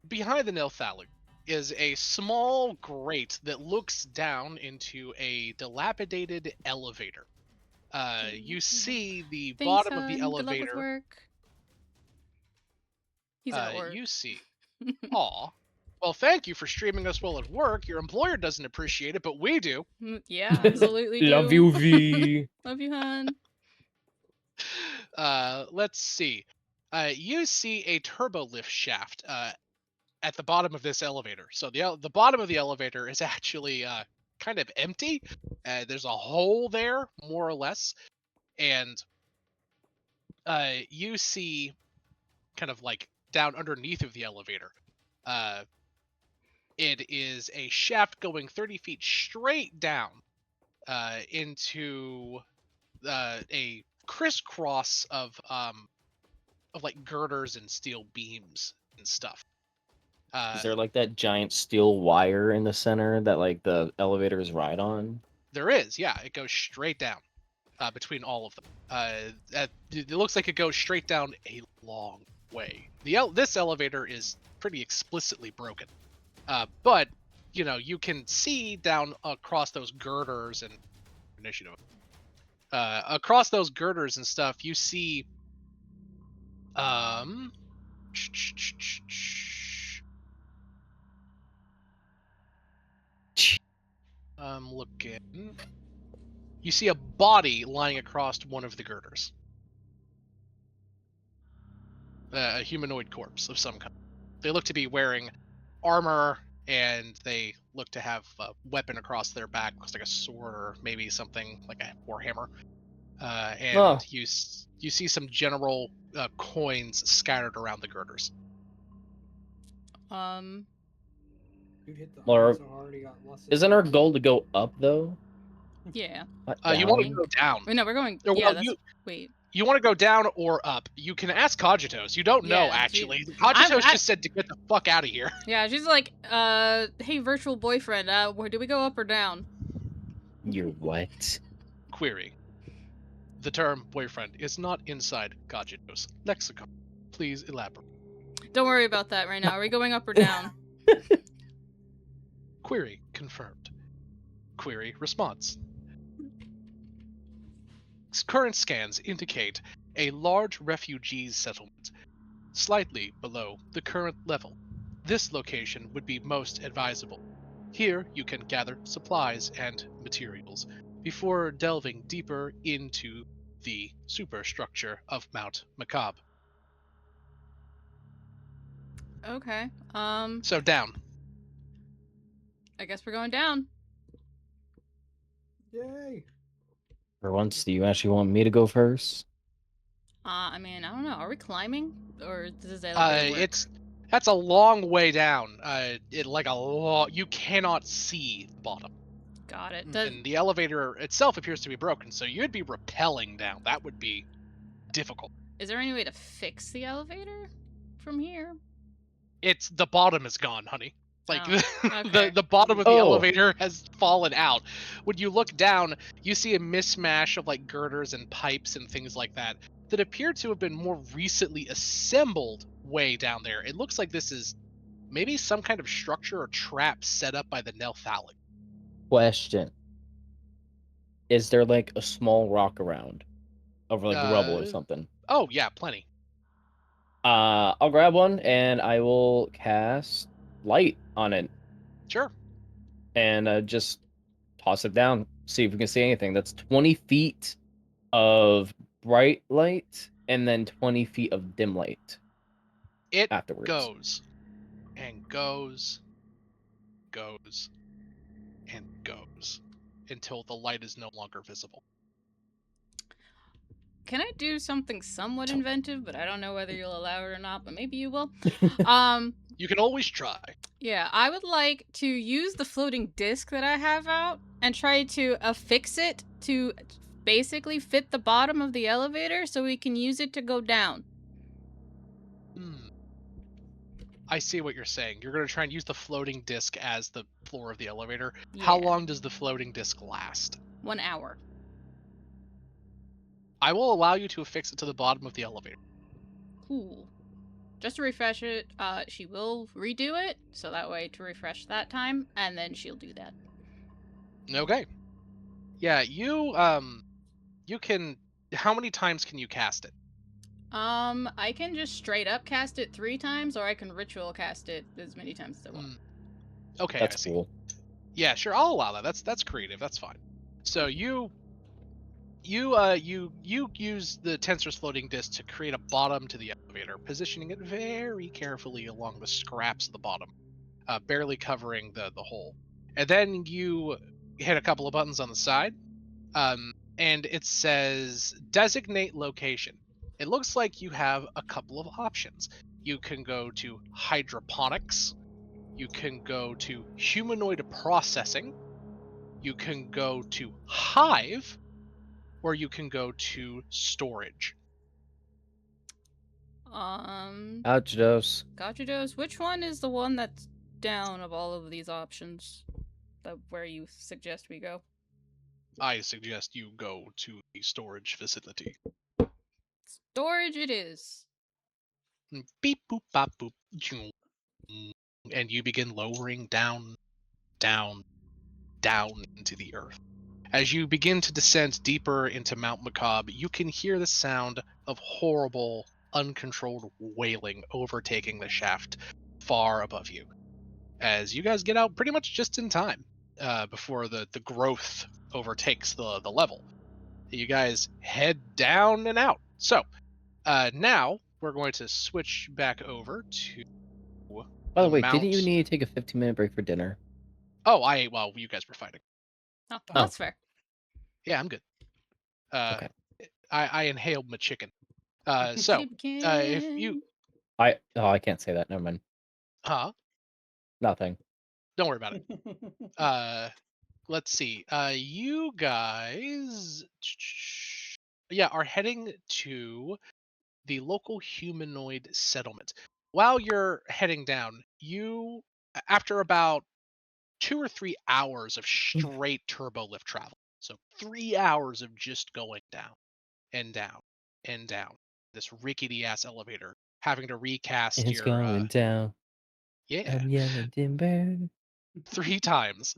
behind the Nelthalic is a small grate that looks down into a dilapidated elevator. You see the Thanks, bottom of the hon. Good luck with elevator. work. He's at work. You see. Aw. Well, thank you for streaming us while at work. Your employer doesn't appreciate it, but we do. Yeah, absolutely do. Love you, V. Love you, hon. Let's see. You see a turbo lift shaft at the bottom of this elevator. So the bottom of the elevator is actually kind of empty. There's a hole there, more or less, and you see kind of like down underneath of the elevator. It is a shaft going 30 feet straight down into a crisscross of like girders and steel beams and stuff. Is there like that giant steel wire in the center that like the elevators ride on? There is, yeah. It goes straight down between all of them. It looks like it goes straight down a long way. This elevator is pretty explicitly broken, but you can see down across those girders and initiative. Across those girders and stuff, you see I'm looking. You see a body lying across one of the girders. A humanoid corpse of some kind. They look to be wearing armor, and they look to have a weapon across their back. Looks like a sword or maybe something like a warhammer. And you see some general coins scattered around the girders. Dude hit the Or- heart so hard he got lost. Isn't our goal to go up though? Yeah. Not You want to down? go down. Wait, no, we're going. Or, Yeah, well, that's. Wait. You want to go down or up? You can ask Cogitos. You don't know, Yeah, actually. Cogitos I- just said to get the fuck out of here. Yeah, she's like, hey, virtual boyfriend, do we go up or down? You're what? Query. The term boyfriend is not inside Cogitos' lexicon. Please elaborate. Don't worry about that right now. Are we going up or down? Query confirmed. Query response. Current scans indicate a large refugee settlement, slightly below the current level. This location would be most advisable. Here you can gather supplies and materials before delving deeper into the superstructure of Mount Macabre. Okay. So down. I guess we're going down. Yay! For once, do you actually want me to go first? I mean, I don't know. Are we climbing, or does the elevator work? That's a long way down. You cannot see the bottom. Got it. And the elevator itself appears to be broken, so you'd be rappelling down. That would be difficult. Is there any way to fix the elevator from here? The bottom is gone, honey. Like okay. the bottom of the elevator has fallen out. When you look down, you see a mismatch of like girders and pipes and things like that appear to have been more recently assembled way down there. It looks like this is maybe some kind of structure or trap set up by the Nelthalic. Question. Is there like a small rock around? over like rubble or something. Oh yeah, plenty. I'll grab one and I will cast light on it Sure. and just toss it down. See if we can see anything. That's 20 feet of bright light and then 20 feet of dim light It afterwards. goes and goes and goes until the light is no longer visible. Can I do something somewhat inventive, but I don't know whether you'll allow it or not, but maybe you will. You can always try. Yeah, I would like to use the floating disc that I have out and try to affix it to basically fit the bottom of the elevator so we can use it to go down. I see what you're saying. You're going to try and use the floating disc as the floor of the elevator. Yeah. How long does the floating disc last? 1 hour. I will allow you to affix it to the bottom of the elevator. Cool. Just to refresh it, she will redo it, so that way to refresh that time, and then she'll do that. Okay. Yeah, you can. How many times can you cast it? I can just straight up cast it 3 times, or I can ritual cast it as many times as I want. Okay, That's I see. cool. Yeah, sure, I'll allow that. That's creative. That's fine. So you use the tensor's floating disc to create a bottom to the elevator, positioning it very carefully along the scraps of the bottom, barely covering the hole. And then you hit a couple of buttons on the side, and it says designate location. It looks like you have a couple of options. You can go to hydroponics, you can go to humanoid processing, you can go to hive, or you can go to storage. Ouch, dose. Gotcha, Dose. Which one is the one that's down of all of these options? Where you suggest we go? I suggest you go to the storage facility. Storage it is. Beep boop bop boop. And you begin lowering down, down, down into the earth. As you begin to descend deeper into Mount Macabre, you can hear the sound of horrible, uncontrolled wailing overtaking the shaft far above you. As you guys get out pretty much just in time before the growth overtakes the level. You guys head down and out. So now we're going to switch back over to By the the way, didn't you Mount. need to take a 15-minute break for dinner? Oh, I ate while you guys were fighting. Oh, Oh. that's fair. Yeah, I'm good. Okay. I inhaled my chicken. So if you, I can't say that. Never mind. Nothing. don't worry about it. Let's see. You guys, yeah, are heading to the local humanoid settlement. While you're heading down, after about 2 or 3 hours of straight turbo lift travel, so 3 hours of just going down and down and down this rickety ass elevator, having to recast It's your going down. yeah, I'm yelling timber. 3 times.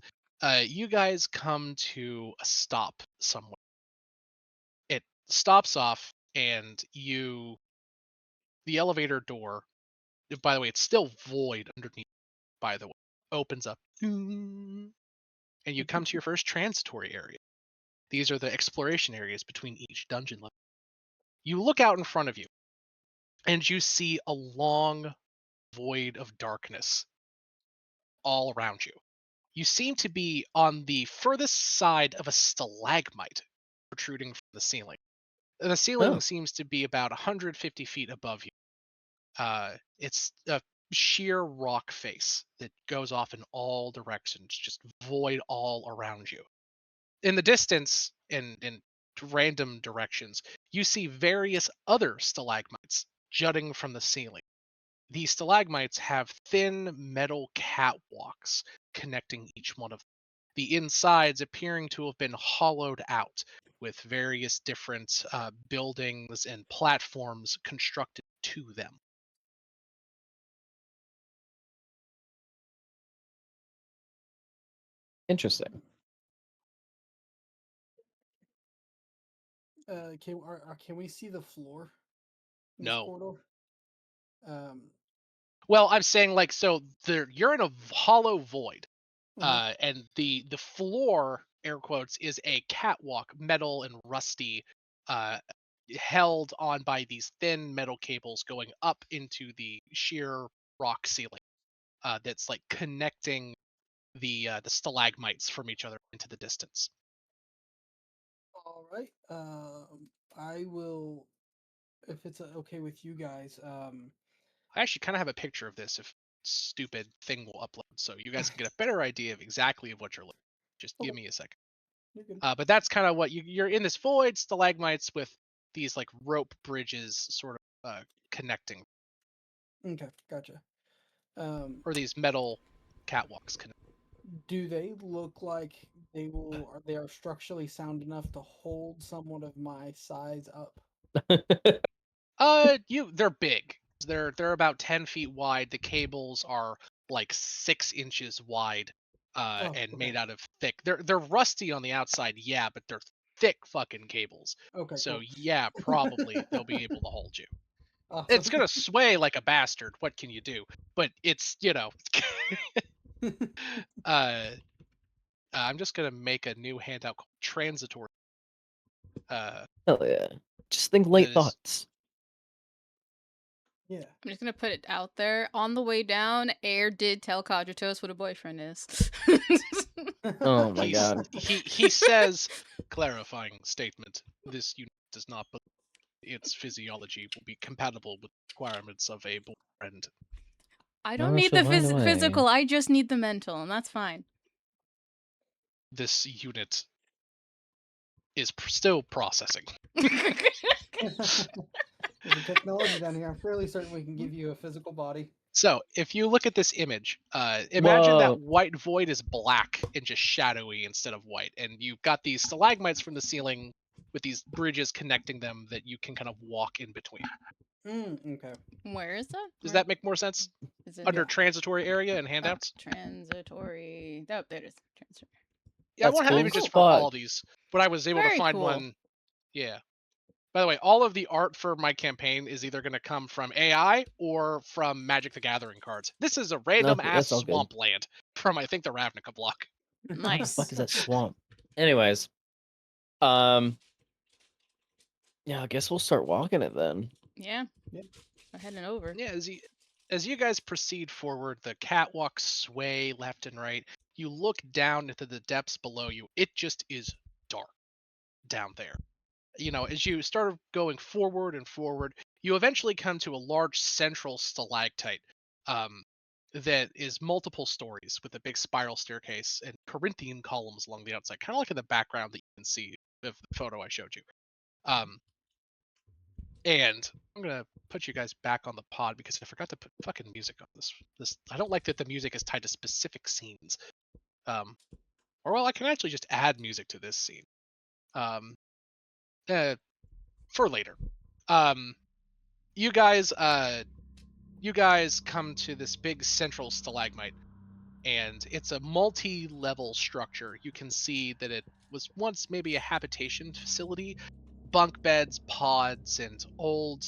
You guys come to a stop somewhere. It stops off, and the elevator door. By the way, it's still void underneath. By the way, opens up, and you come to your first transitory area. These are the exploration areas between each dungeon level. You look out in front of you, and you see a long void of darkness all around you. You seem to be on the furthest side of a stalagmite protruding from the ceiling. The ceiling Oh. seems to be about 150 feet above you. It's a sheer rock face that goes off in all directions, just void all around you. In the distance, in random directions, you see various other stalagmites jutting from the ceiling. These stalagmites have thin metal catwalks connecting each one of them, the insides appearing to have been hollowed out with various different buildings and platforms constructed to them. Interesting. Can we see the floor in this No. corridor? Um. Well, I'm saying like so you're in a hollow void. Uh-huh. And the floor, air quotes, is a catwalk, metal and rusty, uh, held on by these thin metal cables going up into the sheer rock ceiling. That's like connecting the stalagmites from each other into the distance. All right. I will, if it's okay with you guys. I actually kind of have a picture of this if stupid thing will upload, so you guys can get a better idea of exactly of what you're looking. Just give Okay, me a second. you're good. But that's kind of what you're in this void, stalagmites with these like rope bridges sort of connecting, Okay, gotcha. or these metal catwalks connect. Do they look like they are structurally sound enough to hold someone of my size up? They're big. They're about 10 feet wide. The cables are like 6 inches wide, Oh, and okay. made out of thick. They're rusty on the outside, yeah, but they're thick fucking cables. Okay, So cool. yeah, probably they'll be able to hold you. It's Awesome. gonna sway like a bastard. What can you do? But it's uh, I'm just gonna make a new handout called transitory. Hell yeah. Just think That late is thoughts. Yeah. I'm just gonna put it out there. On the way down, Air did tell Quadratos what a boyfriend is. Oh my he's god. he says clarifying statement. This unit does not believe its physiology will be compatible with requirements of a boyfriend. I don't No, need she'll the find a way. physical. I just need the mental, and that's fine. This unit is still processing. There's a technology down here. I'm fairly certain we can give you a physical body. So if you look at this image, imagine that Whoa. white void is black and just shadowy instead of white, and you've got these stalagmites from the ceiling with these bridges connecting them that you can kind of walk in between. Okay. Where is that? Does Where that make more sense? is it? Under Yeah. transitory area and Oh, handouts? transitory. Oh, there it is. Transitory. Yeah, I That's won't have cool as images for fuck. all these, but I was able to Very find cool. one. Yeah. By the way, all of the art for my campaign is either going to come from AI or from Magic the Gathering cards. This is a random Okay, ass that's all good. swampland from I think the Ravnica block. How the fuck Nice. is that swamp? Anyways, um, yeah, I guess we'll start walking it then. Yeah. Yeah. We're heading over. Yeah, as you guys proceed forward, the catwalks sway left and right. You look down into the depths below you. It just is dark down there. As you start going forward and forward, you eventually come to a large central stalactite um, that is multiple stories with a big spiral staircase and Corinthian columns along the outside, kind of like in the background that you can see of the photo I showed you. And I'm gonna put you guys back on the pod because I forgot to put fucking music on this. I don't like that the music is tied to specific scenes. Or well, I can actually just add music to this scene. Um, uh, for later. Um, you guys come to this big central stalagmite, and it's a multi-level structure. You can see that it was once maybe a habitation facility, bunk beds, pods, and old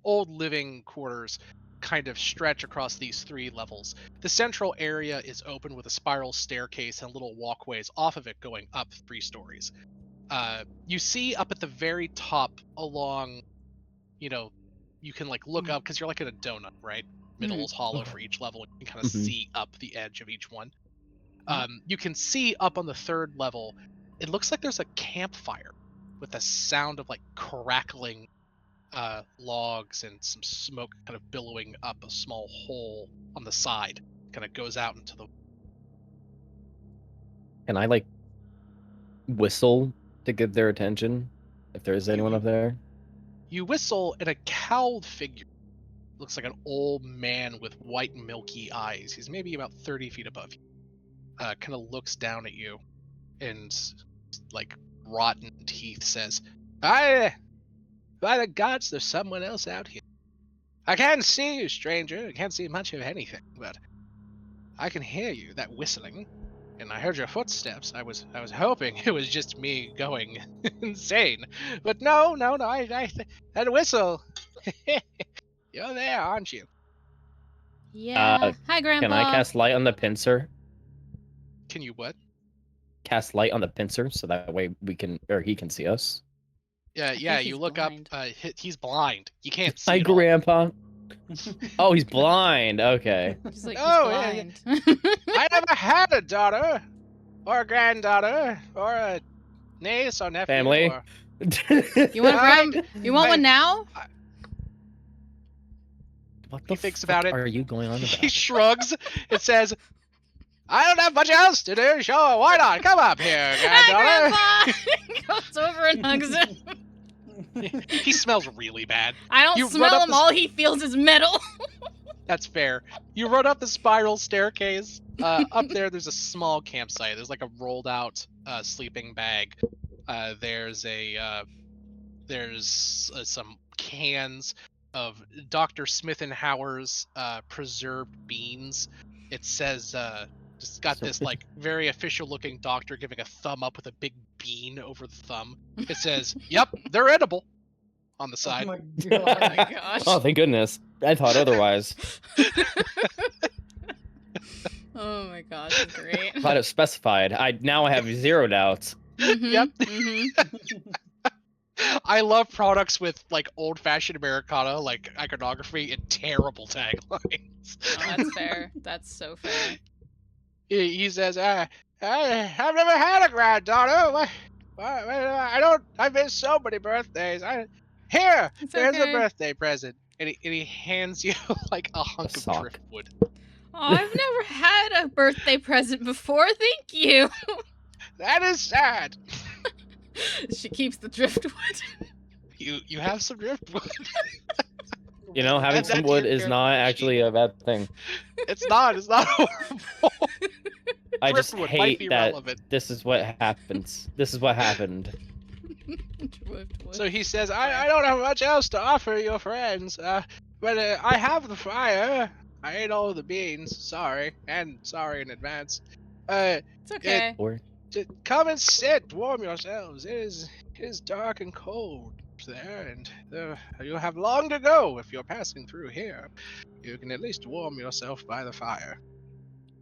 living quarters kind of stretch across these 3 levels. The central area is open with a spiral staircase and little walkways off of it going up 3 stories. You see up at the very top along, you know, you can like look up because you're like in a donut, right? Middle is hollow Okay. for each level. You can kind of Mhm. see up the edge of each one. Mhm. You can see up on the 3rd level, it looks like there's a campfire with a sound of like crackling logs and some smoke kind of billowing up a small hole on the side. Kind of goes out into the. Can I like whistle to get their attention if there is anyone You up there? you whistle, and a cowled figure looks like an old man with white milky eyes. He's maybe about 30 feet above you. Kind of looks down at you and like rotten teeth says, "I, by the gods, there's someone else out here. I can't see you, stranger. I can't see much of anything, but I can hear you. That whistling. and I heard your footsteps. I was hoping it was just me going insane, but no. That whistle. You're there, aren't you? Yeah. Hi, Can I Grandpa. cast light on the pincer? Can you what? Cast light on the pincer so that way we can, or he can see us. Yeah, think you he's look blind. up. He's blind. You can't see Hi, at all. Grandpa. Oh, he's blind. Okay. He's like, he's Oh, yeah, yeah. blind. I never had a daughter, or a granddaughter, or a niece or nephew. Family. Or... You want You want one now? What He the thinks fuck about it. are you going on He about? shrugs. It says, "I don't have much else to do. Sure, why not? Come up here, granddaughter." Hi, Grandpa! Goes over and hugs him. He smells really bad. I don't You run smell up him. the- All he feels is metal. That's fair. You run up the spiral staircase. Up there's a small campsite. There's like a rolled out sleeping bag. There's some cans of Dr. Smith and Hauer's preserved beans. It says just got this like very official looking doctor giving a thumb up with a big bean over the thumb. It says, "Yep, they're edible." On the Oh side. my Oh god. my gosh. Oh, thank goodness. I thought otherwise. Oh my gosh, that's great. I thought it specified. Now I have 0 doubts. Mhm, Yep. I love products with like old-fashioned Americana, like iconography, and terrible taglines. Oh, that's fair. That's so fair. He says, I've never had a granddaughter. I've missed so many birthdays. Here's okay. a birthday present." And he hands you like a hunk of sock. driftwood. Oh, I've never had a birthday present before. Thank you. That is sad. She keeps the driftwood. You have some driftwood. You know, having And some that's wood your is not character sheet. actually a bad thing. It's not horrible. I just Driftwood might be hate that relevant. this is what happens. This is what happened. Driftwood. So he says, I don't have much else to offer your friends, but I have the fire. I ate all the beans. Sorry, and sorry in advance. It's okay. Or Come and sit, warm yourselves. It is dark and cold there, and you'll have long to go if you're passing through here. You can at least warm yourself by the fire.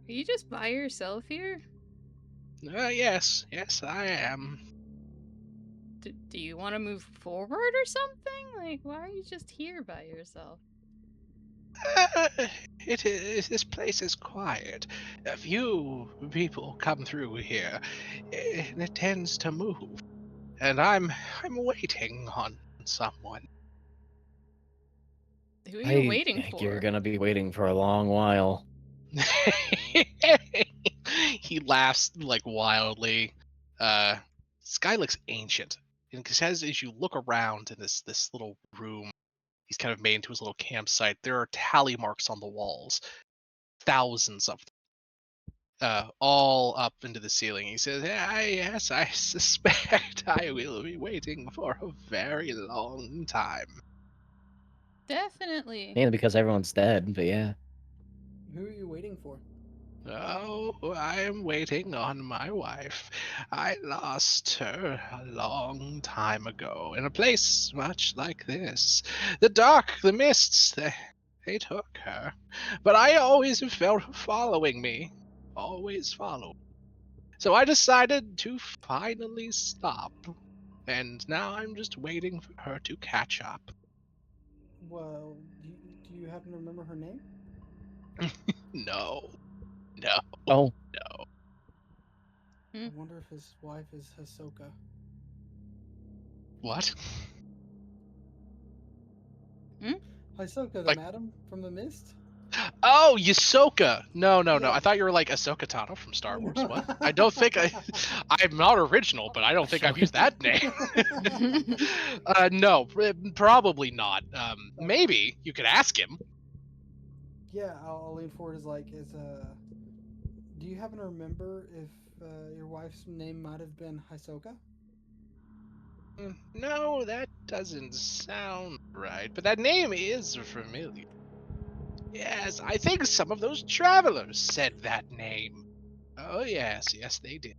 Are you just by yourself here? Yes, I am. Do you want to move forward or something? Like, why are you just here by yourself? This place is quiet. A few people come through here, and it tends to move. And I'm waiting on someone. Who are you waiting I think for? you're gonna be waiting for a long while. He laughs like wildly. This guy looks ancient. And as you look around in this little room he's kind of made into his little campsite, there are tally marks on the walls. Thousands of them. All up into the ceiling. He says, yes, I suspect I will be waiting for a very long time. Definitely. Mainly because everyone's dead, but yeah. Who are you waiting for? Oh, I am waiting on my wife. I lost her a long time ago in a place much like this. The dark, the mists, they took her. But I always felt her following me. Always follow. So I decided to finally stop. And now I'm just waiting for her to catch up. Well, do you happen to remember her name? No. Oh, I wonder if his wife is Hisoka. What? Hisoka, the Like- madam from the mist? Oh, Ysoka. No. Yeah. I thought you were like Ahsoka Tano from Star Wars. What? I don't think I'm not original, but I don't think I've used that name. No, probably not. Maybe you could ask him. Yeah, I'll lean forward do you happen to remember if your wife's name might have been Hisoka? No, that doesn't sound right, but that name is familiar. Yes, I think some of those travelers said that name. Oh yes, yes they did.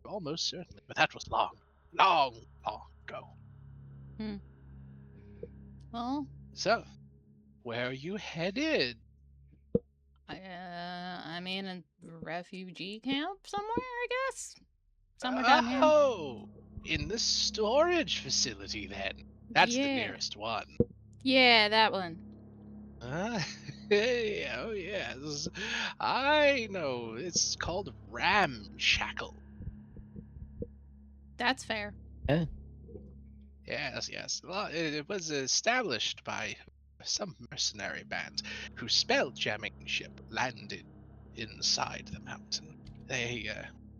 Almost certainly, but that was long, long, long ago. Well, So, where are you headed? I mean, a refugee camp somewhere, I guess. Somewhere down here. Oh, in the storage facility then. That's the Yeah. nearest one. Yeah, that one. Oh yes, I know. It's called Ramshackle. That's fair. Yeah. Yes, yes. Well, it was established by some mercenary band whose spell-jamming ship landed inside the mountain. They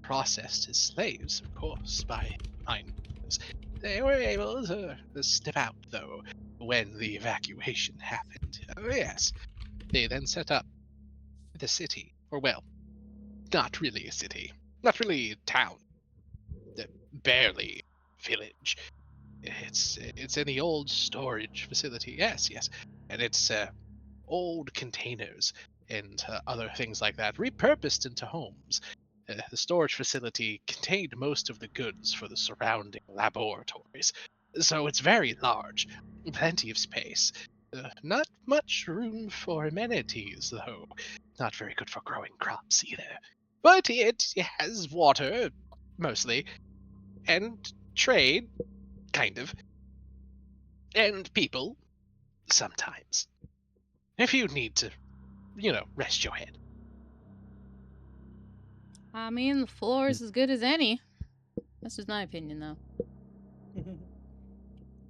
processed as slaves, of course, by miners. They were able to step out, though, when the evacuation happened. Oh, yes. They then set up the city. Or, well, not really a city. Not really a town. Barely village. It's in the old storage facility. Yes, yes, and it's old containers and other things like that repurposed into homes. The storage facility contained most of the goods for the surrounding laboratories, so it's very large, plenty of space. Not much room for amenities, though. Not very good for growing crops either. But it has water, mostly, and trade, kind of, and people, sometimes. If you need to, rest your head. I mean, the floor is as good as any. That's just my opinion, though.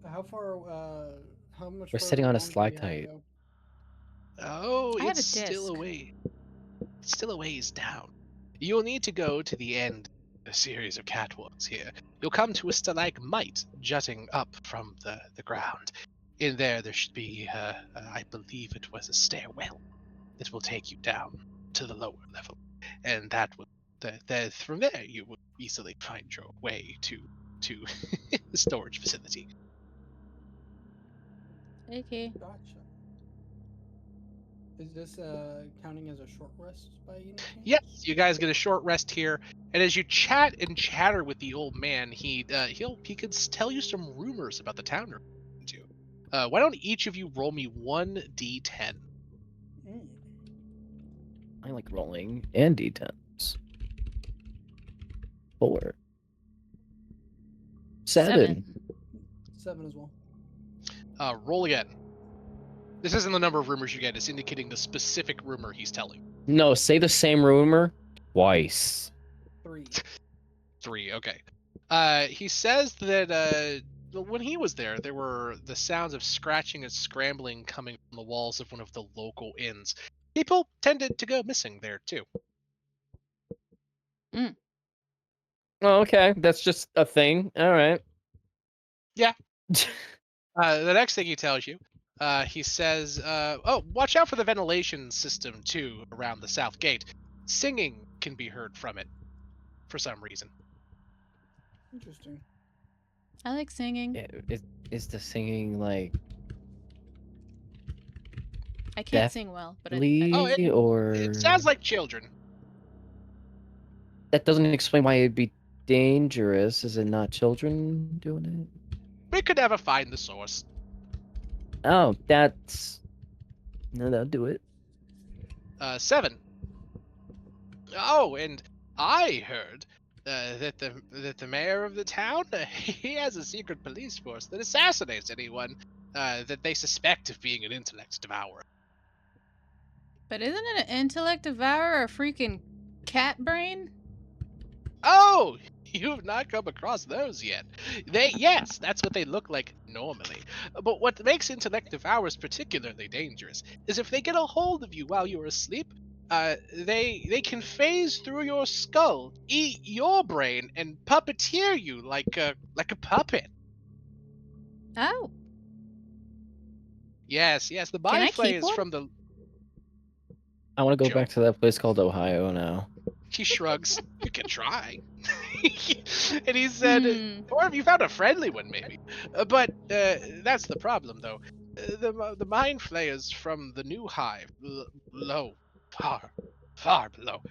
How far? How much We're further sitting on a along do we have to stalactite. go? Oh, I have it's a still disc. away. It's still a ways down. You'll need to go to the end of a series of catwalks here. You'll come to a stalagmite jutting up from the ground. In there should be, I believe it was a stairwell that will take you down to the lower level. And that will, from there, you will easily find your way to the storage facility. Okay. Gotcha. Is this counting as a short rest by any chance? Yes, you guys get a short rest here, and as you chat and chatter with the old man, he could tell you some rumors about the town you're into. Why don't each of you roll me 1d10? Mm. I like rolling and d10s. 4. 7. 7 as well. Roll again. This isn't the number of rumors you get; it's indicating the specific rumor he's telling. No, say the same rumor twice. 3. 3. Okay. He says that when he was there, there were the sounds of scratching and scrambling coming from the walls of one of the local inns. People tended to go missing there too. Oh, okay. That's just a thing. All right. Yeah. The next thing he tells you, he says, "Oh, watch out for the ventilation system too around the south gate. Singing can be heard from it, for some reason." Interesting. I like singing. Is the singing like I can't sing well, but I Oh, can sing. or It sounds like children. that doesn't explain why it'd be dangerous. Is it not children doing it? We could never find the source. Oh, that's no, that'll do it. 7. Oh, and I heard that the mayor of the town he has a secret police force that assassinates anyone that they suspect of being an intellect devourer. But isn't it an intellect devourer a freaking cat brain? Oh, you've not come across those yet. Yes, that's what they look like normally. But what makes intellect devourers particularly dangerous is if they get a hold of you while you're asleep. They can phase through your skull, eat your brain, and puppeteer you like a puppet. Oh, Yes, yes. The can mind I keep flayers one? from the. I want to go Joe. back to that place called Ohio now. He shrugs. You can try. And he said, or if you found a friendly one, maybe. But that's the problem, though. The mind flayers from the new hive, low, far, far below,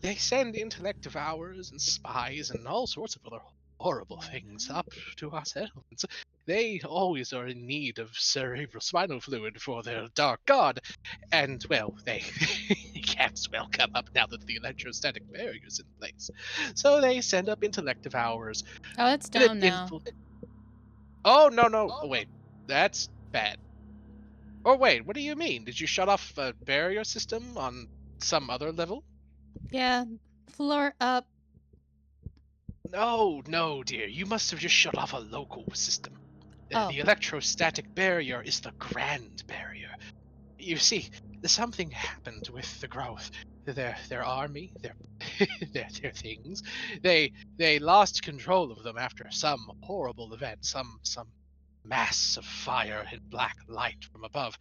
they send intellect devourers and spies and all sorts of other horrible things up to our settlements. They always are in need of cerebral spinal fluid for their dark god, and well, they can't as well come up now that the electrostatic barrier's in place. So they send up intellect devourers Oh, it's that down now. infiltrate. Oh no no! Oh, wait, that's bad. Oh wait, what do you mean? Did you shut off a barrier system on some other level? Yeah, floor up. No, no, dear. You must have just shut off a local system. Oh, The electrostatic barrier is the grand barrier. You see, something happened with the growth. Their army, their things. They lost control of them after some horrible event, some mass of fire and black light from above.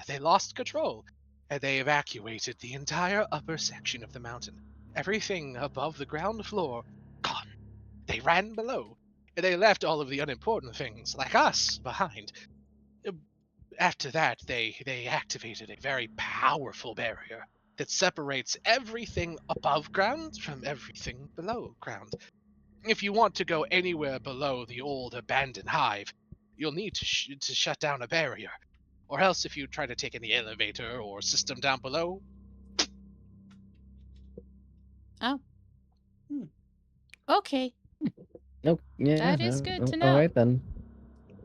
They lost control, and they evacuated the entire upper section of the mountain. Everything above the ground floor gone. They ran below, and they left all of the unimportant things, like us, behind. Uh, After that, they activated a very powerful barrier that separates everything above ground from everything below ground. If you want to go anywhere below the old abandoned hive, you'll need to shut down a barrier. Or else, if you try to take any elevator or system down below, oh, Hmm. okay. Nope. Yeah. That is good to All know. right then.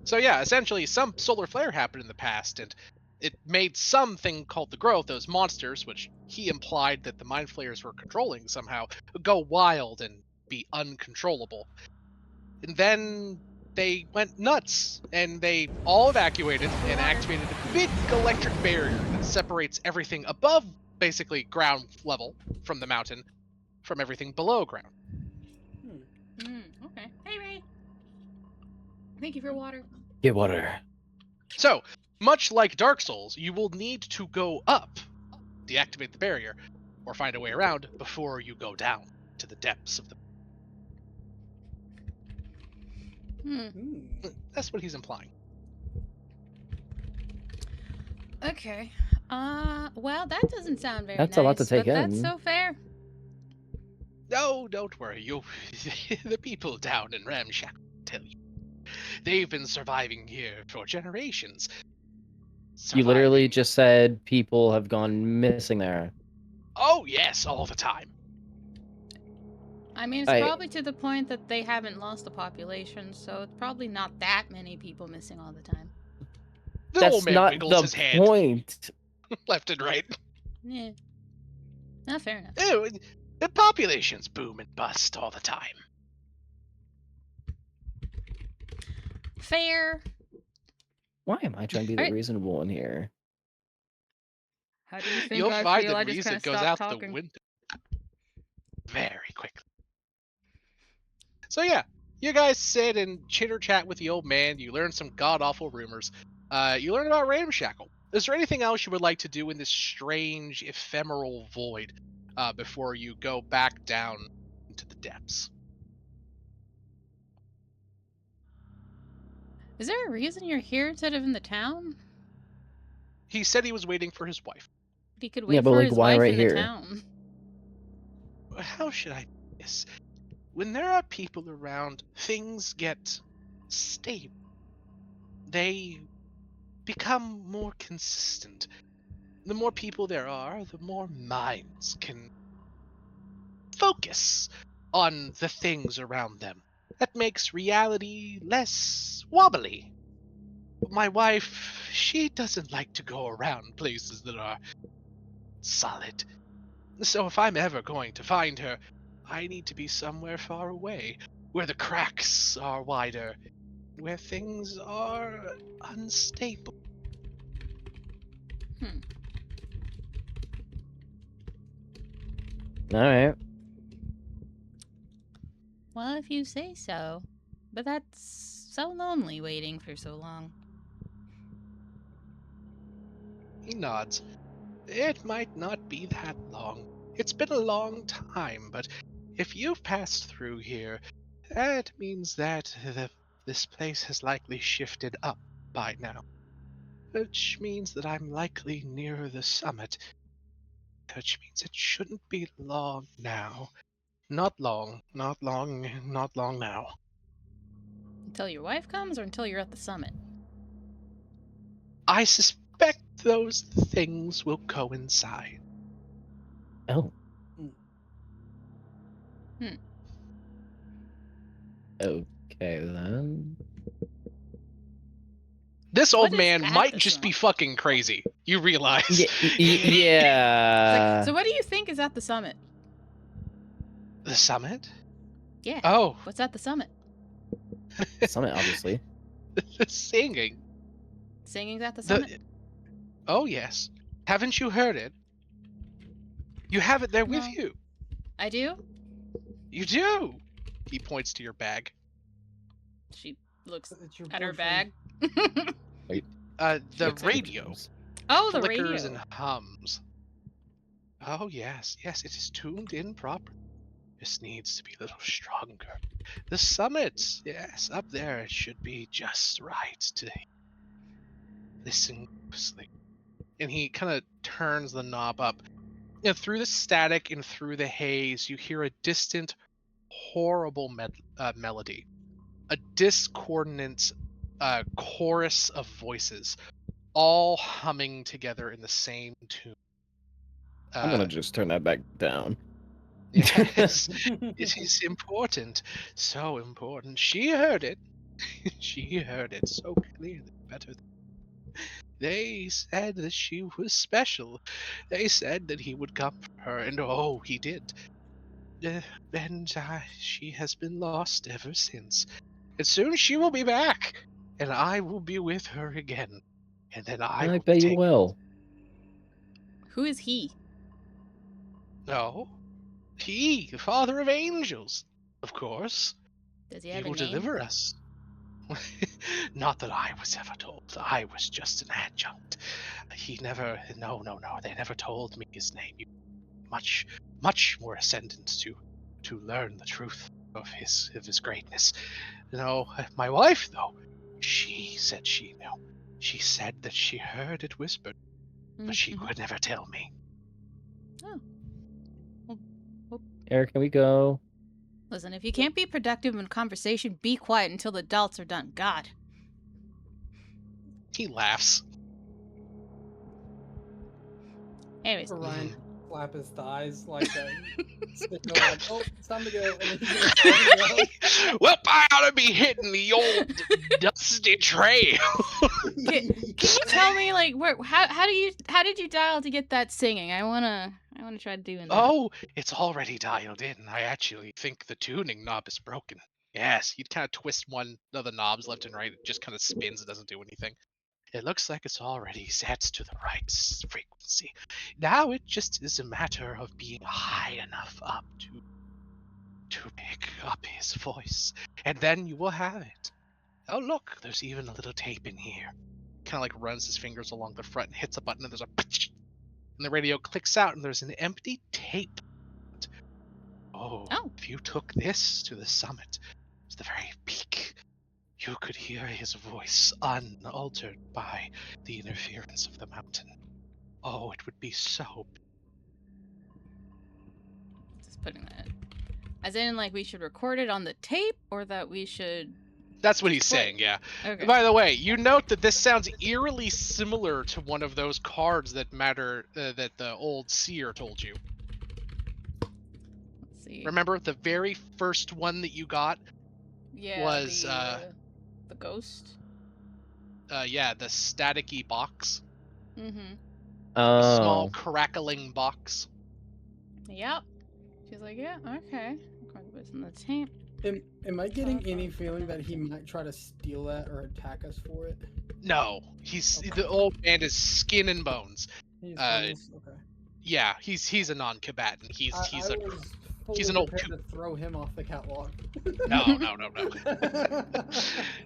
so yeah, essentially some solar flare happened in the past, and it made something called the growth, those monsters, which he implied that the mind flayers were controlling somehow, go wild and be uncontrollable. And then they went nuts, and they all evacuated and activated a big electric barrier that separates everything above basically ground level from the mountain from everything below ground. Okay. Hey, Ray. Thank you for water. Get water. So, much like Dark Souls, you will need to go up, deactivate the barrier, or find a way around before you go down to the depths of the. Hmm. That's what he's implying. Okay. Well, that doesn't sound very That's nice, a lot to take but that's in. so fair. No, don't worry. You, the people down in Ramshack tell you they've been surviving here for generations. You literally Surviving. just said people have gone missing there. Oh yes, all the time. I mean, it's I. probably to the point that they haven't lost the population, so it's probably not that many people missing all the time. The old That's man not wiggles the his head point. left and right. Yeah. Not fair enough. Ew, the population's boom and bust all the time. Fair. Why am I trying to be the Alright. reasonable one here? How do you think You'll I find feel? that I just kind reason of goes stopped out the talking. window very quickly. So yeah, you guys sit and chitter chat with the old man. You learn some god awful rumors. You learn about Ramshackle. Is there anything else you would like to do in this strange ephemeral void before you go back down into the depths? Is there a reason you're here instead of in the town? He said he was waiting for his wife. He could Yeah, wait but for like, his why wife right in the here? town. How should I put this? When there are people around, things get stable. They become more consistent. The more people there are, the more minds can focus on the things around them. That makes reality less wobbly. My wife, she doesn't like to go around places that are solid. So if I'm ever going to find her, I need to be somewhere far away, where the cracks are wider, where things are unstable. All right. Well, if you say so. But that's so lonely waiting for so long. He nods. It might not be that long. It's been a long time, but if you've passed through here, that means that this place has likely shifted up by now, which means that I'm likely near the summit. which means it shouldn't be long now. Not long, not long, not long now. Until your wife comes or until you're at the summit? I suspect those things will coincide. Oh. Hmm. Okay then. This What old is man at might the just be summit? fucking crazy. You realize? It's Yeah. like, so what do you think is at the summit? The summit? Yeah. Oh, What's at the summit? Summit, obviously. the singing. Singing's at the The summit? Oh yes. Haven't you heard it? You have it there with No. you. I do? You do. He points to your bag. She looks It's your at her boyfriend. bag. The Looks at radio pictures. Oh, the flickers radio. and hums. Oh yes, yes, it is tuned in properly. Just needs to be a little stronger. The summit, yes, up there it should be just right to listen closely. And he kind of turns the knob up. And through the static and through the haze, you hear a distant, horrible melody. A discordant chorus of voices, all humming together in the same tune. I'm gonna just turn that back down. Yes, it is important. So important. She heard it. She heard it so clearly. Better. They said that she was special. They said that he would come for her, and oh, he did. And she has been lost ever since. And soon she will be back, and I will be with her again. And then I I will bet you take. will. Who is he? No, he, the father of angels, of course. Does he He have a will name? deliver us. Not that I was ever told. I was just an adjunct. He never. No, no, no. They never told me his name. Much, much more ascendant to learn the truth of his greatness. No, my wife though, she said she knew. She said that she heard it whispered, but she Mhm. could never tell me. Eric, can we go? Listen, if you can't be productive in conversation, be quiet until the adults are done. God. He laughs. Anyways, Ryan Mm. slap his thighs like that. Signal like, oh, it's time to go, and then he's gonna stand up. Well, I ought to be hitting the old dusty trail. can you tell me like how did you dial to get that singing? I wanna try doing that. Oh, it's already dialed in. I actually think the tuning knob is broken. Yes, you'd kind of twist one of the knobs left and right. It just kind of spins. It doesn't do anything. It looks like it's already set to the right frequency. Now it just is a matter of being high enough up to pick up his voice, and then you will have it. Oh look, there's even a little tape in here. Kind of like runs his fingers along the front and hits a button, and there's a and the radio clicks out, and there's an empty tape. Oh, Oh. if you took this to the summit, to the very peak, you could hear his voice unaltered by the interference of the mountain. Oh, it would be so. Just putting that. As in, like, we should record it on the tape, or that we should. That's what he's Just play saying, yeah. Okay. By the way, you note that this sounds eerily similar to one of those cards that that the old seer told you. Let's see. Remember the very first one that you got Yeah. was The ghost. yeah, the staticky box, Mm-hmm. the small Oh. crackling box. Yep. She's like, yeah, okay. Record this on the tape. Am I getting any feeling that he might try to steal that or attack us for it? No, he's Okay. the old man is skin and bones. He's harmless? Okay. Yeah, he's a non-combatant. He's I was he's fully an old prepared to throw him off the catwalk. no.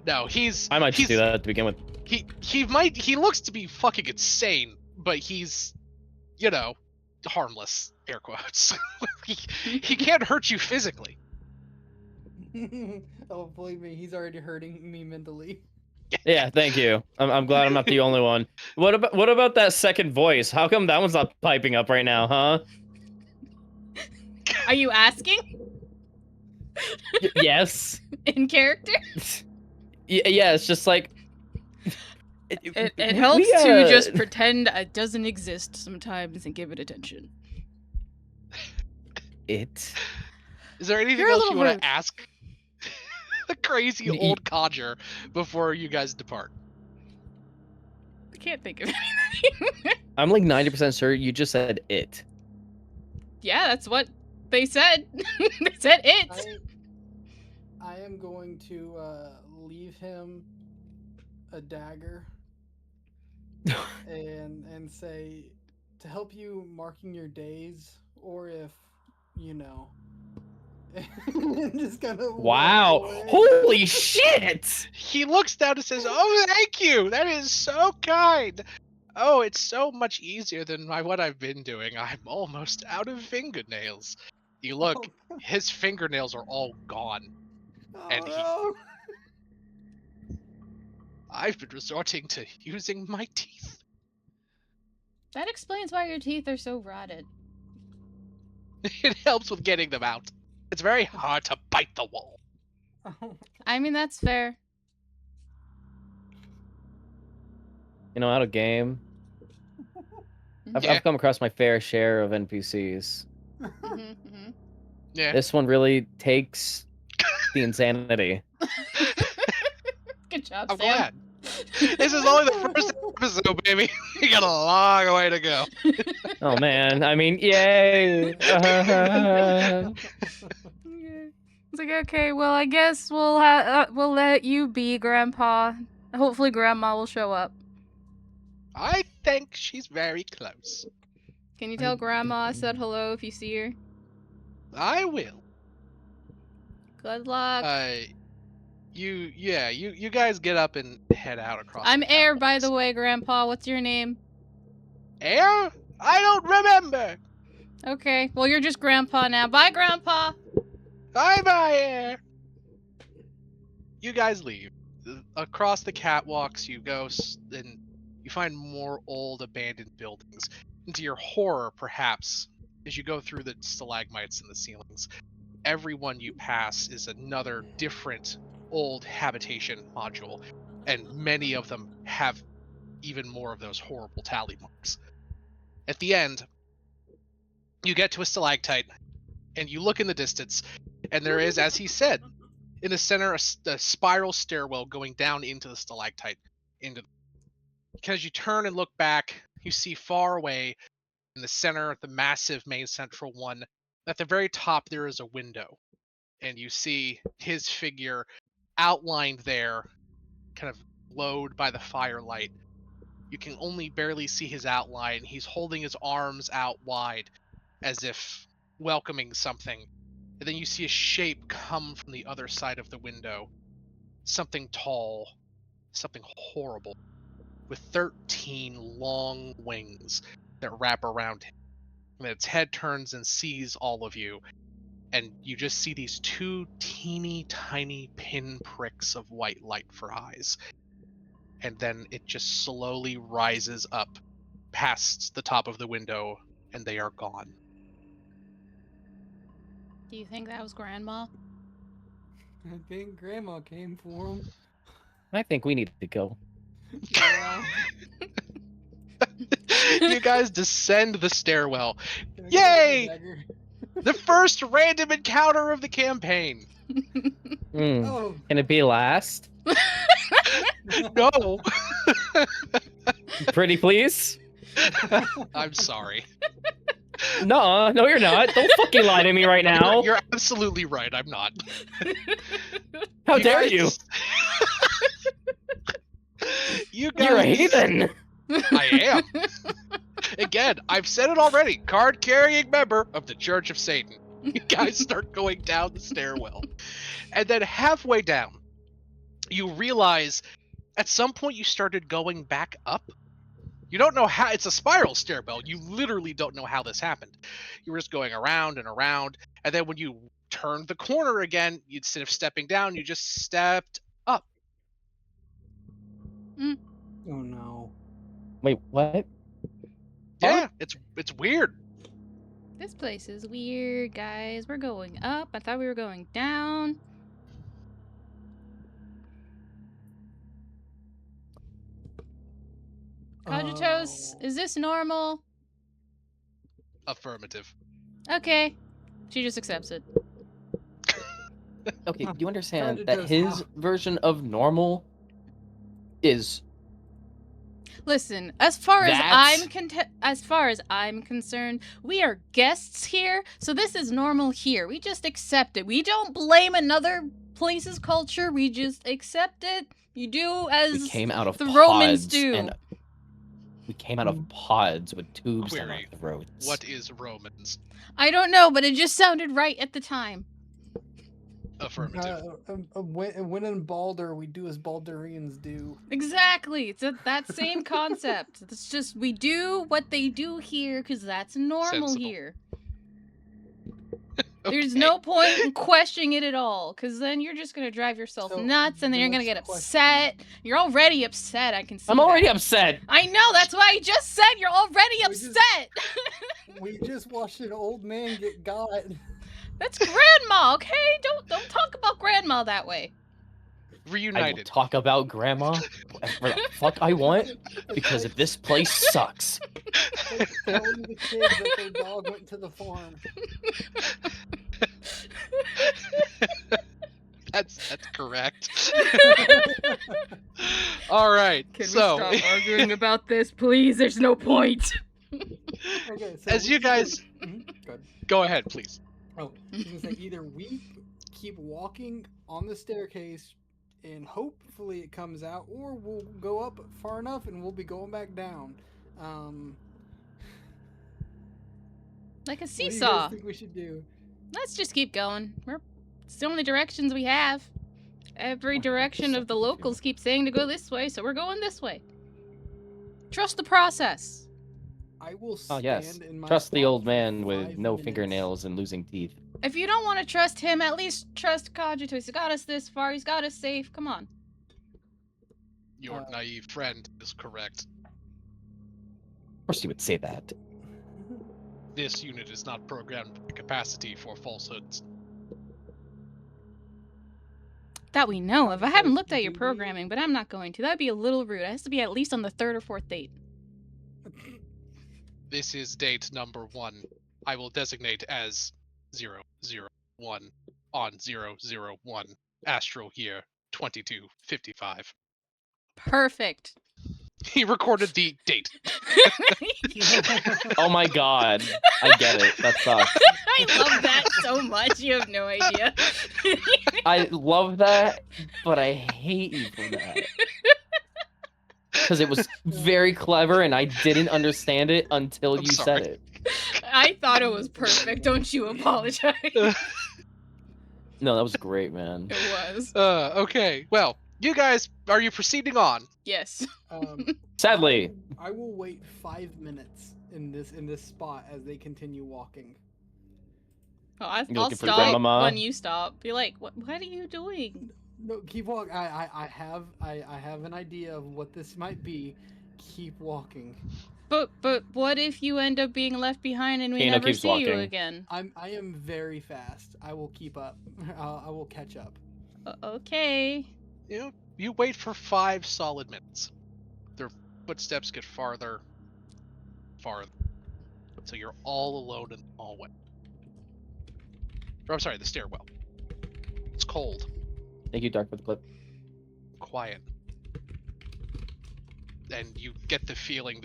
No, I might just do he's- that to begin with. he looks to be fucking insane, but he's, you know, harmless, air quotes. he can't hurt you physically. Oh, believe me, he's already hurting me mentally. Yeah, thank you. I'm glad I'm not the only one. What about that second voice? How come that one's not piping up right now, huh? Are you asking Yes. in character? Yeah, it's just like It we helps to just pretend it doesn't exist sometimes and give it attention. it. Is there anything You're a else little you want rude. to ask the crazy old codger before you guys depart? I can't think of anything. I'm like 90% sure you just said it. Yeah, that's what they said. They said it. I am going to leave him a dagger and say to help you marking your days, or if you know, and just kind of walk Wow. away. Holy shit! He looks down and says, "Oh, thank you. That is so kind. Oh, it's so much easier than what I've been doing. I'm almost out of fingernails." You look, Oh, his fingernails are all gone, and no. I've been resorting to using my teeth. That explains why your teeth are so rotted. It helps with getting them out. It's very hard to bite the wall. Oh. I mean, that's fair. Out of game. Mhm. Yeah. I've come across my fair share of NPCs. Mhm, mhm. Yeah. This one really takes the insanity. Good job, I'm Sam. glad. This is only the first episode, baby. We got a long way to go. Oh man, I mean, yay! It's like, okay, well, I guess we'll let you be, Grandpa. Hopefully, Grandma will show up. I think she's very close. Can you tell Grandma I said hello if you see her? I will. Good luck. You guys get up and head out across I'm the Air, by the catwalks. way, Grandpa. What's your name? Air? I don't remember. Okay, well, you're just Grandpa now. Bye, Grandpa. Bye, Air. You guys leave. Across the catwalks, you go and you find more old abandoned buildings. And to your horror, perhaps, as you go through the stalagmites in the ceilings, every one you pass is another different old habitation module, and many of them have even more of those horrible tally marks. At the end, you get to a stalactite, and you look in the distance, and there is, as he said, in the center, a spiral stairwell going down into the stalactite. Because you turn and look back, you see far away in the center, the massive main central one. At the very top, there is a window, and you see his figure outlined there, kind of glowed by the firelight. You can only barely see his outline. He's holding his arms out wide as if welcoming something. And then you see a shape come from the other side of the window. Something tall, something horrible, with 13 long wings that wrap around him. And its head turns and sees all of you. And you just see these two teeny tiny pinpricks of white light for eyes. And then it just slowly rises up past the top of the window, and they are gone. Do you think that was Grandma? I think Grandma came for him. I think we need to go. Yeah. You guys descend the stairwell. Can I get Yay! the dagger? The first random encounter of the campaign. Oh. Can it be last? No. Pretty please? I'm sorry. No, you're not. Don't fucking lie to me right now. You're absolutely right. I'm not. How dare guys- you? You guys. You're a heathen. I am. Again, I've said it already. Card-carrying member of the Church of Satan. You guys start going down the stairwell. And then halfway down, you realize at some point you started going back up. You don't know how. It's a spiral stairwell. You literally don't know how this happened. You were just going around and around. And then when you turned the corner again, instead of stepping down, you just stepped up. Oh no. Wait, what? Yeah, it's weird. This place is weird, guys. We're going up. I thought we were going down. Cogitos, is this normal? Affirmative. Okay. She just accepts it. Okay, do you understand that Cogitos, his how- version of normal is Listen, as far as that? I'm concerned, we are guests here, so this is normal here. We just accept it. We don't blame another place's culture. We just accept it. You do We as came out of the Romans pods do. and we came out of pods with tubes down our Query. throats. What is Romans? I don't know, but it just sounded right at the time. Affirmative. when in Baldur, we do as Baldurians do. Exactly. It's that same concept. It's just we do what they do here because that's normal Sensible. here. There's Okay. no point in questioning it at all, because then you're just gonna drive yourself So, nuts, and then the you're gonna next get question. upset. You're already upset. I can see. I'm already that. upset. I know. That's why I just said you're already We just- upset. We just watched an old man get got. That's grandma. Okay, don't talk about grandma that way. I will Reunited. talk about grandma whatever the fuck I want because if this place sucks. Like telling the kids that their dog went to the farm. That's correct. All right. Can so we stop arguing about this, please? There's no point. Okay, so as we you either- guys Go ahead. go ahead, please. Oh, I was gonna say either we keep walking on the staircase and hopefully it comes out, or we'll go up far enough and we'll be going back down. Like a What do you seesaw. guys think we should do? Let's just keep going. It's the only directions we have. Every What direction the of the fuck? locals keep saying to go this way, so we're going this way. Trust the process. I will Oh stand yes. in my Trust the spot old for man with 5 no minutes. fingernails and losing teeth. If you don't want to trust him, at least trust Cogito. He's got us this far. He's got us safe. Come on. Your naive friend is correct. Of course you would say that. This unit is not programmed with capacity for falsehoods. That we know of. I haven't Because looked at your do we- programming, but I'm not going to. That'd be a little rude. It has to be at least on the third or fourth date. This is date number 1. I will designate as 001 on 001 astral year 2255. Perfect. He recorded the date. Oh my god. I get it. That sucks. I love that so much. You have no idea. I love that, but I hate you for that. Because it was very clever and I didn't understand it until I'm you sorry. said it. I thought it was perfect. Don't you apologize. No, that was great, man. It was. Okay. Well, you guys, are you proceeding on? Yes. Sadly. I will wait 5 minutes in this spot as they continue walking. Oh, You I'll looking for stop Grandmama? when you stop. Be like, what are you doing? No, keep walking. I have an idea of what this might be. Keep walking. But what if you end up being left behind and we Kano never keeps see you walking. again? I am very fast. I will keep up. I will catch up. Okay. You wait for 5 solid minutes. Their footsteps get farther. So you're all alone in the hallway. Or, I'm sorry, the stairwell. It's cold, Thank you, Dark, for the clip. quiet. And you get the feeling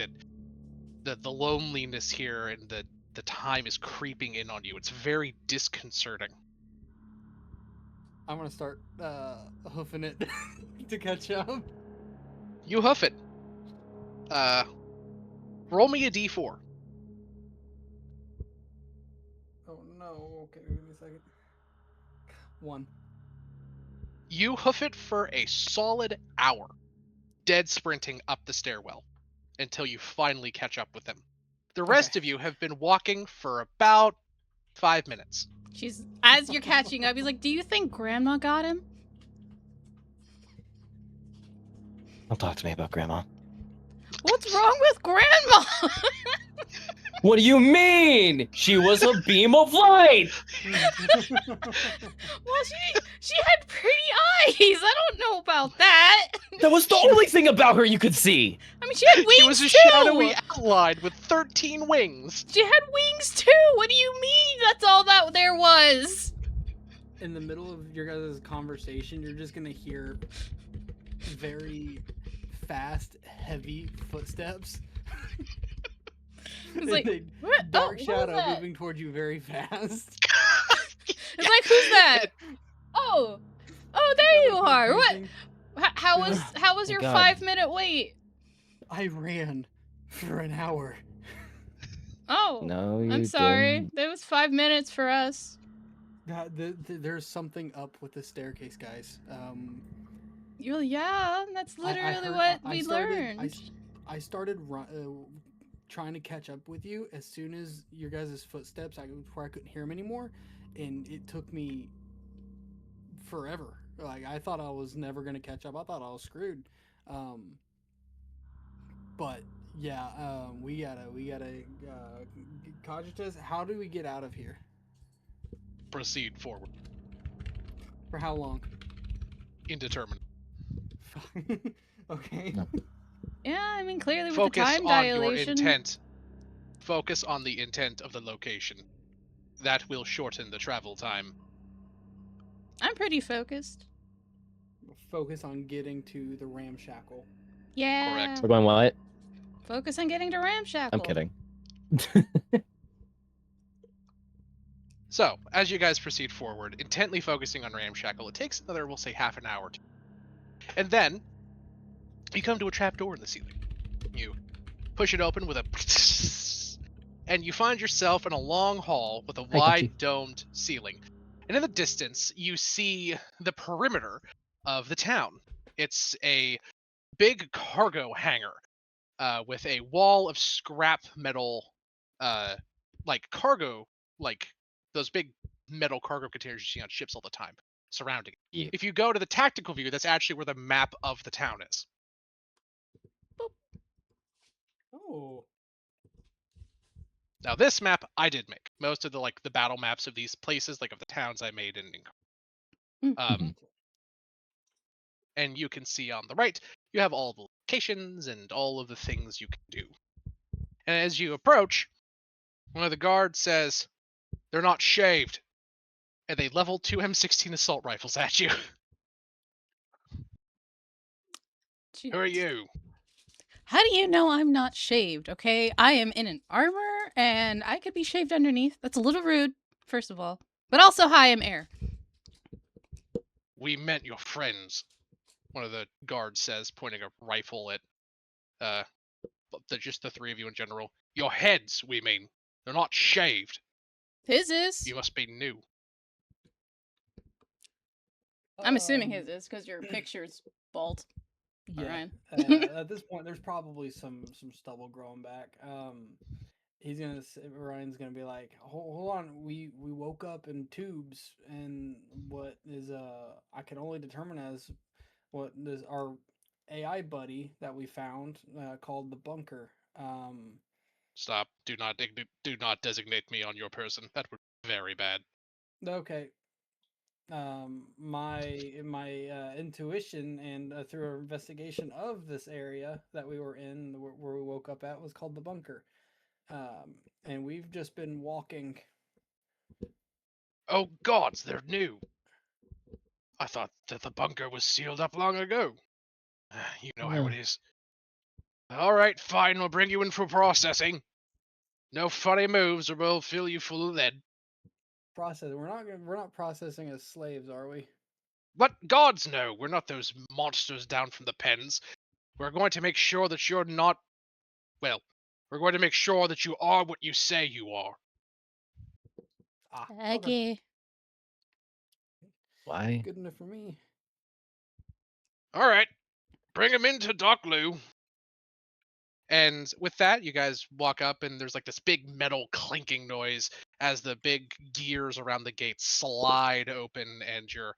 that the loneliness here and the time is creeping in on you. It's very disconcerting. I'm gonna start hoofing it to catch up. You hoof it. Roll me a d4. Oh no. Okay, give me a second. 1. You hoof it for a solid hour, dead sprinting up the stairwell, until you finally catch up with them. The rest Okay. of you have been walking for about 5 minutes. She's as you're catching up. He's like, "Do you think Grandma got him?" Don't talk to me about Grandma. What's wrong with Grandma? What do you mean? She was a beam of light! Well, she had pretty eyes. I don't know about that. That was the only thing about her you could see! I mean, she had wings She was a too. shadowy outline with 13 wings. She had wings too. What do you mean? That's all that there was. In the middle of your guys' conversation, you're just gonna hear very fast, heavy footsteps. It's like, A what? dark Oh, what shadow was that? moving towards you very fast. It's like, who's that? Oh, there you are. What? How was Oh, your God. 5-minute wait? I ran for an hour. Oh, No, you I'm sorry. didn't. That was 5 minutes for us. There's something up with the staircase, guys. Well, yeah, that's literally what we learned. I started trying to catch up with you as soon as your guys' footsteps, where I couldn't hear them anymore, and it took me forever. Like, I thought I was never gonna catch up. I thought I was screwed. But yeah, we gotta cogitus. How do we get out of here? Proceed forward. For how long? Indeterminate. Okay. No. Yeah, I mean, clearly with Focus the time on dilation. your intent. Focus on the intent of the location. That will shorten the travel time. I'm pretty focused. Focus on getting to the ramshackle. Yeah. Correct. We're going what? Focus on getting to Ramshackle. I'm kidding. So, as you guys proceed forward, intently focusing on Ramshackle, it takes another, we'll say, half an hour. And then, you come to a trapdoor in the ceiling. You push it open with a and you find yourself in a long hall with a Hi, wide Gucci. domed ceiling. And in the distance, you see the perimeter of the town. It's a big cargo hangar with a wall of scrap metal, like cargo, like those big metal cargo containers you see on ships all the time, surrounding it. Yeah. If you go to the tactical view, that's actually where the map of the town is. Oh. Now this map I did make. Most of the battle maps of these places, like of the towns, I made in Mhm. and you can see on the right, you have all the locations and all of the things you can do. And as you approach, one of the guards says, "They're not shaved," and they level 2 M16 assault rifles at you. Gee, Who are you? how do you know I'm not shaved? Okay, I am in an armor, and I could be shaved underneath. That's a little rude, first of all. But also, hi, I'm Air. We meant your friends, one of the guards says, pointing a rifle at just the three of you in general. Your heads, we mean. They're not shaved. His is. You must be new. I'm assuming his is because your picture's bald. Yeah. Alright. At this point, there's probably some stubble growing back. Ryan's gonna be like, hold on, we woke up in tubes, and what is I can only determine as what is our AI buddy that we found called the bunker. Stop. Do not designate me on your person. That would be very bad. Okay. My intuition and through our investigation of this area that we were in, where we woke up at, was called the bunker. And we've just been walking. Oh gods, they're new. I thought that the bunker was sealed up long ago. You know how it is. Alright, fine, we'll bring you in for processing. No funny moves or we'll fill you full of lead. Process. We're not processing as slaves, are we? But gods no, we're not those monsters down from the pens. We're going to make sure that you're not... Well, we're going to make sure that you are what you say you are. Ah, okay. Okay. Why? Good enough for me. Alright, bring him into Doc Lou. And with that, you guys walk up, and there's like this big metal clinking noise as the big gears around the gate slide open, and you're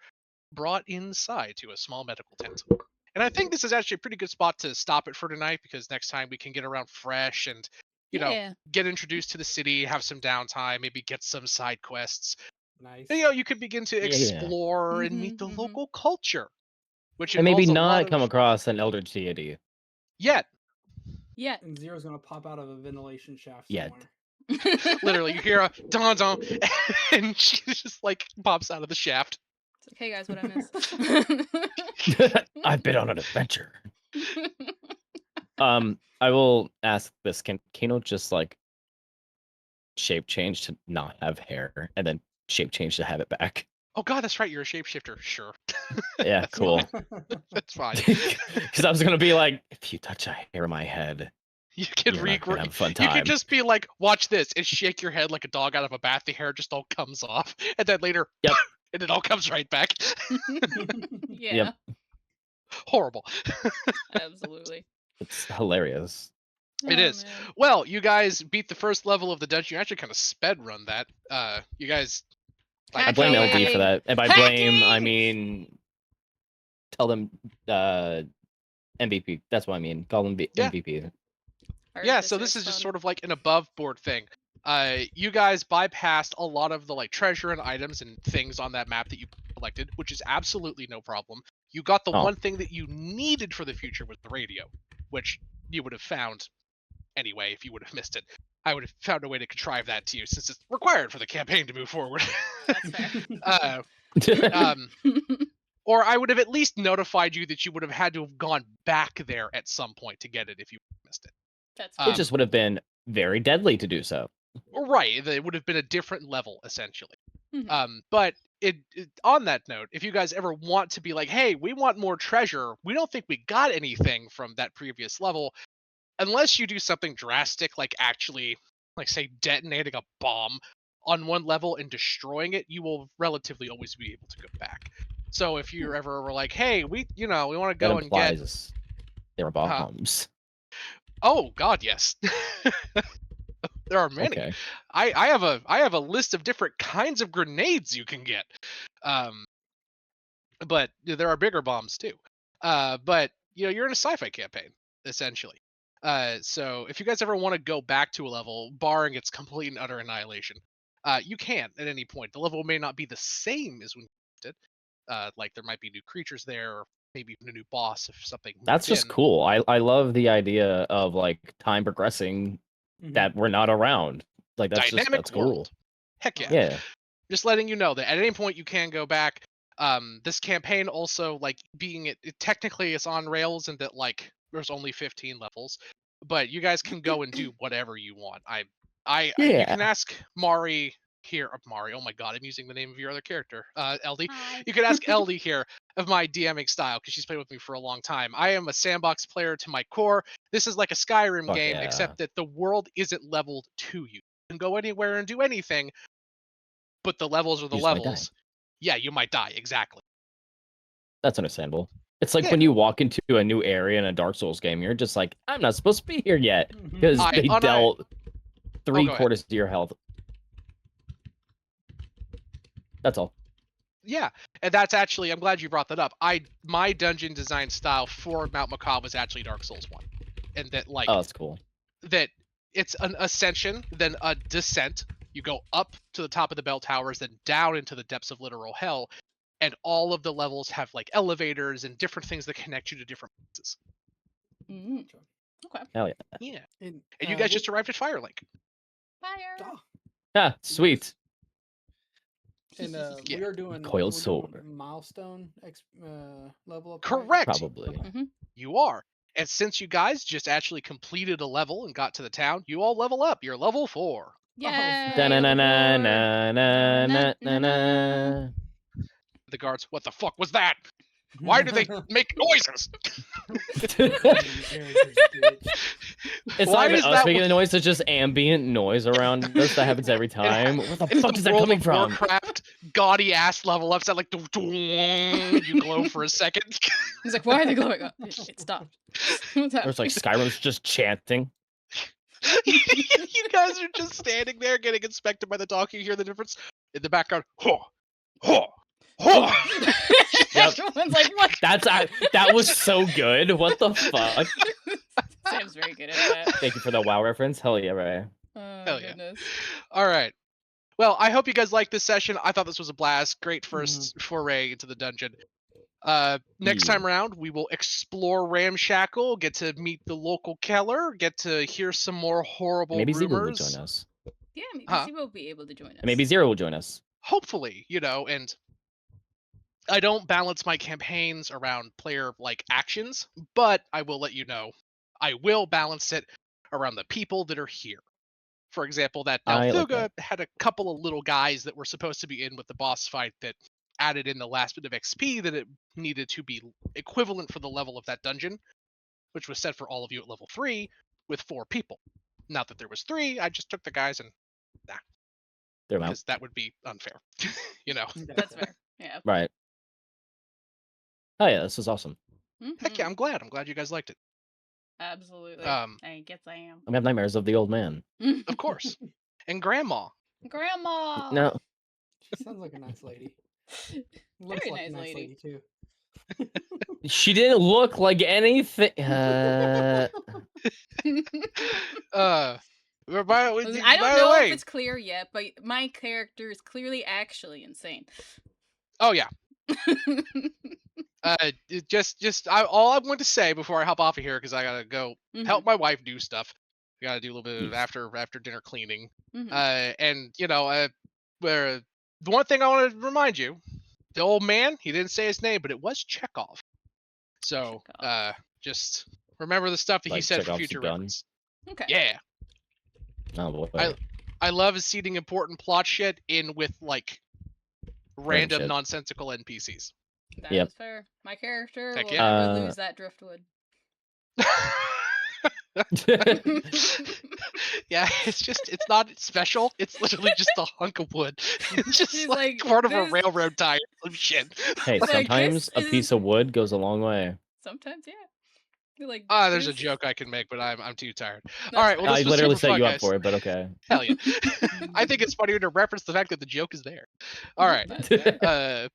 brought inside to a small medical tent. And I think this is actually a pretty good spot to stop it for tonight because next time we can get around fresh and, Yeah. get introduced to the city, have some downtime, maybe get some side quests. Nice. And, you could begin to Yeah. explore and meet the local culture, which And maybe involves a lot not of come across an eldritch deity yet. Yeah. And Zero's gonna pop out of a ventilation shaft Yet. somewhere. Literally, you hear a don don, and she just like pops out of the shaft. It's like, hey guys, what I miss? I've been on an adventure. I will ask this: can Kano just like shape change to not have hair, and then shape change to have it back? Oh god, that's right. You're a shapeshifter. Sure. Yeah, That's cool. fine. That's fine. Because I was gonna be like, if you touch a hair of my head, You can you're not gonna have a fun You time. can just be like, watch this, and shake your head like a dog out of a bath. The hair just all comes off, and then later, Yep. and it all comes right back. Yeah. Yep. Horrible. Absolutely. It's hilarious. It Oh, is. man. Well, you guys beat the first level of the dungeon. You actually kind of sped run that. You guys. I blame LD for Hacking! that, and by blame I Hacking! mean tell them MVP. That's what I mean. Call them Yeah. MVP. Yeah, so this is just sort of like an above board thing. You guys bypassed a lot of the like treasure and items and things on that map that you collected, which is absolutely no problem. You got the Oh. one thing that you needed for the future was the radio, which you would have found anyway if you would have missed it. I would have found a way to contrive that to you since it's required for the campaign to move forward. That's fair. Or I would have at least notified you that you would have had to have gone back there at some point to get it if you missed it. That's It just would have been very deadly to do so. Right, it would have been a different level essentially. Mhm. But on that note, if you guys ever want to be like, hey, we want more treasure, we don't think we got anything from that previous level, unless you do something drastic like actually, like say detonating a bomb on one level and destroying it, you will relatively always be able to go back. So if you ever were like, hey, we want to That go and get, implies there are bombs. oh god, yes. There are many. Okay. I have a list of different kinds of grenades you can get. But there are bigger bombs too. But you're in a sci-fi campaign essentially. So if you guys ever want to go back to a level, barring its complete and utter annihilation, you can at any point. The level may not be the same as when you did. Like there might be new creatures there, or maybe even a new boss if something That's moved just in. cool. I love the idea of like time progressing that we're not around. Like Dynamic that's world. cool. Heck yeah. Yeah. Just letting you know that at any point you can go back. This campaign also, like, being it technically it's on rails and that like there's only 15 levels, but you guys can go and do whatever you want. You can Yeah. ask Mari here. Mari, oh my god, I'm using the name of your other character, LD. Hi. You can ask LD here of my DMing style because she's played with me for a long time. I am a sandbox player to my core. This is like a Skyrim Fuck game, yeah. except that the world isn't leveled to you. You can go anywhere and do anything, but the levels are the You just might die. levels. Yeah, you might die, exactly. That's understandable. It's like Yeah. when you walk into a new area in a Dark Souls game, you're just like, I'm not supposed to be here yet. Because they dealt go 3/4 of your health. That's all. Yeah, and that's actually, I'm glad you brought that up. My dungeon design style for Mount Macabre was actually Dark Souls 1. And that like Oh, that's cool. that it's an ascension, then a descent. You go up to the top of the bell towers, then down into the depths of literal hell, and all of the levels have like elevators and different things that connect you to different places. Mm. Okay. Hell yeah. Yeah. And You guys just arrived at Firelink. Fire. Ah, sweet. And Yeah. we are doing Coiled we're sword. doing milestone level up. Correct. Probably. Mhm. You are. And since you guys just actually completed a level and got to the town, you all level up. You're level 4. Yay. Da-na-na-na-na-na-na-na. The guards, what the fuck was that? Why do they make noises? It's Why not even is us that making the noise, it's just ambient noise around us that happens every time. Where the It's fuck the is that World coming of from? Warcraft gaudy ass level up. Sound like you glow for a second. He's like, why are they glowing up? It stopped. What's There's like Skyrim's just chanting. You guys are just standing there getting inspected by the dog. You hear the difference in the background. Huh, huh, Yep. Everyone's like, what? That was so good. What the fuck? Sam's very good at that. Thank you for the WoW reference. Hell yeah, right. Oh, Hell yeah. goodness. All right. Well, I hope you guys liked this session. I thought this was a blast. Great Mm-hmm. first foray into the dungeon. Next Yeah. time around, we will explore Ramshackle, get to meet the local Keller, get to hear some more horrible Maybe Zero will rumors. join us. Yeah, maybe Huh? she will be able to join us. And maybe Zero will join us. Hopefully, and I don't balance my campaigns around player actions, but I will let you know. I will balance it around the people that are here. For example, that I like Dalthuga had a couple of little guys that were supposed to be in with the boss fight that added in the last bit of XP that it needed to be equivalent for the level of that dungeon, which was set for all of you at level 3 with 4 people. Not that there was 3, I just took the guys and They're out. because that would be unfair. That's fair. Yeah. Right. Oh yeah, this is awesome. Heck yeah, Mhm. I'm glad. I'm glad you guys liked it. Absolutely. I guess I am. I have nightmares of the old man. Of course. And Grandma. Grandma. No. She sounds like a nice lady. Looks Very like nice a nice lady. lady too. She didn't look like anything. By, Listen, I don't by the know way, if it's clear yet, but my character is clearly actually insane. oh yeah. All I want to say before I hop off of here because I gotta go help my wife do stuff. I gotta do a little bit of Yes. after dinner cleaning. Mhm. And where the one thing I want to remind you, the old man, he didn't say his name, but it was Chekhov. So Chekhov. just remember the stuff that he Like said for Chekhov's future gun? reference. Okay. Yeah, Oh boy. I love seeding important plot shit in with random shit. nonsensical NPCs. That Yep. is fair. My character Heck will yeah. never lose that driftwood. Yeah, it's not special. It's literally just a hunk of wood. It's just She's like like, part of a this- railroad tie or some shit. Hey, Like, sometimes this a piece is- of wood goes a long way. Sometimes, yeah. You're like, There's a this- joke I can make, but I'm too tired. That's All right, well fair. this I was literally super set fun, you up guys. for it, but okay. Hell yeah. I think it's funnier to reference the fact that the joke is there. All right. That's fair.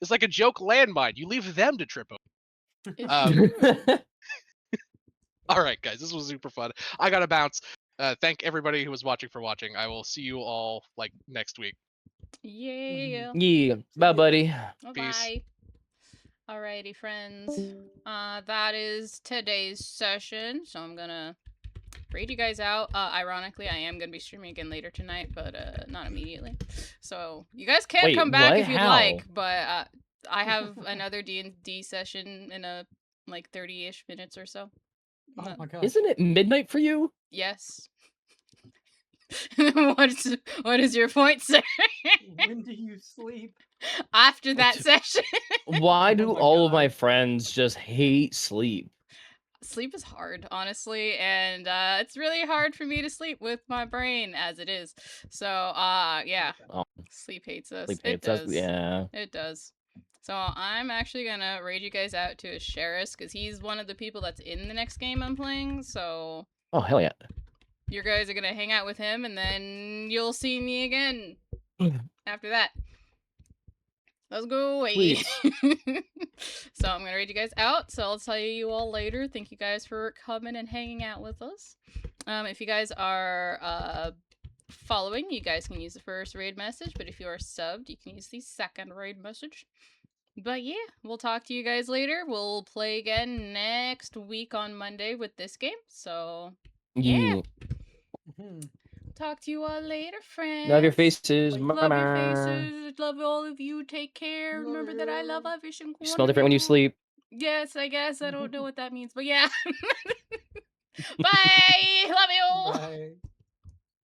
It's like a joke landmine. You leave them to trip over. It's Um, true. All right, guys, this was super fun. I gotta bounce. Thank everybody who was watching for watching. I will see you all next week. Yeah. Yeah. Bye, buddy. Peace. Bye. Alrighty, friends. That is today's session. So I'm gonna raid you guys out. Ironically, I am gonna be streaming again later tonight, but not immediately. So you guys can Wait, come back what? if you'd How? like, but I have another D&D session in a 30-ish minutes or so. Oh my god. Isn't it midnight for you? Yes. what is your point, sir? When do you sleep? After that session. Why do Oh my all of God. my friends just hate sleep? Sleep is hard, honestly, and it's really hard for me to sleep with my brain as it is. So, yeah, Oh, sleep hates us. sleep It hates us. does. Yeah. It does. So I'm actually gonna raid you guys out to Asheris because he's one of the people that's in the next game I'm playing. So Oh, hell yeah. you guys are gonna hang out with him, and then you'll see me again after that. Let's go away. So I'm gonna raid you guys out. So I'll tell you all later. Thank you guys for coming and hanging out with us. If you guys are following, you guys can use the first raid message. But if you are subbed, you can use the second raid message. But yeah, we'll talk to you guys later. We'll play again next week on Monday with this game. So yeah. Mhm. Talk to you all later, friends. Love your faces. Love your Bye. faces. Love all of you. Take care. Love Remember that I love you. Avish and You smell different when you sleep. Yes, I guess. I don't know what that means, but yeah. Bye. Love you. Bye.